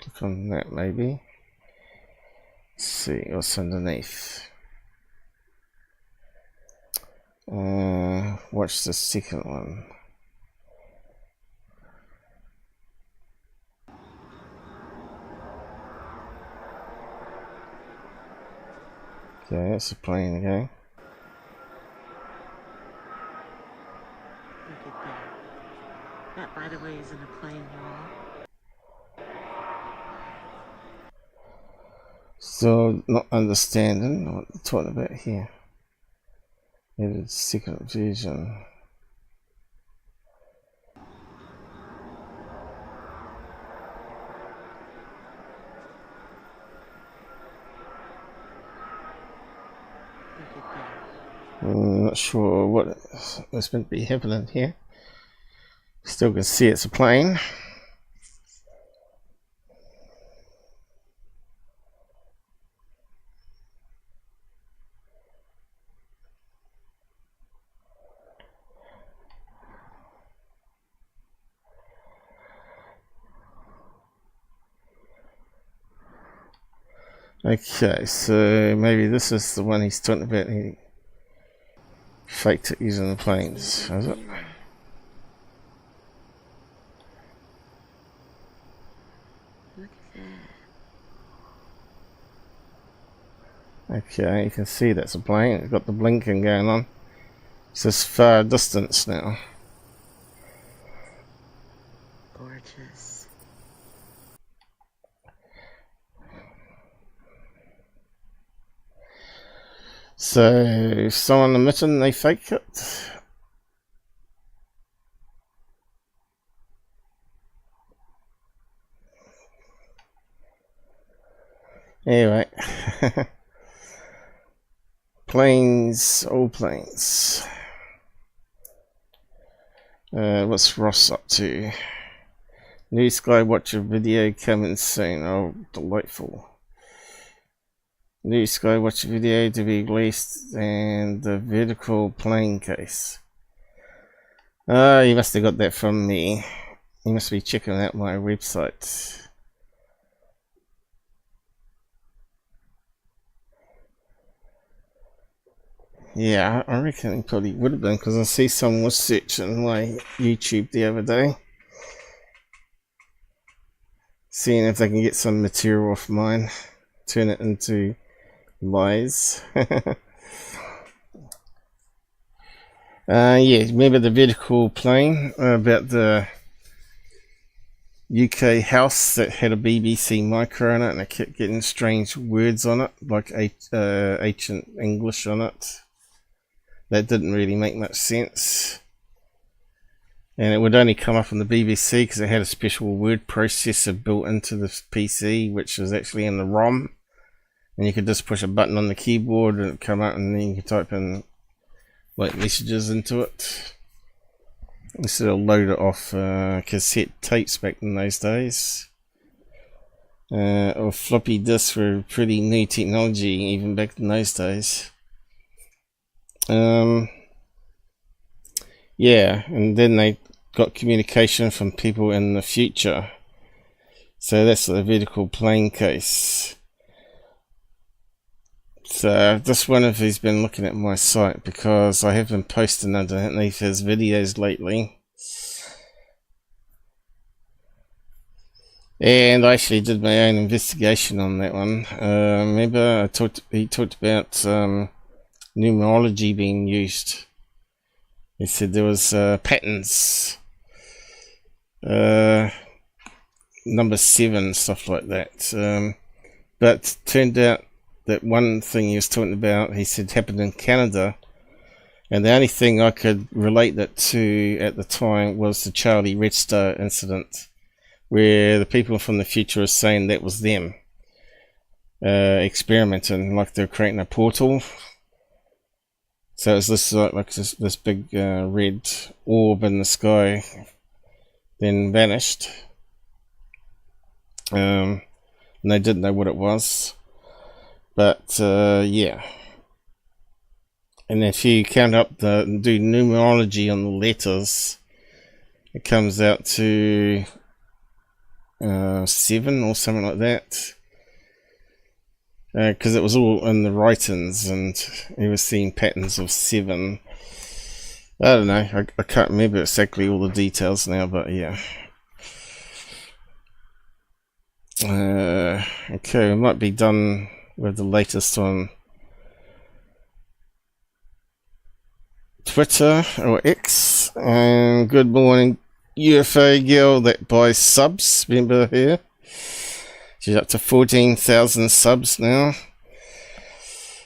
Speaker 3: Click on that maybe. Let's see what's underneath. Watch the second one. Okay, that's a plane again.
Speaker 11: Look at that. That, by the way, isn't a plane, you all.
Speaker 3: So, not understanding what they're talking about here. Edited second version. I'm not sure what is meant to be happening here. Still can see it's a plane. Okay, so maybe this is the one he's talking about. He faked it using the planes, is it?
Speaker 11: Look at that.
Speaker 3: Okay, you can see that's a plane. It's got the blinking going on. It's this far distance now.
Speaker 11: Gorgeous.
Speaker 3: So, someone admitting they fake it. Anyway. Planes, all planes. What's Ross up to? New Skywatcher video coming soon. Oh, delightful. New Skywatcher video to be released and the vertical plane case. You must have got that from me. You must be checking out my website. Yeah, I reckon it probably would have been, because I see someone was searching my YouTube the other day, seeing if they can get some material off mine, turn it into lies. Yeah, remember the vertical plane about the UK house that had a BBC micro on it, and it kept getting strange words on it, like ancient English on it. That didn't really make much sense. And it would only come up on the BBC because it had a special word processor built into the PC, which was actually in the ROM. And you could just push a button on the keyboard and it'd come out, and then you could type in like messages into it. Instead of load it off cassette tapes back in those days. Or floppy disks were pretty new technology even back in those days. Yeah, and then they got communication from people in the future. So that's the vertical plane case. So I just wonder if he's been looking at my site, because I have been posting underneath his videos lately. And I actually did my own investigation on that one. Remember he talked about numerology being used. He said there was patterns, number 7, stuff like that. But turned out that one thing he was talking about, he said, happened in Canada, and the only thing I could relate that to at the time was the Charlie Red Star incident, where the people from the future were saying that was them experimenting, like they're creating a portal. So it's this this big red orb in the sky, then vanished, and they didn't know what it was. But yeah, and if you count up do numerology on the letters, it comes out to 7 or something like that. Because it was all in the writings, and he was seeing patterns of 7. I don't know, I can't remember exactly all the details now, but yeah. Okay, we might be done with the latest on Twitter or X. And good morning, UFO girl that buys subs. Remember her? She's up to 14,000 subs now.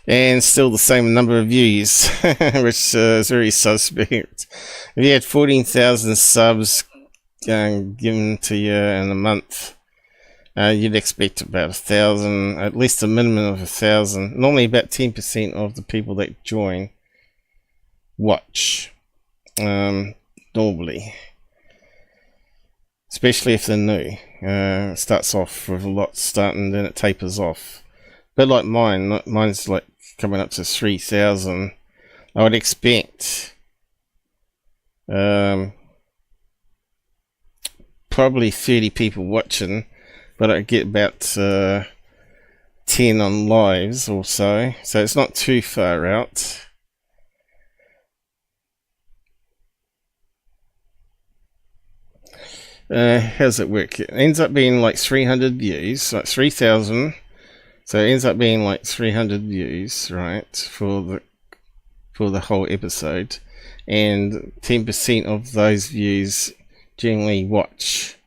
Speaker 3: And still the same number of views, which is very suspect. If you had 14,000 subs given to you in a month, you'd expect about 1,000, at least a minimum of 1,000. Normally about 10% of the people that join watch, normally. Especially if they're new. It starts off with a lot starting, then it tapers off. But like mine's like coming up to 3,000. I would expect probably 30 people watching, but I get about 10 on lives or so. So it's not too far out. How does it work? It ends up being like 300 views, like 3,000. So it ends up being like 300 views, right, for the whole episode, and 10% of those views generally watch.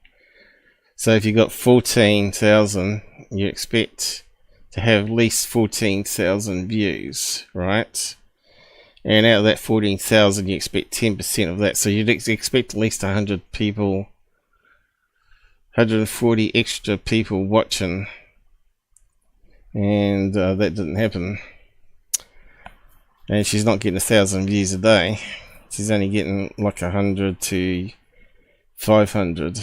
Speaker 3: So if you got 14,000, you expect to have at least 14,000 views, right? And out of that 14,000, you expect 10% of that. So you'd expect at least 100 people, 140 extra people watching. And that didn't happen. And she's not getting 1,000 views a day. She's only getting like 100 to 500.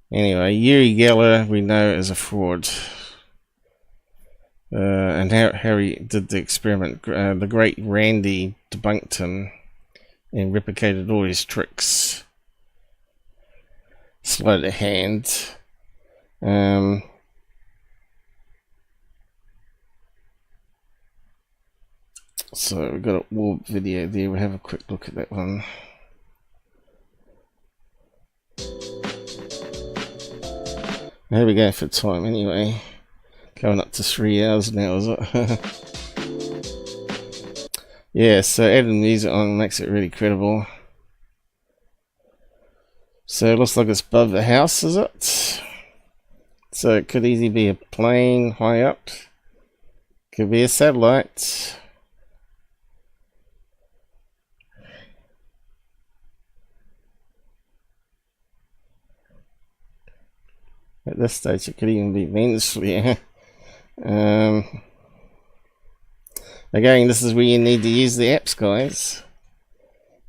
Speaker 3: Anyway, Uri Geller we know is a fraud. And how he did the experiment. The great Randy debunked him and replicated all his tricks. Sleight of hand. So we've got a warp video there. We'll have a quick look at that one. There we go for time anyway. Going up to 3 hours now, is it? Yeah, so adding music on makes it really credible. So it looks like it's above the house, is it? So it could easily be a plane high up. Could be a satellite. At this stage, it could even be Venus. Yeah. Again, this is where you need to use the apps, guys,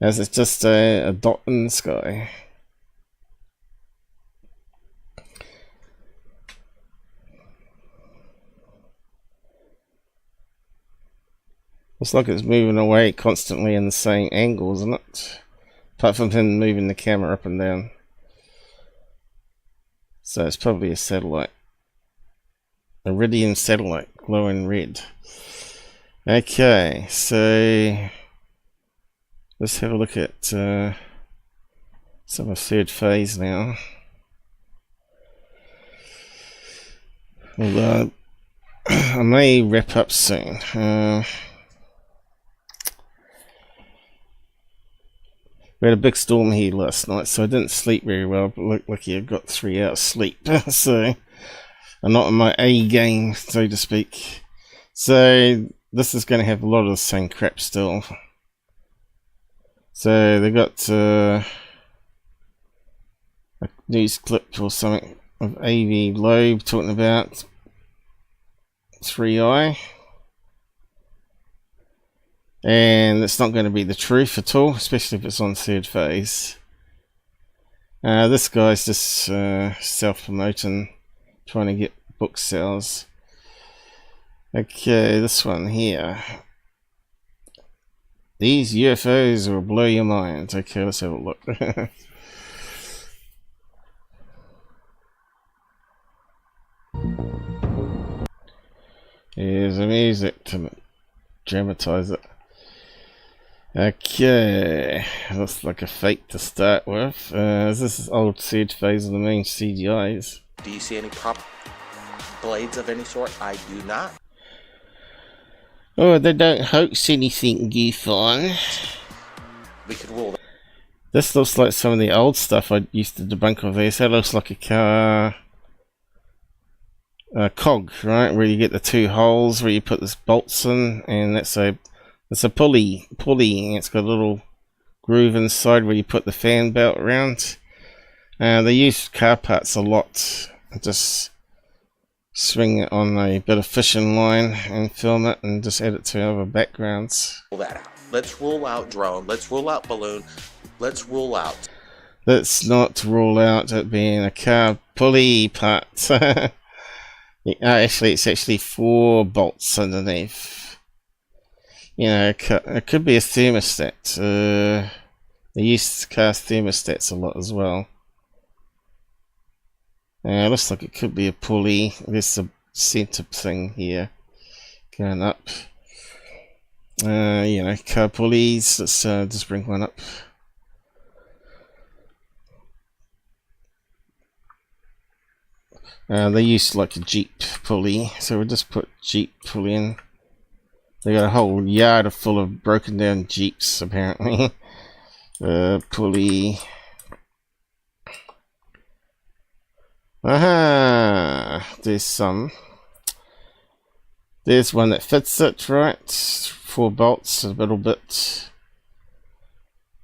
Speaker 3: as it's just a dot in the sky. Looks like it's moving away constantly in the same angle, isn't it? Apart from him moving the camera up and down. So it's probably a satellite. Iridium satellite, glowing red. Okay, so let's have a look at some of third phase now. Well, I may wrap up soon. We had a big storm here last night, so I didn't sleep very well, but look, lucky I got 3 hours sleep. So I'm not in my A game, so to speak. So this is going to have a lot of the same crap still. So they got a news clip or something of AV Loeb talking about 3i. And it's not going to be the truth at all, especially if it's on third phase. This guy's just self-promoting, trying to get book sales. Okay, this one here. These UFOs will blow your mind. Okay, let's have a look. Here's the music to dramatize it. Okay, looks like a fake to start with. This is old third phase of the main CGIs.
Speaker 12: Do you see any prop blades of any sort? I do not.
Speaker 3: Oh, they don't hoax anything, Goofon.
Speaker 12: We could rule that.
Speaker 3: This looks like some of the old stuff I used to debunk of this. That looks like a car cog, right, where you get the two holes where you put this bolts in, and it's a pulley, and it's got a little groove inside where you put the fan belt around. They use car parts a lot. Just swing it on a bit of fishing line and film it and just add it to other backgrounds.
Speaker 12: Roll that out. Let's rule out drone. Let's rule out balloon. Let's rule out.
Speaker 3: Let's not rule out it being a car pulley part. Actually, it's actually 4 bolts underneath. You know, it could be a thermostat. They use car thermostats a lot as well. Looks like it could be a pulley. There's a center thing here going up. You know, car pulleys. Let's just bring one up. They use like a Jeep pulley, so we'll just put Jeep pulley in. They got a whole yard full of broken down Jeeps apparently. Pulley. Aha! There's some. There's one that fits it, right? 4 bolts, a little bit.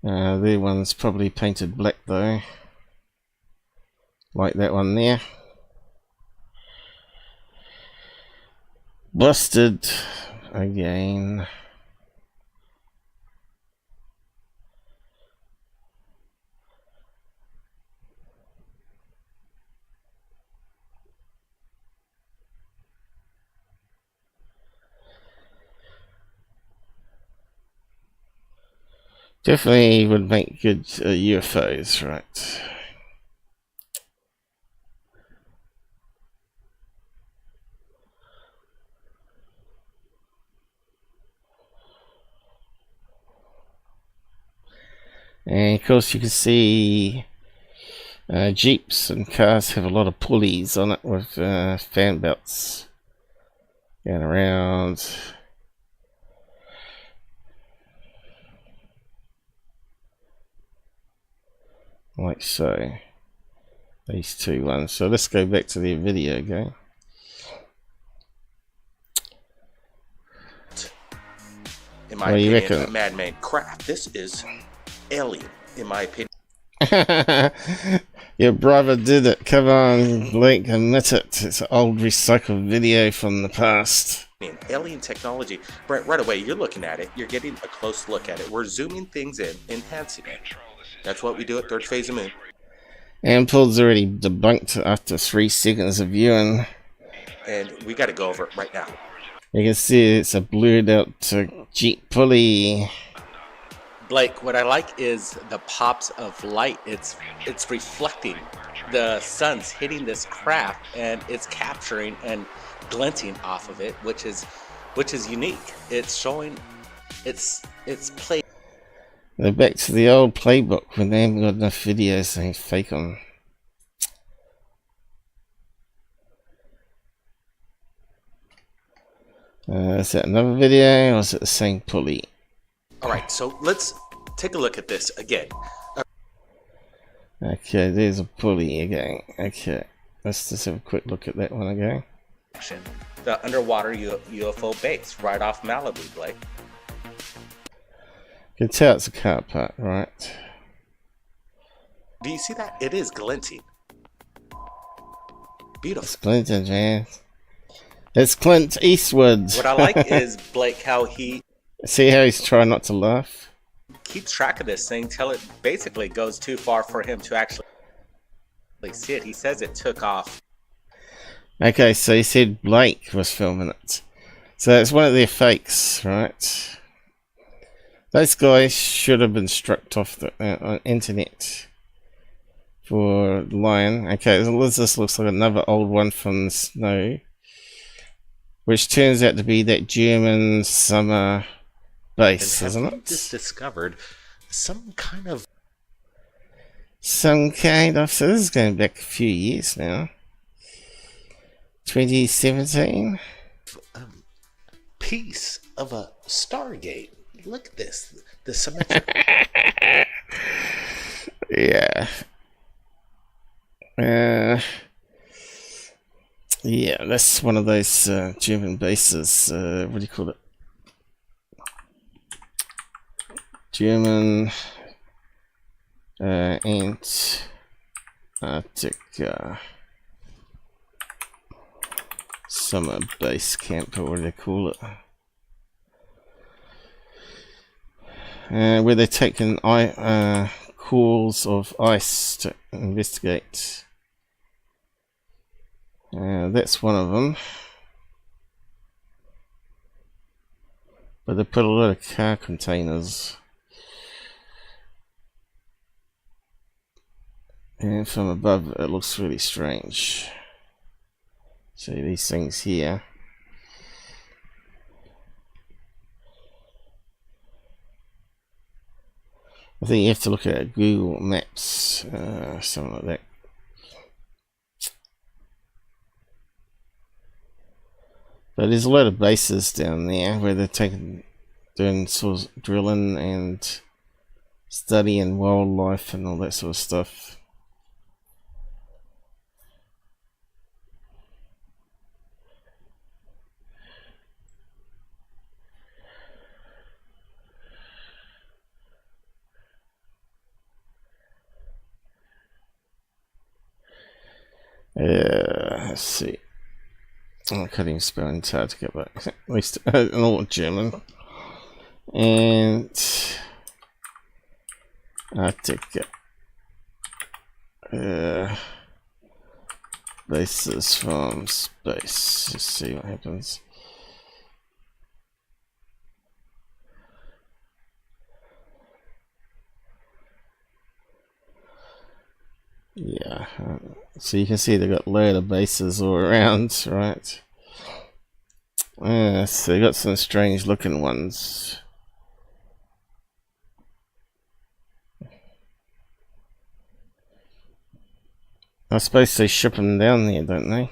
Speaker 3: Their one's probably painted black though. Like that one there. Busted again. Definitely would make good UFOs, right? And of course you can see Jeeps and cars have a lot of pulleys on it with fan belts going around. Like so. These two ones. So let's go back to the video game.
Speaker 12: In my opinion, a man-made craft. This is alien, in my opinion.
Speaker 3: Your brother did it. Come on, Blake, admit it. It's an old recycled video from the past.
Speaker 12: Alien technology. Right away, you're looking at it. You're getting a close look at it. We're zooming things in, enhancing it. That's what we do at Third Phase of Moon.
Speaker 3: Ample's already debunked after 3 seconds of viewing.
Speaker 12: And we got to go over it right now.
Speaker 3: You can see it's a blurred out Jeep pulley.
Speaker 12: Blake, what I like is the pops of light. It's reflecting. The sun's hitting this craft and it's capturing and glinting off of it, which is unique. It's showing it's play.
Speaker 3: They're back to the old playbook when they haven't got enough videos, they fake them. Is that another video or is it the same pulley?
Speaker 12: Alright, so let's take a look at this again.
Speaker 3: Okay, there's a pulley again. Okay, let's just have a quick look at that one again.
Speaker 12: The underwater UFO base right off Malibu, Blake.
Speaker 3: You can tell it's a car part, right?
Speaker 12: Do you see that? It is glinting. Beautiful.
Speaker 3: It's glinting, man. It's Clint Eastwood.
Speaker 12: What I like is, Blake, how he...
Speaker 3: See how he's trying not to laugh?
Speaker 12: Keeps track of this thing till it basically goes too far for him to actually see it. He says it took off.
Speaker 3: Okay, so he said Blake was filming it. So it's one of their fakes, right? Those guys should have been struck off the internet for lying. Okay, this looks like another old one from the snow, which turns out to be that German summer base, isn't it?
Speaker 12: Just discovered some kind of.
Speaker 3: So this is going back a few years now. 2017.
Speaker 12: Piece of a Stargate. Look at this. The symmetric.
Speaker 3: Yeah. Yeah, that's one of those German bases. What do you call it? German Antarctica summer base camp, or what do they call it? Where they're taking cores of ice to investigate. That's one of them. But they put a lot of car containers. And from above it looks really strange. See these things here. I think you have to look at Google Maps, something like that. But there's a lot of bases down there where they're doing sort of drilling and studying wildlife and all that sort of stuff. Let's see. I can't even spell Antarctica, but at least I know German. And Antarctica. Bases from space. Let's see what happens. Yeah, so you can see they've got a load of bases all around, right? So they got some strange looking ones. I suppose they ship them down there, don't they?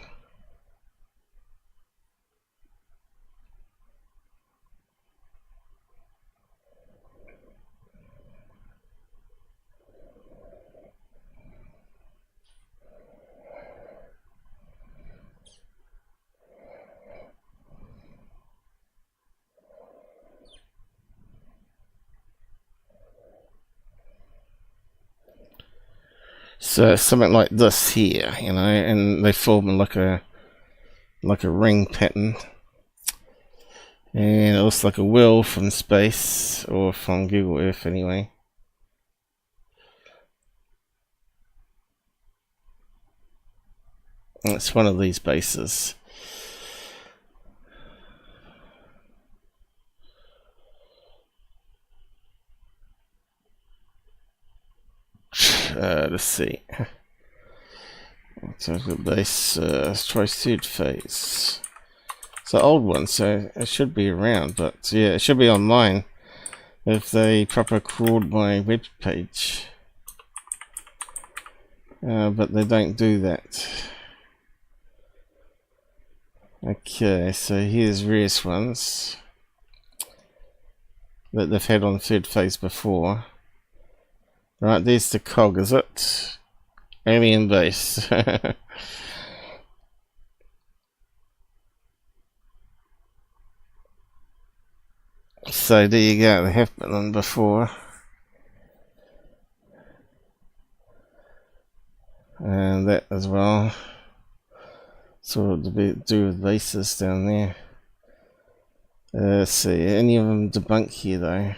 Speaker 3: So something like this here, you know, and they form like a ring pattern, and it looks like a wheel from space or from Google Earth anyway. And it's one of these bases. Let's see. So the base, let's try third phase. It's an old one, so it should be around, but yeah, it should be online if they proper crawled my web page. But they don't do that. Okay, so here's various ones that they've had on third phase before. Right, there's the cog, is it? Alien base. So there you go, they have been on before. And that as well. Sort of to do with bases down there. Let's see, any of them debunk here though?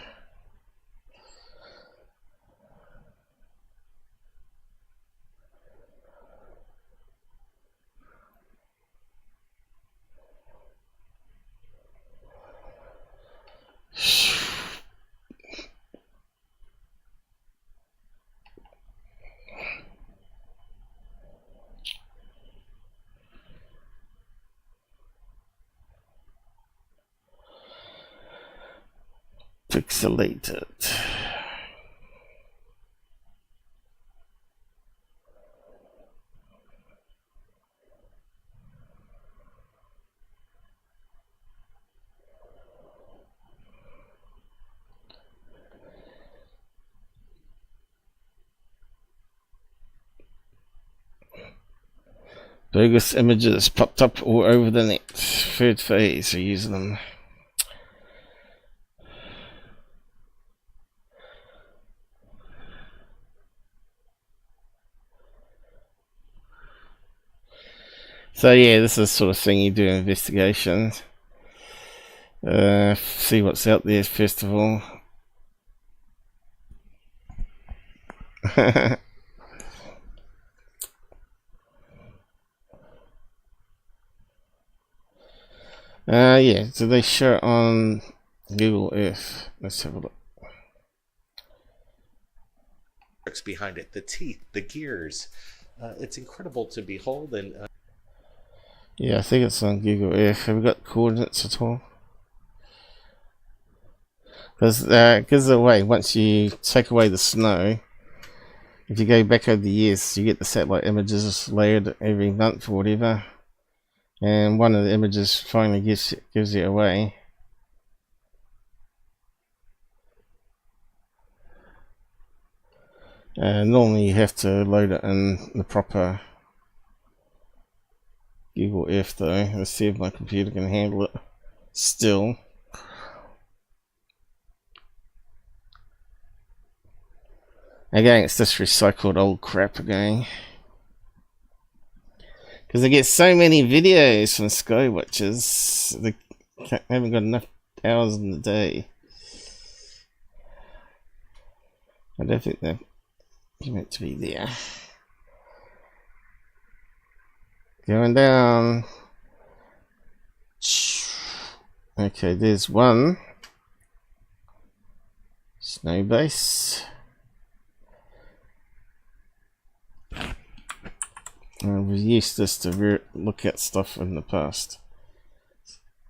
Speaker 3: Pixelated. Bogus images popped up all over the net. Third phase are using them. So yeah, this is the sort of thing you do in investigations. See what's out there first of all. Yeah, so they show it on Google Earth. Let's have a look.
Speaker 13: Behind it, the teeth, the gears. It's incredible to behold. And
Speaker 3: yeah, I think it's on Google Earth. Have we got coordinates at all? Because away, once you take away the snow, if you go back over the years, you get the satellite images layered every month or whatever. And one of the images finally gives it away. Normally you have to load it in the proper Google Earth though. Let's see if my computer can handle it still. Again, it's just recycled old crap again. Because I get so many videos from Skywatchers, they haven't got enough hours in the day. I don't think they're meant to be there. Going down. Okay, there's one. Snow base. We've used this to look at stuff in the past.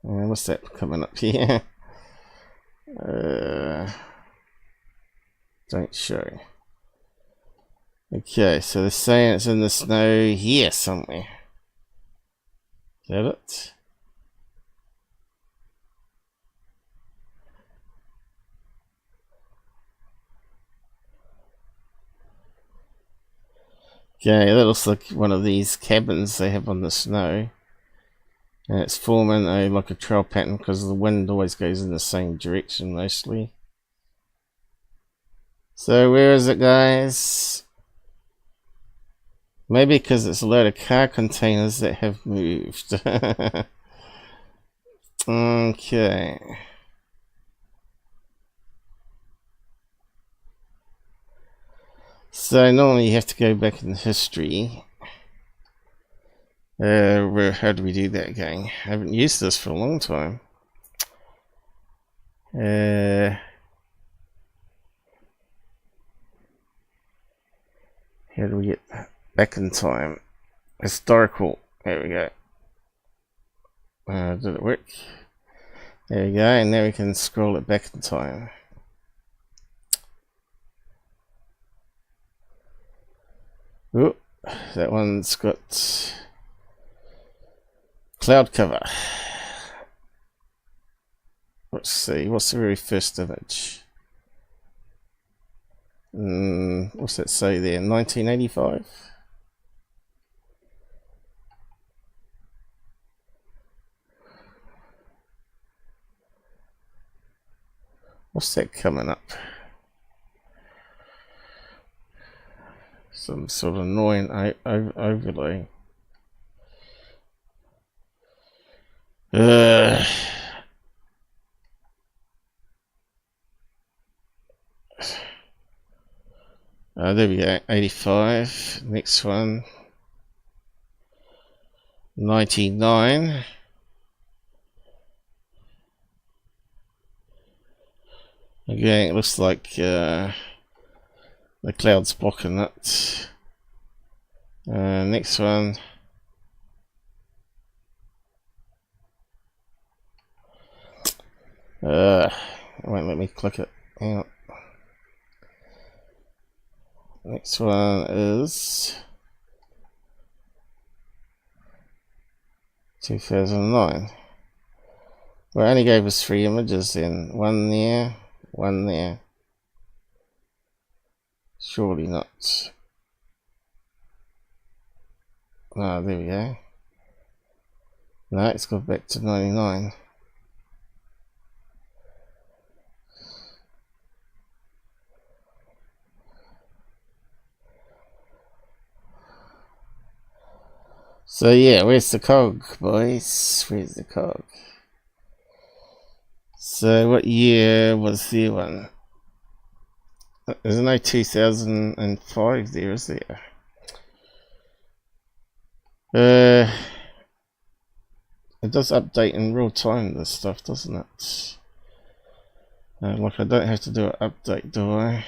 Speaker 3: What's that coming up here? Don't show. Okay, so they're saying it's in the snow here somewhere. Is that it? Okay, that looks like one of these cabins they have on the snow. And it's forming like a trail pattern because the wind always goes in the same direction mostly. So where is it, guys? Maybe because it's a load of car containers that have moved. Okay. So normally you have to go back in history. How do we do that again? I haven't used this for a long time. How do we get back in time? Historical. There we go. Did it work? There we go, and now we can scroll it back in time. Oh, that one's got cloud cover. Let's see, what's the very first image? What's that say there? 1985? What's that coming up? Some sort of annoying overlay. There we go, 85. Next one, 99. Again, it looks like the cloud's blocking that. Next one. It won't let me click it. Hang on. Next one is 2009. Well, it only gave us 3 images then. One there, one there. Surely not. Ah, there we go. No, it's gone back to 99. So yeah, where's the cog, boys? Where's the cog? So what year was the one? There's no 2005 there, is there? It does update in real time, this stuff, doesn't it? Like I don't have to do an update, do I?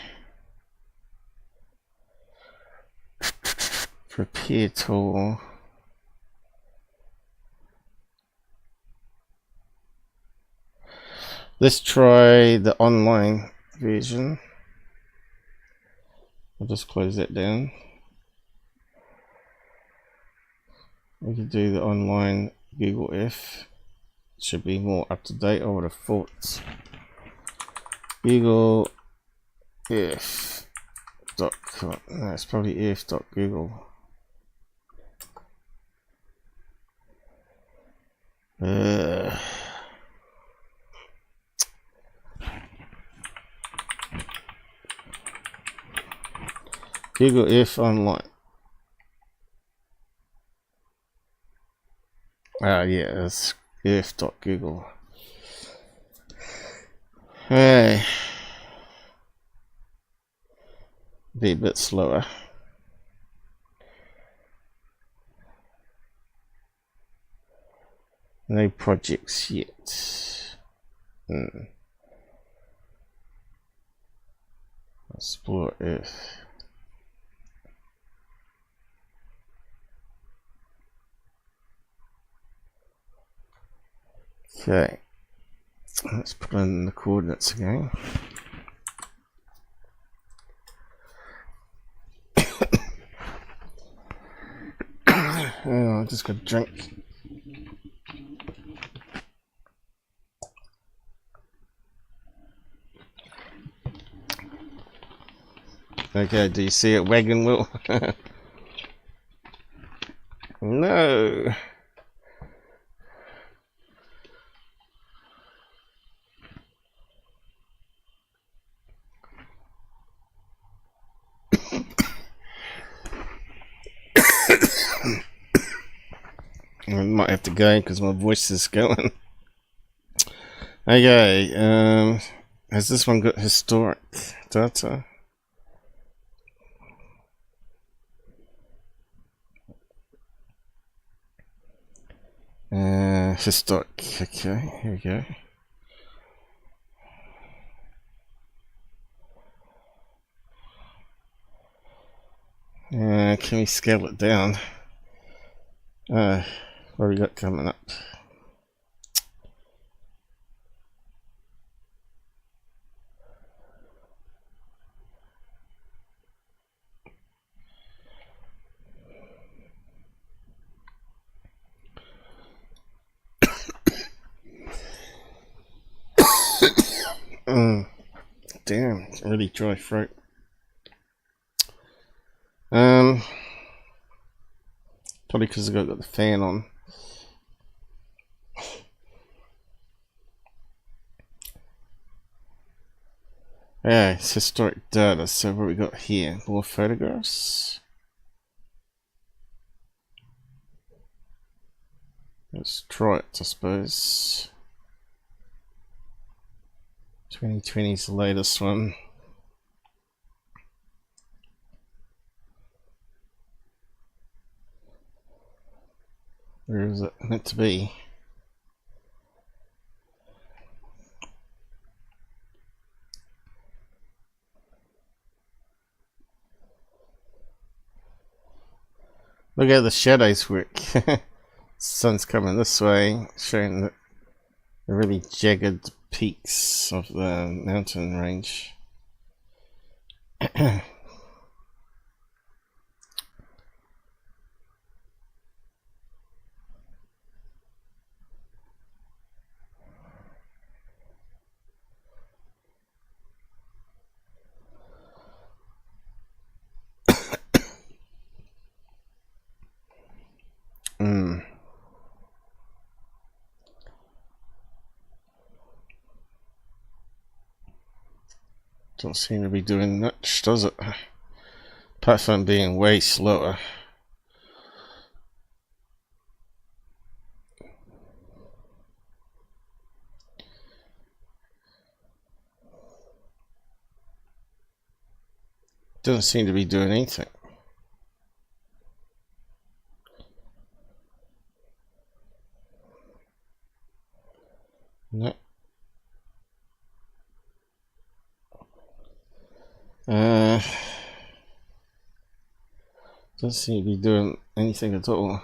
Speaker 3: Prepare tool. Let's try the online version. I'll just close that down. We could do the online Google F. It should be more up to date, I would have thought. Google F.com. No, it's probably F.Google. Google F online. Ah, yeah, it's F.Google. Hey, be a bit slower. No projects yet. Explore F. Okay, let's put in the coordinates again. Oh, I just got a drink. Okay, do you see it, wagon wheel? No. I might have to go because my voice is going. Okay, has this one got historic data? Historic, okay, here we go. Can we scale it down? What have we got coming up? Damn, really dry throat. Probably because I've got the fan on. Yeah, it's historic data. So what we got here? More photographs. Let's try it, I suppose. 2020 is the latest one. Where is it meant to be? Look how the shadows work. Sun's coming this way, showing the really jagged peaks of the mountain range. Don't seem to be doing much, does it? Apart from being way slower. Doesn't seem to be doing anything. No. Doesn't seem to be doing anything at all.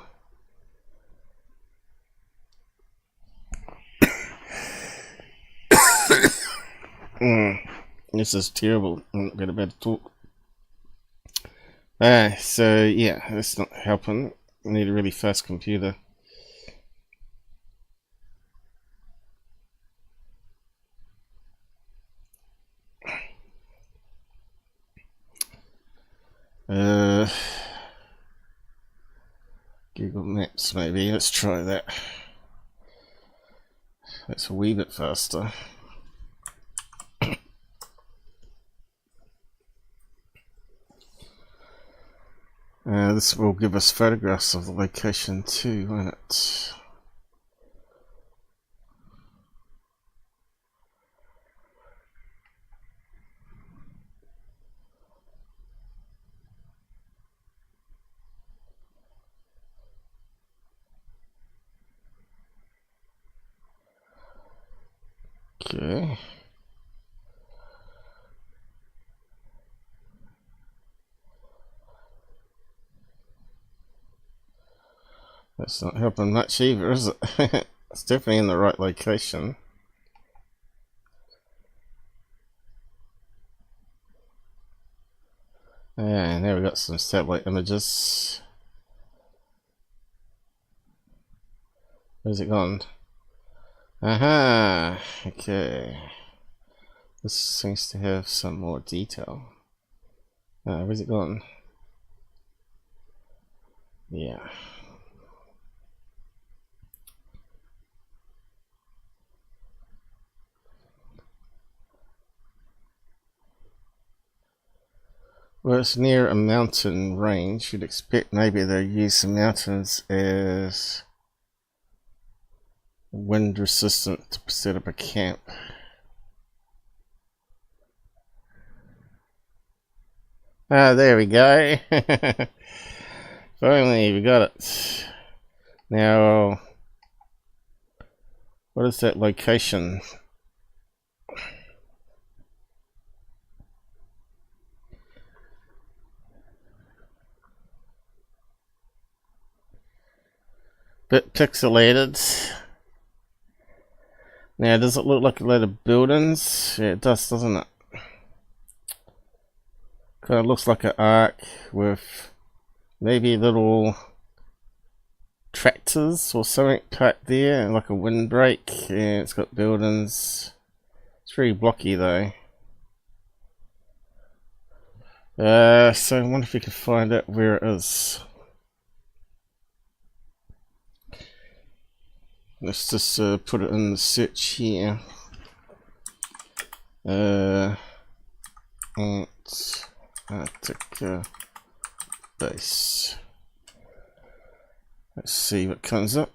Speaker 3: This is terrible. I'm not going to talk. So yeah, that's not helping. I need a really fast computer. Google Maps maybe, let's try that. That's a wee bit faster. This will give us photographs of the location too, won't it? Okay. That's not helping much either, is it? It's definitely in the right location. And there we got some satellite images. Where's it gone? Aha! Okay. This seems to have some more detail. Where's it gone? Yeah. Well, it's near a mountain range. You'd expect maybe they use the mountains as wind resistant to set up a camp. Ah, there we go. Finally, we got it. Now, what is that location? Bit pixelated. Now, does it look like a lot of buildings? Yeah, it does, doesn't it? Kind of looks like an arc with maybe little tractors or something parked there, like a windbreak. Yeah, it's got buildings. It's very blocky though. So I wonder if we can find out where it is. Let's just put it in the search here. Antarctica base. Let's see what comes up.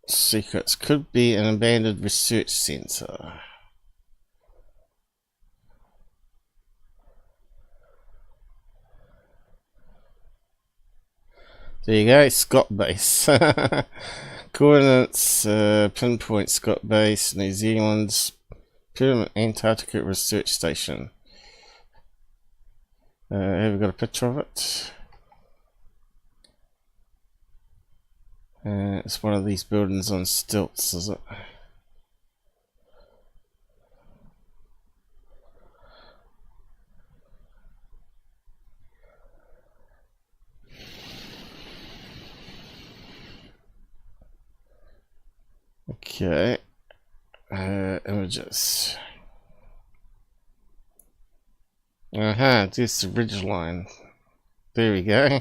Speaker 3: Secrets. Could be an abandoned research center. There you go, Scott base. Coordinates, pinpoint Scott base, New Zealand's permanent Antarctica research station. Have we got a picture of it? It's one of these buildings on stilts, is it? Okay, images. This ridge line. There we go.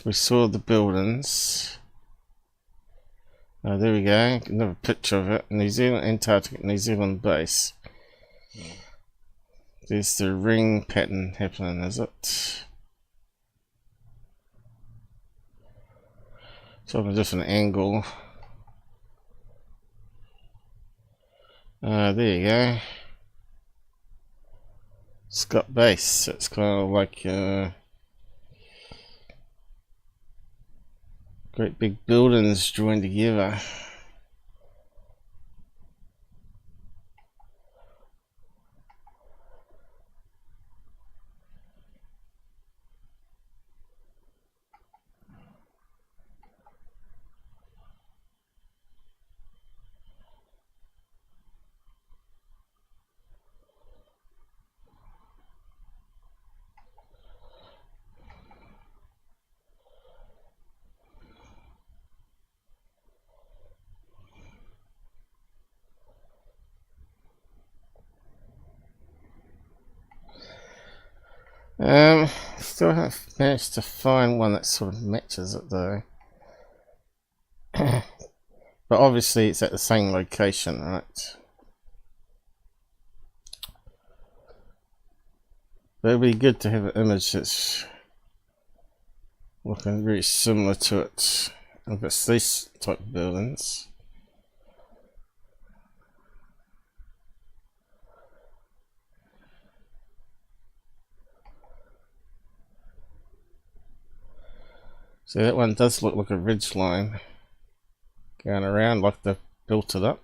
Speaker 3: We saw the buildings. Oh, there we go. Another picture of it. New Zealand, Antarctica, New Zealand base. There's the ring pattern happening, is it? So on a different angle. There you go. Scott base. It's kind of like great big buildings joined together. Still haven't managed to find one that sort of matches it though. But obviously it's at the same location, right? But it'd be good to have an image that's looking very similar to it. If it's these type of buildings. So that one does look like a ridge line going around like they've built it up.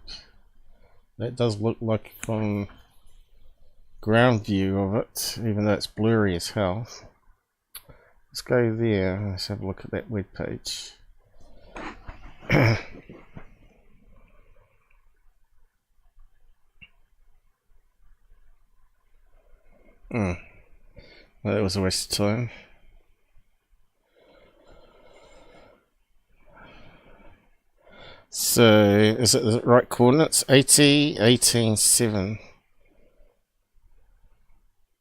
Speaker 3: That does look like from ground view of it, even though it's blurry as hell. Let's go there, let's have a look at that web page. Well, that was a waste of time. So, is it the right coordinates? 80, 18, 7.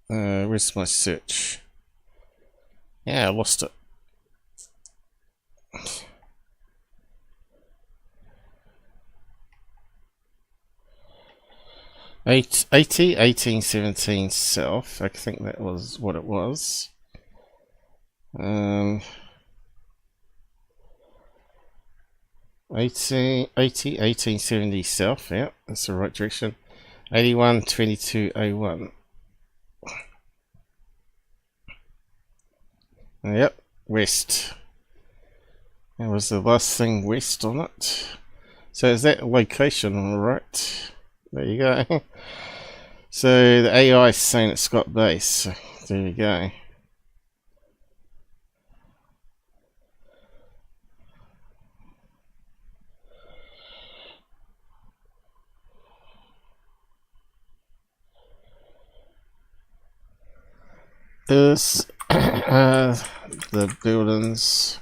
Speaker 3: Where's my search? Yeah, I lost it. 80, 18, 17 south. I think that was what it was. 80, 1870 south, yeah, that's the right direction. 81, 22, A1. Yep, west. That was the last thing west on it. So is that location alright? There you go. So the AI is saying it's Scott base. So there you go. Is the buildings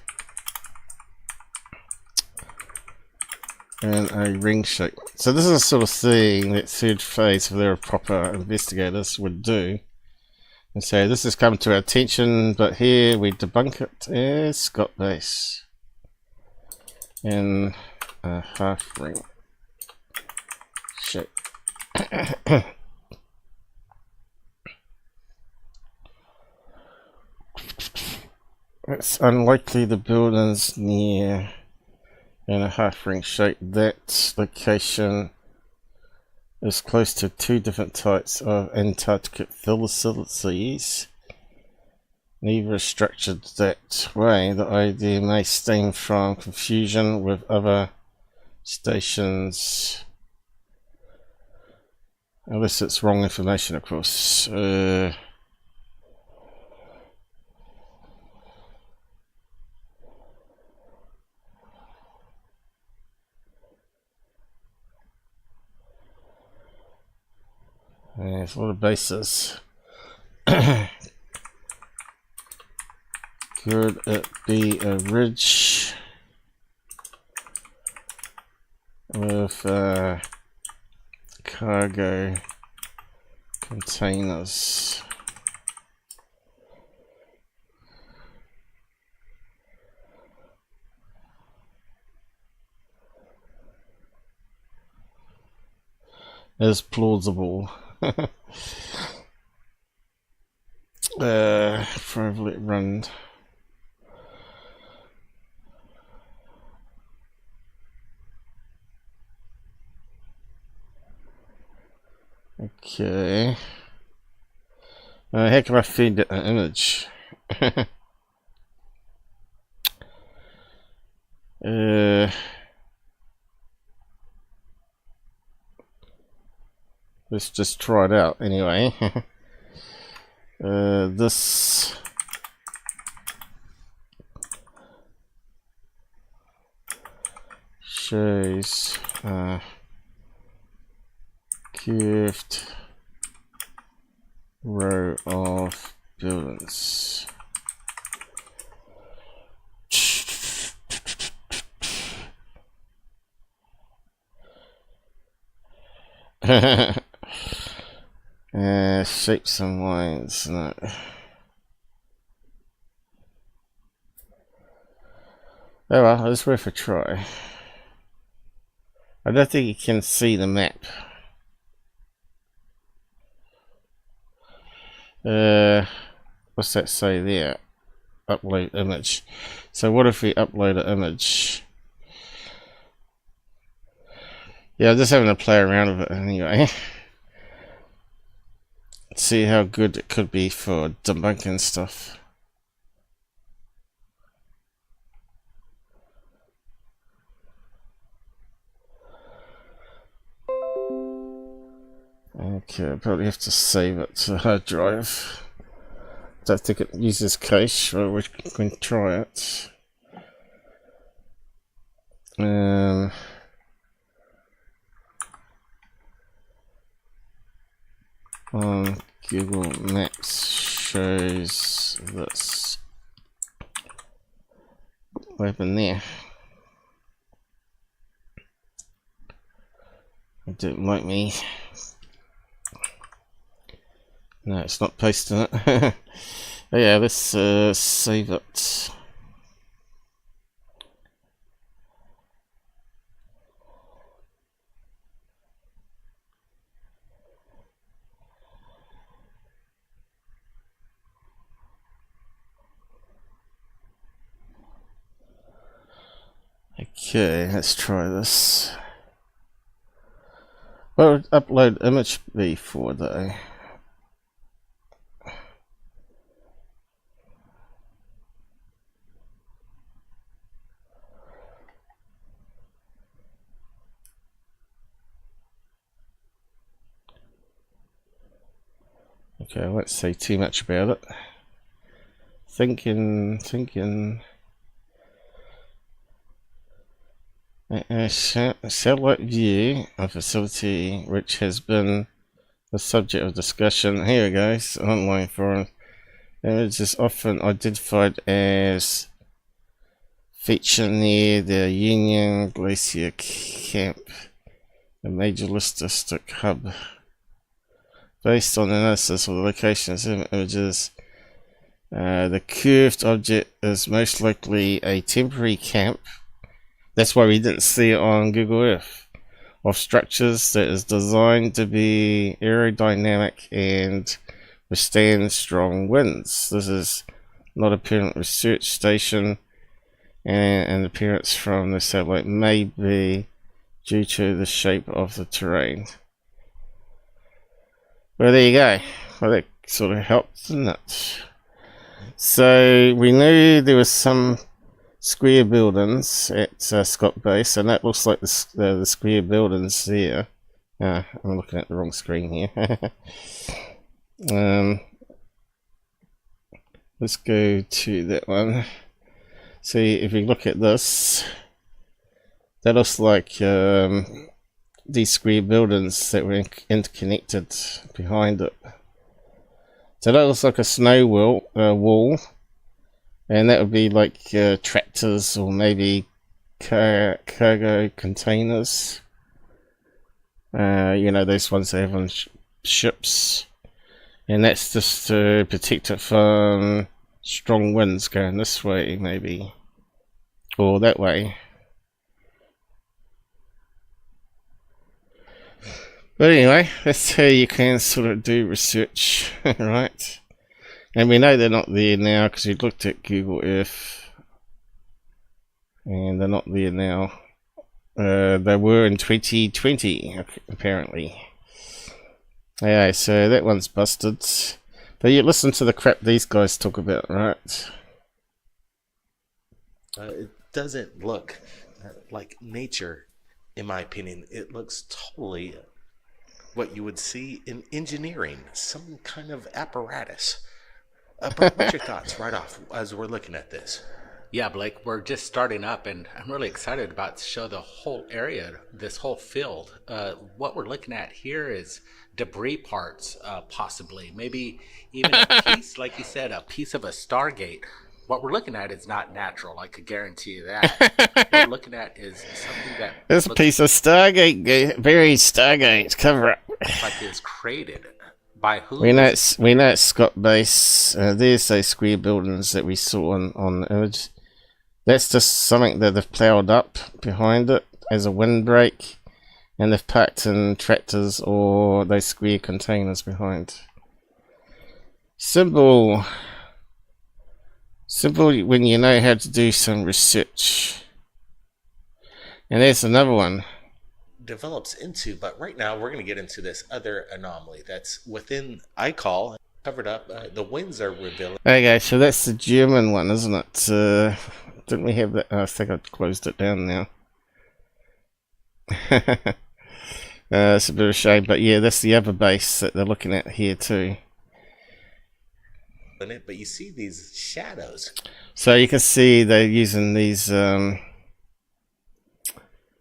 Speaker 3: in a ring shape. So this is the sort of thing that third phase, if they're proper investigators, would do. And say, this has come to our attention, but here we debunk it as Scott base in a half ring shape. It's unlikely the buildings near in a half ring shape. That location is close to two different types of Antarctica facilities. Neither is structured that way. The idea may stem from confusion with other stations. Unless it's wrong information, of course. There's a lot of bases. Could it be a ridge with cargo containers? is plausible. Probably run. Okay. How can I feed it an image? Let's just try it out anyway. This shows curved row of buildings. Shapes and lines. No. Oh well, it's worth a try. I don't think you can see the map. What's that say there? Upload image. So what if we upload an image? Yeah, I'm just having to play around with it anyway. See how good it could be for debunking stuff. Okay, I'll probably have to save it to hard drive. Don't think it uses cache, but we can try it. On Google Maps shows this. What happened there? It didn't like me. No, it's not pasting it. Oh yeah, let's save it. Okay, let's try this. What would upload image be for though? Okay, I won't say too much about it. Thinking. A satellite view of facility which has been the subject of discussion. Here we go. Online forum. Image is often identified as feature near the Union Glacier Camp, a major logistic hub. Based on analysis of the locations of images, the curved object is most likely a temporary camp. That's why we didn't see it on Google Earth. Of structures that is designed to be aerodynamic and withstand strong winds. This is not a permanent research station, and appearance from the satellite may be due to the shape of the terrain. Well, there you go. Well, that sort of helped, didn't it? So we knew there was some square buildings at Scott Base, and that looks like the square buildings there. I'm looking at the wrong screen here. Let's go to that one. See, if we look at this, that looks like these square buildings that were interconnected behind it. So that looks like a snow wall. And that would be like tractors or maybe cargo containers. You know, those ones they have on ships. And that's just to protect it from strong winds going this way, maybe. Or that way. But anyway, that's how you can sort of do research, right? And we know they're not there now because we looked at Google Earth, and they're not there now. They were in 2020, apparently. Yeah, so that one's busted. But you listen to the crap these guys talk about, right?
Speaker 13: It doesn't look like nature, in my opinion. It looks totally what you would see in engineering, some kind of apparatus. But what's your thoughts right off as we're looking at this?
Speaker 12: Yeah, Blake, we're just starting up, and I'm really excited about to show the whole area, this whole field. What we're looking at here is debris parts, possibly. Maybe even a piece, like you said, a piece of a Stargate. What we're looking at is not natural, I could guarantee you that. What we're looking at is something that...
Speaker 3: This piece of Stargate, buried Stargate cover-up.
Speaker 12: Like it's created by who?
Speaker 3: We know it's Scott Base. There's those square buildings that we saw on the image. That's just something that they've ploughed up behind it as a windbreak, and they've packed in tractors or those square containers behind. Simple when you know how to do some research. And there's another one.
Speaker 13: Develops into, but right now we're going to get into this other anomaly that's within, I call, covered up. The winds are revealing.
Speaker 3: Okay, so that's the German one, isn't it? Didn't we have that? I think I closed it down now. It's a bit of a shame, but yeah, that's the other base that they're looking at here too.
Speaker 13: But you see these shadows.
Speaker 3: So you can see they're using these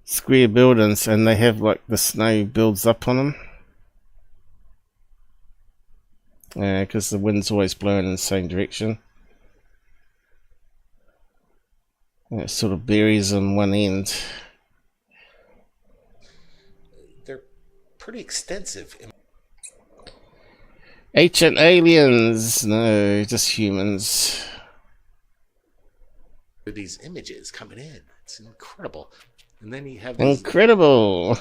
Speaker 3: square buildings, and they have like the snow builds up on them. Because the wind's always blowing in the same direction. And it sort of buries on one end.
Speaker 13: They're pretty extensive.
Speaker 3: Ancient aliens! No, just humans.
Speaker 13: These images coming in. It's incredible. And then you have these...
Speaker 3: Incredible!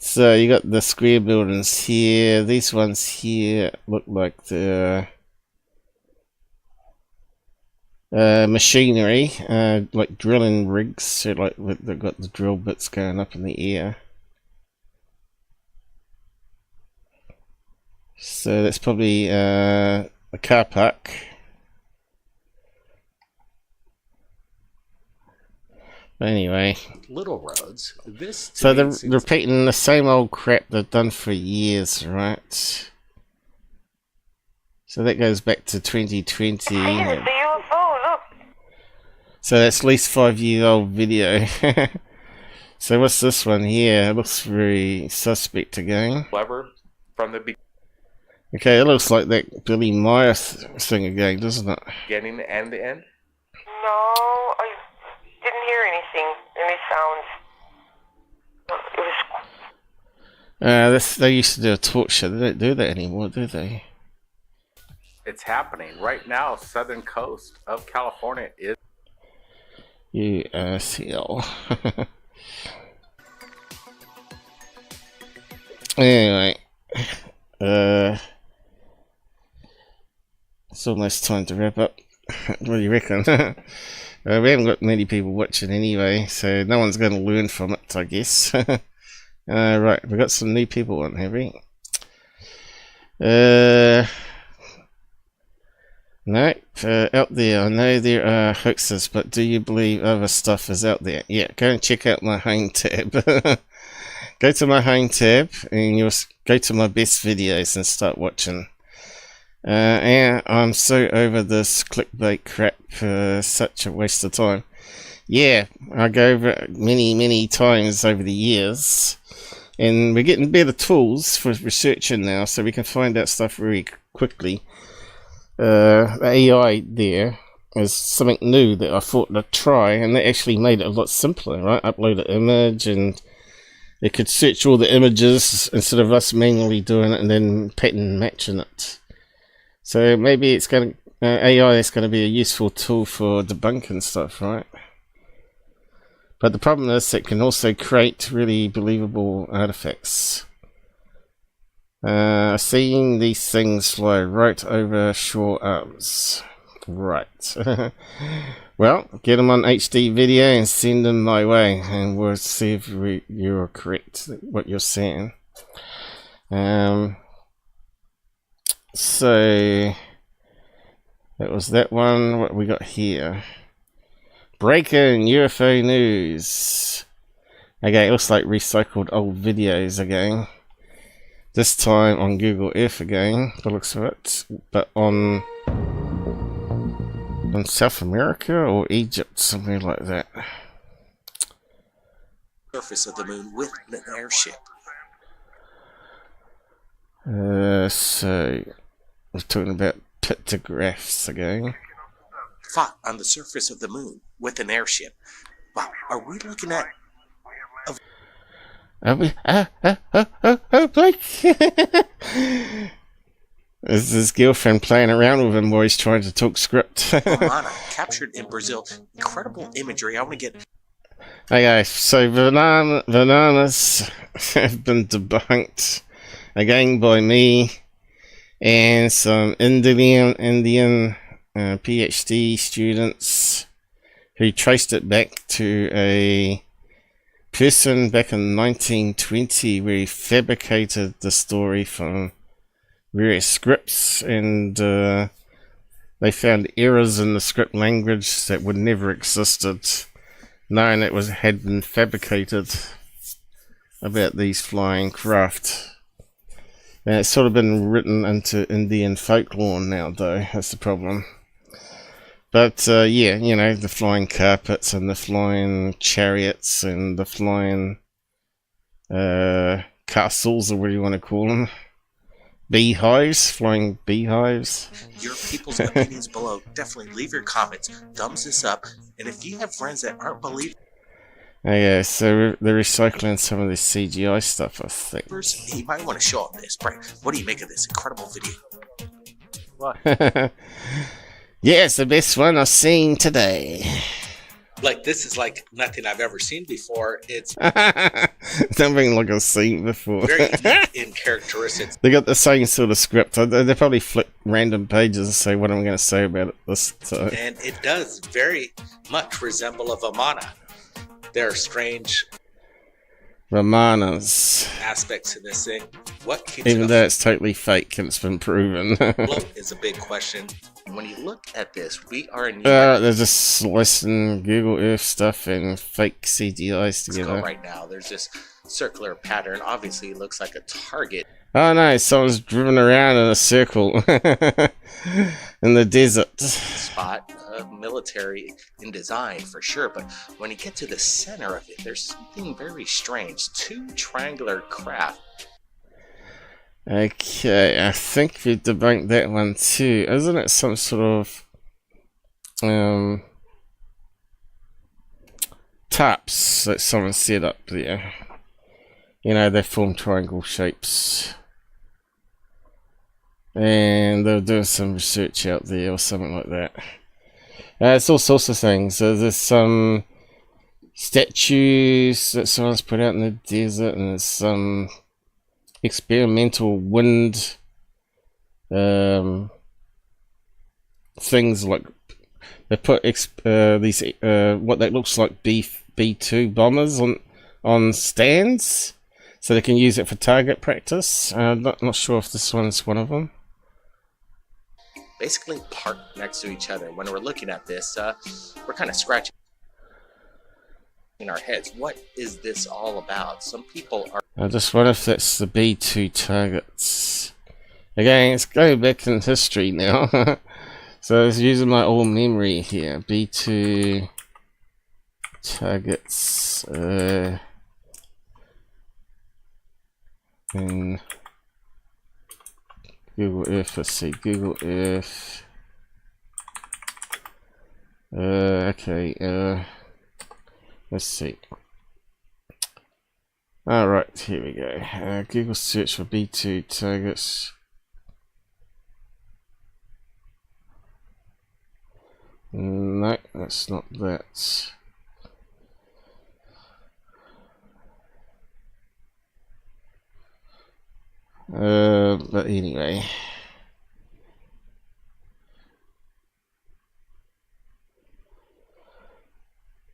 Speaker 3: So you got the square buildings here. These ones here look like the machinery, like drilling rigs. So like they've got the drill bits going up in the air. So that's probably a car park. But anyway,
Speaker 13: little roads.
Speaker 3: So they're repeating the same old crap they've done for years, right? So that goes back to 2020.
Speaker 8: Hey, it's the UFO, look.
Speaker 3: So that's at least 5-year-old video. So what's this one here? It looks very suspect again.
Speaker 14: Clever from the
Speaker 3: Okay, it looks like that Billy Meyer thing again, doesn't it?
Speaker 14: beginning and the end.
Speaker 8: No, I didn't hear anything, any sounds. It was...
Speaker 3: They used to do a talk show. They don't do that anymore, do they?
Speaker 14: It's happening right now. Southern coast of California is
Speaker 3: USL. Anyway, it's almost time to wrap up. What do you reckon? We haven't got many people watching anyway, so no one's going to learn from it, I guess. Right, we've got some new people on, have we? No, out there. I know there are hoaxes, but do you believe other stuff is out there? Yeah, go and check out my home tab. Go to my home tab and you'll go to my best videos and start watching. And I'm so over this clickbait crap. Such a waste of time. Yeah, I go over it many times over the years, and we're getting better tools for researching now, so we can find out stuff very quickly. The AI there is something new that I thought I'd try, and they actually made it a lot simpler, right? Upload an image, and it could search all the images instead of us manually doing it and then pattern matching it. So maybe it's going to AI is going to be a useful tool for debunking stuff, right? But the problem is it can also create really believable artifacts. Seeing these things fly right over shore arms. Right. Well, get them on HD video and send them my way, and we'll see if you're correct what you're saying. So that was that one. What we got here? Breaking UFO news. Okay, it looks like recycled old videos again. This time on Google Earth again, by the looks of it, but on South America or Egypt, something like that.
Speaker 12: Surface of the moon with an airship.
Speaker 3: So we're talking about pictographs again.
Speaker 12: Fought on the surface of the moon with an airship. Wow, are we looking at?
Speaker 3: Are we? Blake! Is his girlfriend playing around with him while he's trying to talk script?
Speaker 12: UFOMania, captured in Brazil. Incredible imagery. I want to get.
Speaker 3: Okay, so bananas have been debunked again by me and some Indian PhD students who traced it back to a person back in 1920 where he fabricated the story from various scripts, and they found errors in the script language that would never existed, knowing it had been fabricated about these flying craft. And it's sort of been written into Indian folklore now, though. That's the problem. But yeah, you know, the flying carpets and the flying chariots and the flying castles, or what do you want to call them? Beehives, flying beehives.
Speaker 12: Your people's opinions below. Definitely leave your comments, thumbs this up, and if you have friends that aren't believers,
Speaker 3: yeah, so they're recycling some of this CGI stuff, I think.
Speaker 12: you might want to show up this. Brian, what do you make of this incredible video?
Speaker 5: What?
Speaker 3: Yeah, it's the best one I've seen today.
Speaker 12: Like, this is like nothing I've ever seen before. It's
Speaker 3: something like I've seen before.
Speaker 12: very unique in characteristics.
Speaker 3: They got the same sort of script. They probably flip random pages and say what I'm going to say about it this time.
Speaker 12: And it does very much resemble a Vamana. There are strange
Speaker 3: Ramanas
Speaker 12: aspects to this thing. What keeps
Speaker 3: even
Speaker 12: it
Speaker 3: though it's totally fake and it's been proven.
Speaker 12: afloat is a big question. When you look at this, we are in
Speaker 3: they're just slicing Google Earth stuff and fake CGIs together.
Speaker 12: right now. There's this circular pattern. Obviously, it looks like a target.
Speaker 3: Oh no, someone's driven around in a circle in the desert.
Speaker 12: Spot, military in design for sure, but when you get to the center of it, there's something very strange. Two triangular craft.
Speaker 3: Okay, I think we debunked that one too. Isn't it some sort of taps that someone set up there? You know, they form triangle shapes. And they're doing some research out there or something like that. It's all sorts of things. There's some statues that someone's put out in the desert, and there's some experimental wind things like they put these what that looks like B-2 bombers on stands so they can use it for target practice. Not sure if this one's one of them.
Speaker 12: Basically parked next to each other. When we're looking at this, we're kind of scratching in our heads. What is this all about? Some people are...
Speaker 3: I just wonder if that's the B-2 targets. Again, it's going back in history now. So I was using my old memory here. B-2 targets in Google Earth. Let's see, Google Earth. Okay, let's see. Alright, here we go. Google search for B-2 targets. No, that's not that. But anyway.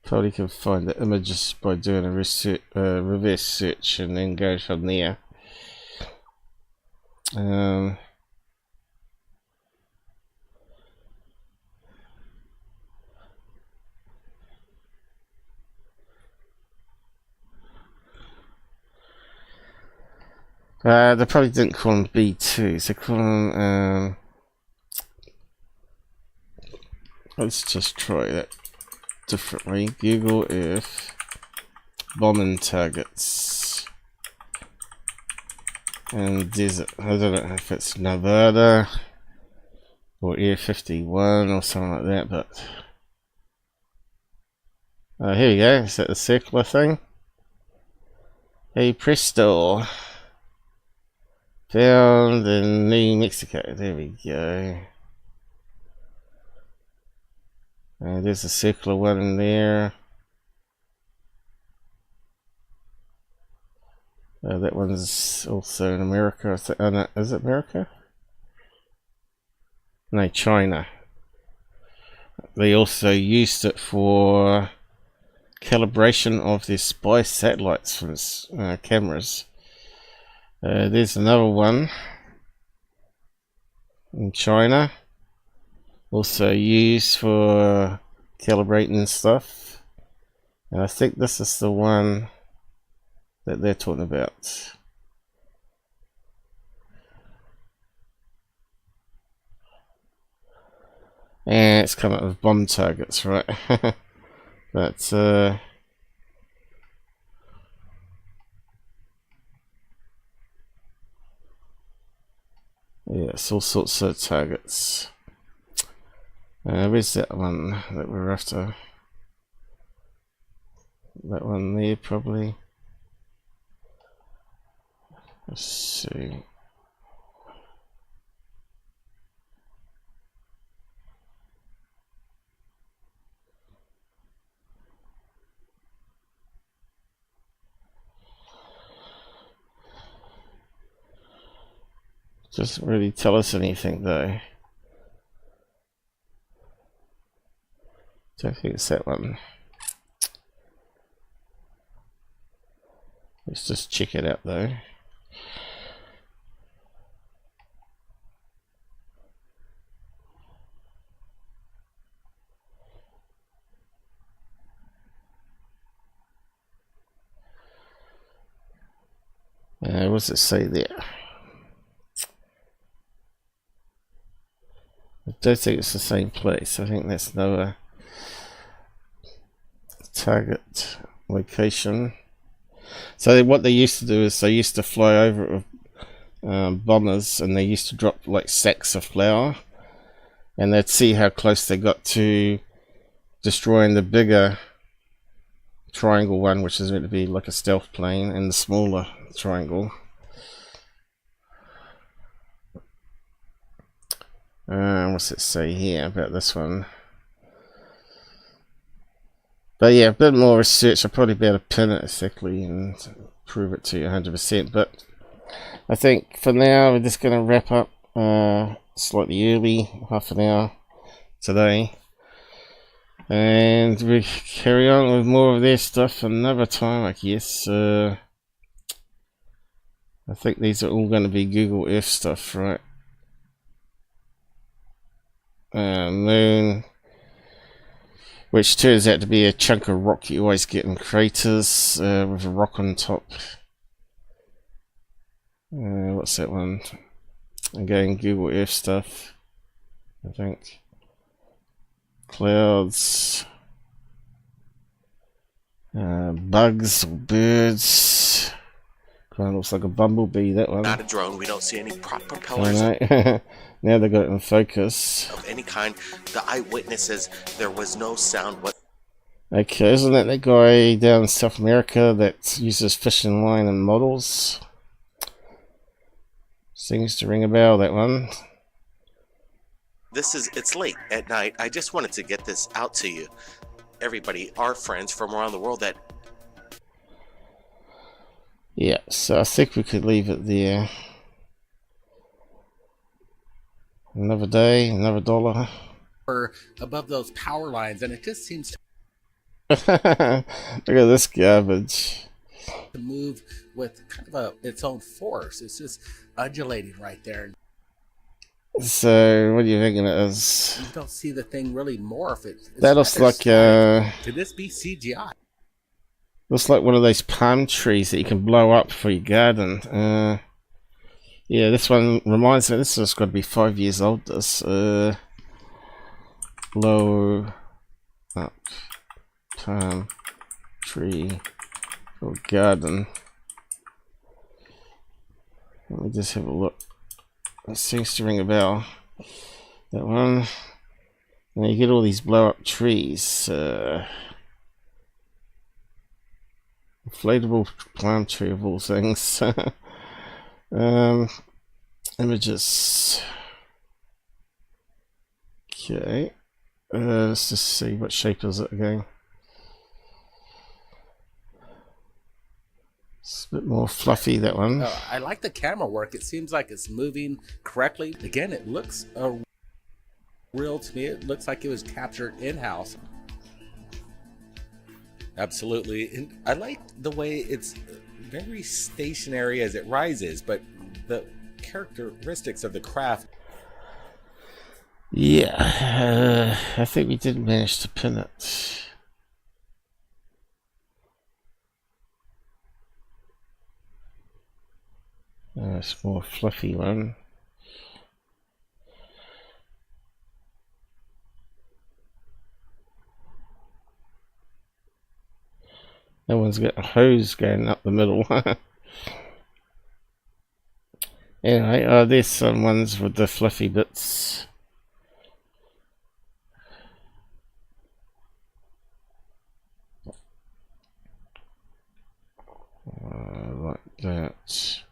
Speaker 3: Probably can find the images by doing a reverse search and then go from there. They probably didn't call them B2s, they call them, let's just try that differently. Google Earth bombing targets and desert. I don't know if it's Nevada or Air 51 or something like that, but here we go. Is that the circular thing? Hey presto! Found in New Mexico. There we go. There's a circular one in there. That one's also in America. Oh, no, is it America? No, China. They also used it for calibration of their spy satellites from cameras. There's another one in China, also used for calibrating stuff, and I think this is the one that they're talking about. And it's coming up with bomb targets, right? But yeah, it's all sorts of targets. Where's that one that we're after? That one there, probably. Let's see. Doesn't really tell us anything though. Don't think it's that one. Let's just check it out though. What does it say there? I don't think it's the same place. I think that's another target location. So what they used to do is they used to fly over it with bombers, and they used to drop like sacks of flour, and they'd see how close they got to destroying the bigger triangle one, which is meant to be like a stealth plane, and the smaller triangle. What's it say here about this one? But yeah, a bit more research. I'll probably be able to pin it exactly and prove it to you 100%. But I think for now we're just going to wrap up slightly early, half an hour today. And we carry on with more of their stuff another time, I guess. I think these are all going to be Google Earth stuff, right? Moon, which turns out to be a chunk of rock you always get in craters with a rock on top. What's that one? Again, Google Earth stuff, I think. Clouds, bugs or birds. Kind of looks like a bumblebee, that one.
Speaker 12: Not a drone. We don't see any prop propellers.
Speaker 3: I know. Now they got it in focus.
Speaker 12: Of any kind. The eyewitnesses, there was no sound.
Speaker 3: Okay, isn't that guy down in South America that uses fishing line and models? Seems to ring a bell, that one.
Speaker 12: It's late at night. I just wanted to get this out to you. Everybody, our friends from around the world that...
Speaker 3: Yeah, so I think we could leave it there. Another day, another dollar.
Speaker 13: Above those power lines, and it just seems to
Speaker 3: Look at this garbage.
Speaker 13: move with kind of its own force. It's just undulating right there.
Speaker 3: So, what are you thinking it is?
Speaker 13: You don't see the thing really morph.
Speaker 3: That looks like
Speaker 13: could this be CGI?
Speaker 3: Looks like one of those palm trees that you can blow up for your garden. Yeah, this one reminds me. This has got to be 5 years old. This blow up palm tree or garden. Let me just have a look. It seems to ring a bell. That one. And you get all these blow up trees. Inflatable palm tree of all things. Images. Okay. Let's just see what shape is it again. It's a bit more fluffy, that one.
Speaker 13: I like the camera work. It seems like it's moving correctly. Again, it looks real to me. It looks like it was captured in-house. Absolutely. And I like the way it's very stationary as it rises, but the characteristics of the craft.
Speaker 3: Yeah, I think we did manage to pin it. It's more fluffy one. That one's got a hose going up the middle. Anyway, there's some ones with the fluffy bits. Like that.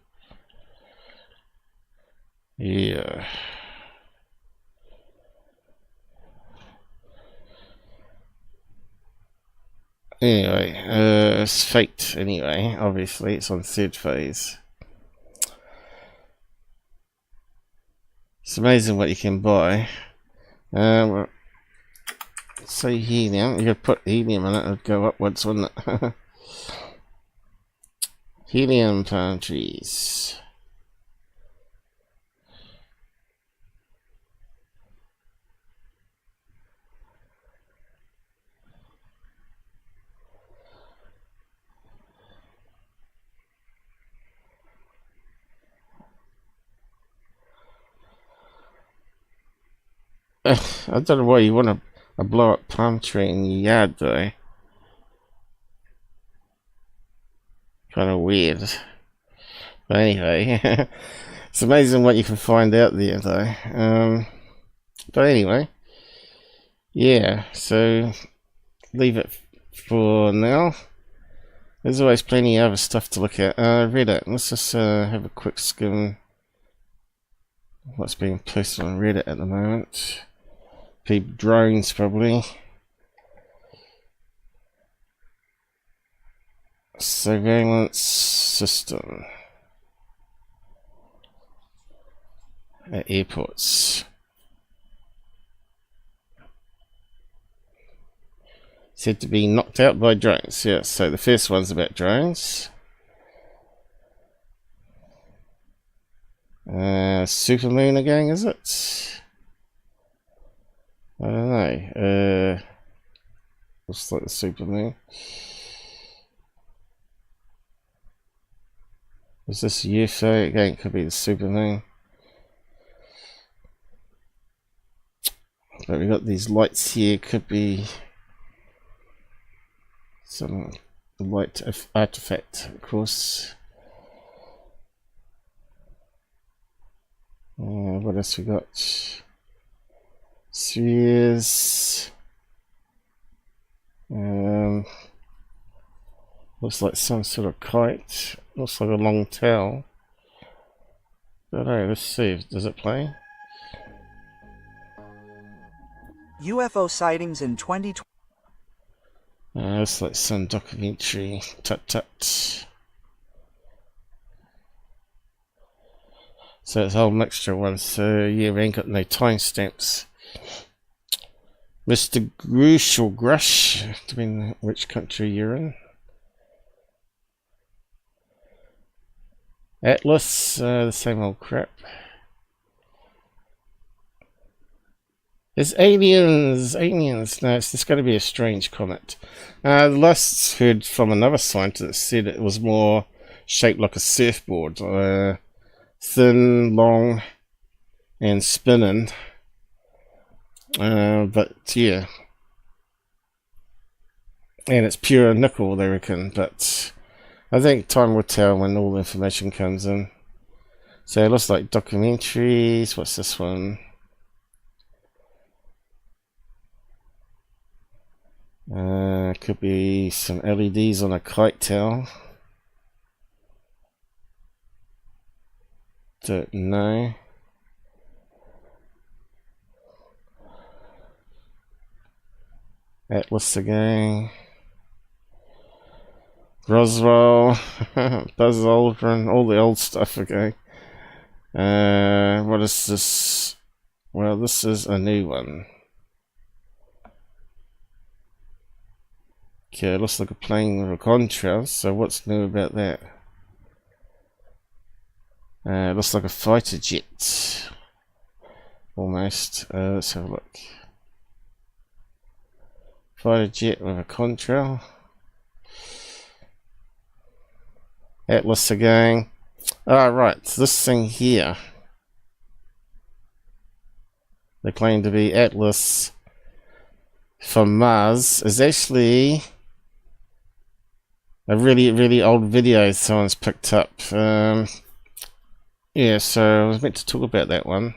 Speaker 3: Yeah. Anyway, it's faked anyway. Obviously, it's on third phase. It's amazing what you can buy. Say helium. You could put helium in it, it'd go upwards, wouldn't it? Helium palm trees. I don't know why you want a blow up palm tree in your yard though. Kind of weird. But anyway, it's amazing what you can find out there though. But anyway, yeah, so leave it for now. There's always plenty of other stuff to look at. Reddit, let's just have a quick skim what's being posted on Reddit at the moment. Drones probably. Surveillance system at airports. Said to be knocked out by drones. Yeah, so the first one's about drones. Supermoon again, is it? I don't know. Looks like the supermoon. Is this UFO? Again, could be the supermoon. But we got these lights here. Could be some light artifact, of course. What else we got? Spheres. Looks like some sort of kite. Looks like a long tail. I don't know, let's see. Does it play?
Speaker 15: UFO sightings in 2020.
Speaker 3: Looks like some documentary. Tut tut. So it's a whole mixture of ones. So yeah, we ain't got no timestamps. Mr. Grush or Grush, depending which country you're in. Atlas, the same old crap. It's aliens, aliens. No, it's going to be a strange comet. The last heard from another scientist that said it was more shaped like a surfboard. Thin, long, and spinning. But yeah. And it's pure nickel, they reckon. But I think time will tell when all the information comes in. So it looks like documentaries. What's this one? Could be some LEDs on a kite tail. Don't know. Atlas again. Roswell, Buzz Aldrin, all the old stuff again. What is this? Well, this is a new one. Okay, it looks like a plane with a contrail, so what's new about that? It looks like a fighter jet. Almost. Let's have a look. Fighter jet with a contrail. Atlas again. Right, this thing here. They claim to be Atlas from Mars. Is actually a really old video someone's picked up. Yeah, so I was meant to talk about that one.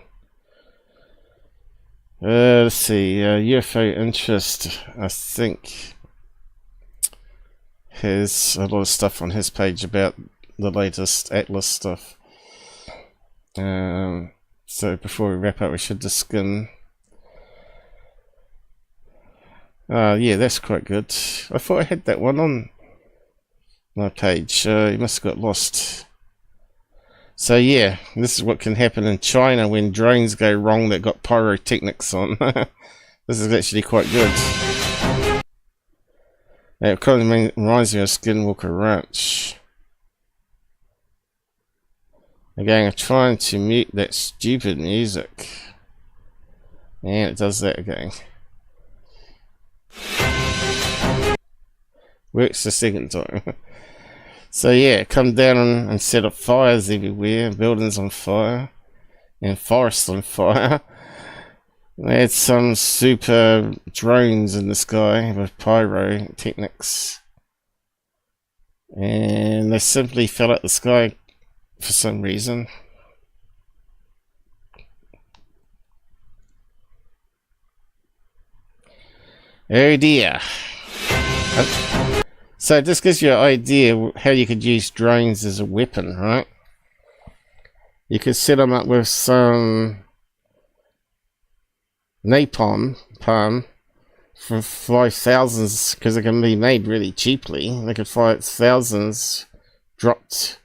Speaker 3: Let's see, UFOInterest, I think, has a lot of stuff on his page about the latest Atlas stuff. So before we wrap up, we should just skim. Yeah, that's quite good. I thought I had that one on my page. You must have got lost. So yeah, this is what can happen in China when drones go wrong that got pyrotechnics on. This is actually quite good. It kind of reminds me of Skinwalker Ranch. Again, I'm trying to mute that stupid music. And it does that again. Works the second time. So yeah, come down and set up fires everywhere, buildings on fire, and forests on fire. They had some super drones in the sky with pyrotechnics. And they simply fell out the sky for some reason. Oh dear. So this gives you an idea how you could use drones as a weapon, right? You could set them up with some napalm for fly thousands, because they can be made really cheaply. They could fly thousands dropped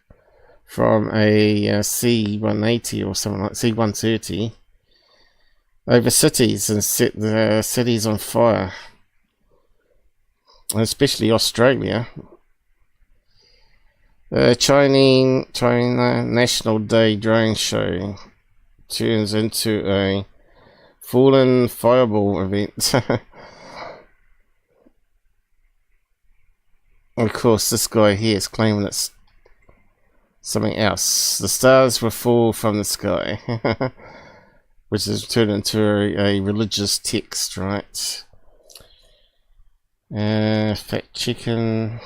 Speaker 3: from a C-180 or something like C-130 over cities and set the cities on fire. Especially Australia. China National Day drone show turns into a fallen fireball event. Of course, this guy here is claiming it's something else. The stars will fall from the sky, which is turned into a religious text, right? Fat chicken.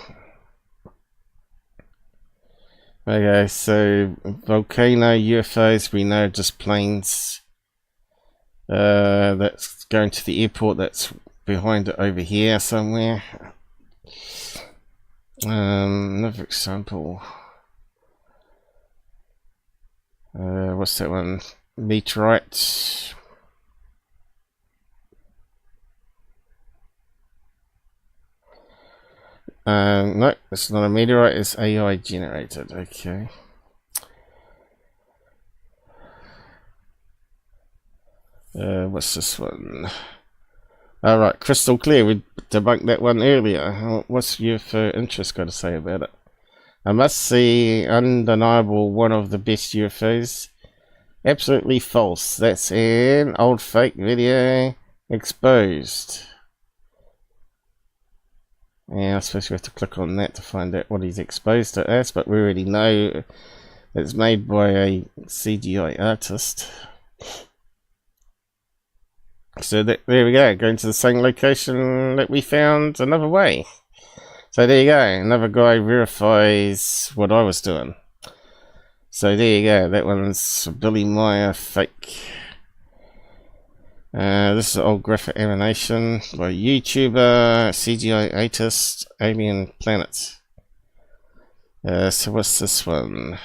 Speaker 3: Okay, so volcano UFOs, we know just planes that's going to the airport that's behind it over here somewhere. Another example. What's that one? Meteorite. No, it's not a meteorite, it's AI generated. Okay. What's this one? Alright, crystal clear. We debunked that one earlier. What's UFOinterest got to say about it? I must say, undeniable, one of the best UFOs. Absolutely false. That's an old fake video exposed. Yeah, I suppose we have to click on that to find out what he's exposed it as, but we already know it's made by a CGI artist. So there we go, going to the same location that we found another way. So there you go, another guy verifies what I was doing. So there you go, that one's Billy Meyer fake. This is an old graphic animation by YouTuber, CGI artist, Alien Planet. So what's this one?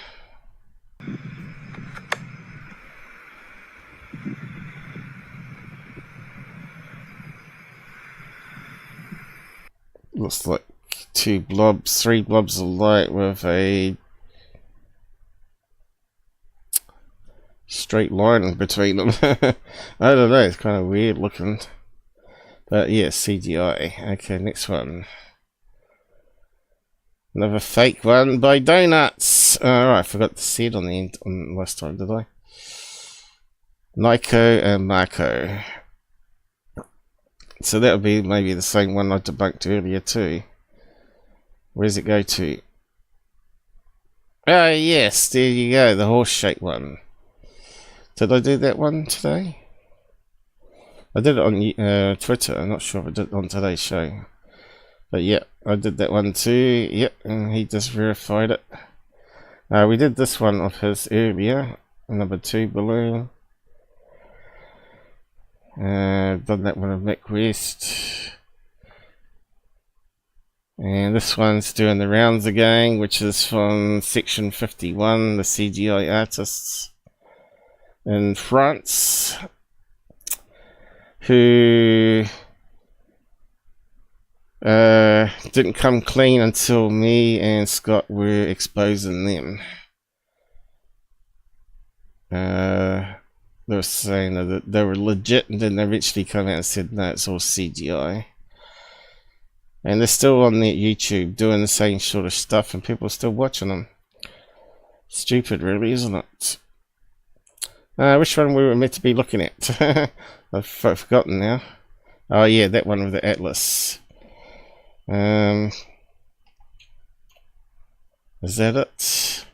Speaker 3: Looks like three blobs of light with a straight line between them. I don't know, it's kind of weird looking. But yeah, CGI. Okay, next one. Another fake one by Donuts. Alright, I forgot to see it on the end on last time, did I? Nico and Marco. So that would be maybe the same one I debunked earlier too. Where does it go to? Oh yes, there you go, the horse-shaped one. Did I do that one today? I did it on Twitter. I'm not sure if I did it on today's show. But yeah, I did that one too. Yep, and he just verified it. We did this one of his earlier. Number 2 balloon. Done that one of Mick West. And this one's doing the rounds again, which is from Section 51, the CGI artists in France, who didn't come clean until me and Scott were exposing them. They were saying that they were legit, and then they eventually come out and said no, it's all CGI. And they're still on their YouTube doing the same sort of stuff, and people are still watching them. Stupid, really, isn't it? Which one we were meant to be looking at? I've forgotten now. Oh yeah, that one with the Atlas. Is that it?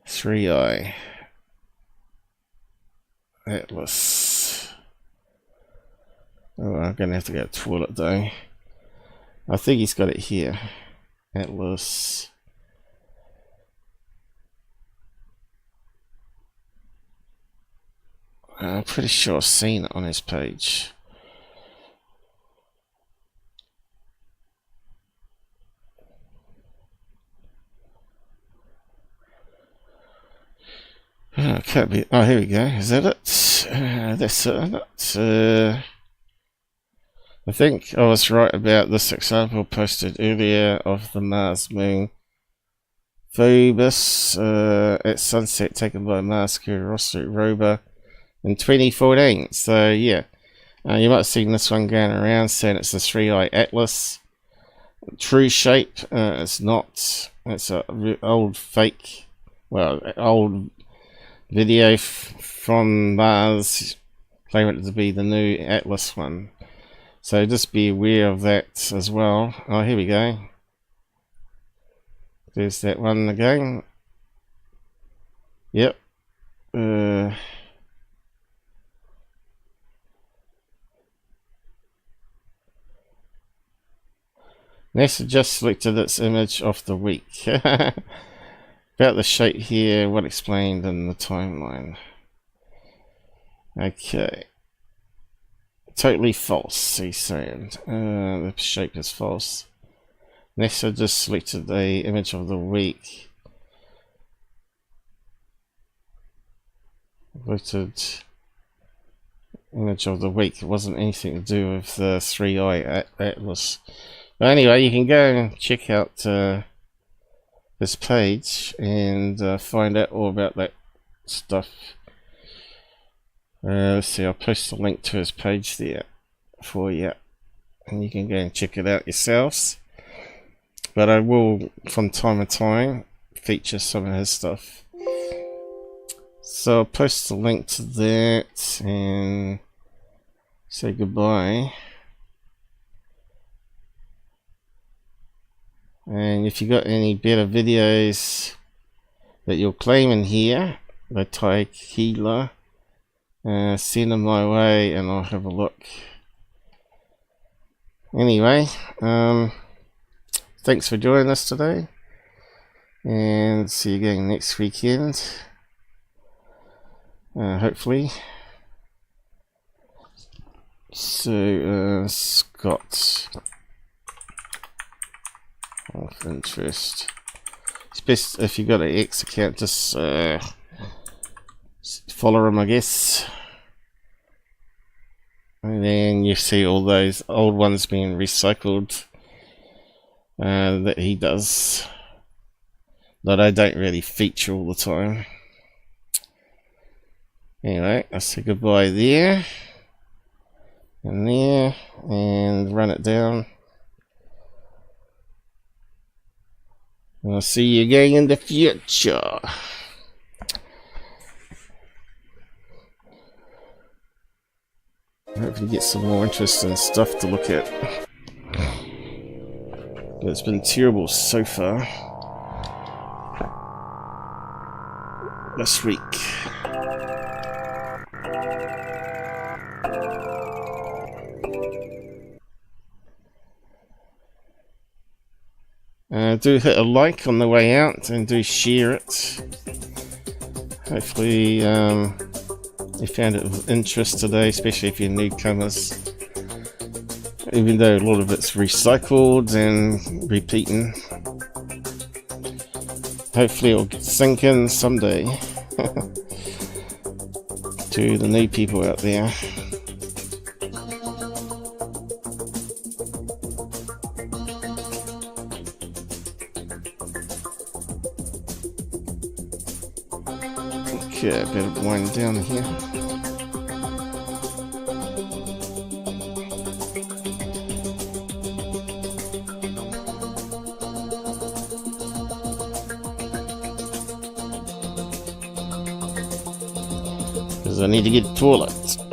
Speaker 3: 3i Atlas. Oh, I'm gonna have to go to the toilet though. I think he's got it here. Atlas. I'm pretty sure I've seen it on his page. Oh, can't be. Oh, here we go. Is that it? That's it. I think I was right about this example posted earlier of the Mars moon Phobos at sunset, taken by Mars Curiosity rover in 2014. So yeah, you might have seen this one going around saying it's the 3i Atlas. True shape, it's not. It's a old fake, well, old video from Mars claiming it to be the new Atlas one. So just be aware of that as well. Oh, here we go. There's that one again. Yep. NASA just selected its image of the week. About the shape here, what explained in the timeline. Okay. Totally false, he's saying. The shape is false. NASA just selected the image of the week. Voted image of the week. It wasn't anything to do with the 3i Atlas. But anyway, you can go and check out this page and find out all about that stuff. Let's see, I'll post a link to his page there for you, and you can go and check it out yourselves. But I will, from time to time, feature some of his stuff. So I'll post a link to that and say goodbye. And if you got any better videos that you're claiming here, by Ty Keeler, send them my way and I'll have a look. Anyway, thanks for joining us today, and see you again next weekend, hopefully. So, Scott of interest. It's best if you got an X account, just follow him, I guess. And then you see all those old ones being recycled that he does, that I don't really feature all the time. Anyway, I'll say goodbye there and there, and run it down. And I'll see you again in the future. Hopefully get some more interesting stuff to look at. But it's been terrible so far this week. Do hit a like on the way out and do share it. Hopefully you found it of interest today, especially if you're newcomers. Even though a lot of it's recycled and repeating. Hopefully it'll sink in someday to the new people out there. Okay, I better wind down here. Because I need to get to the toilet.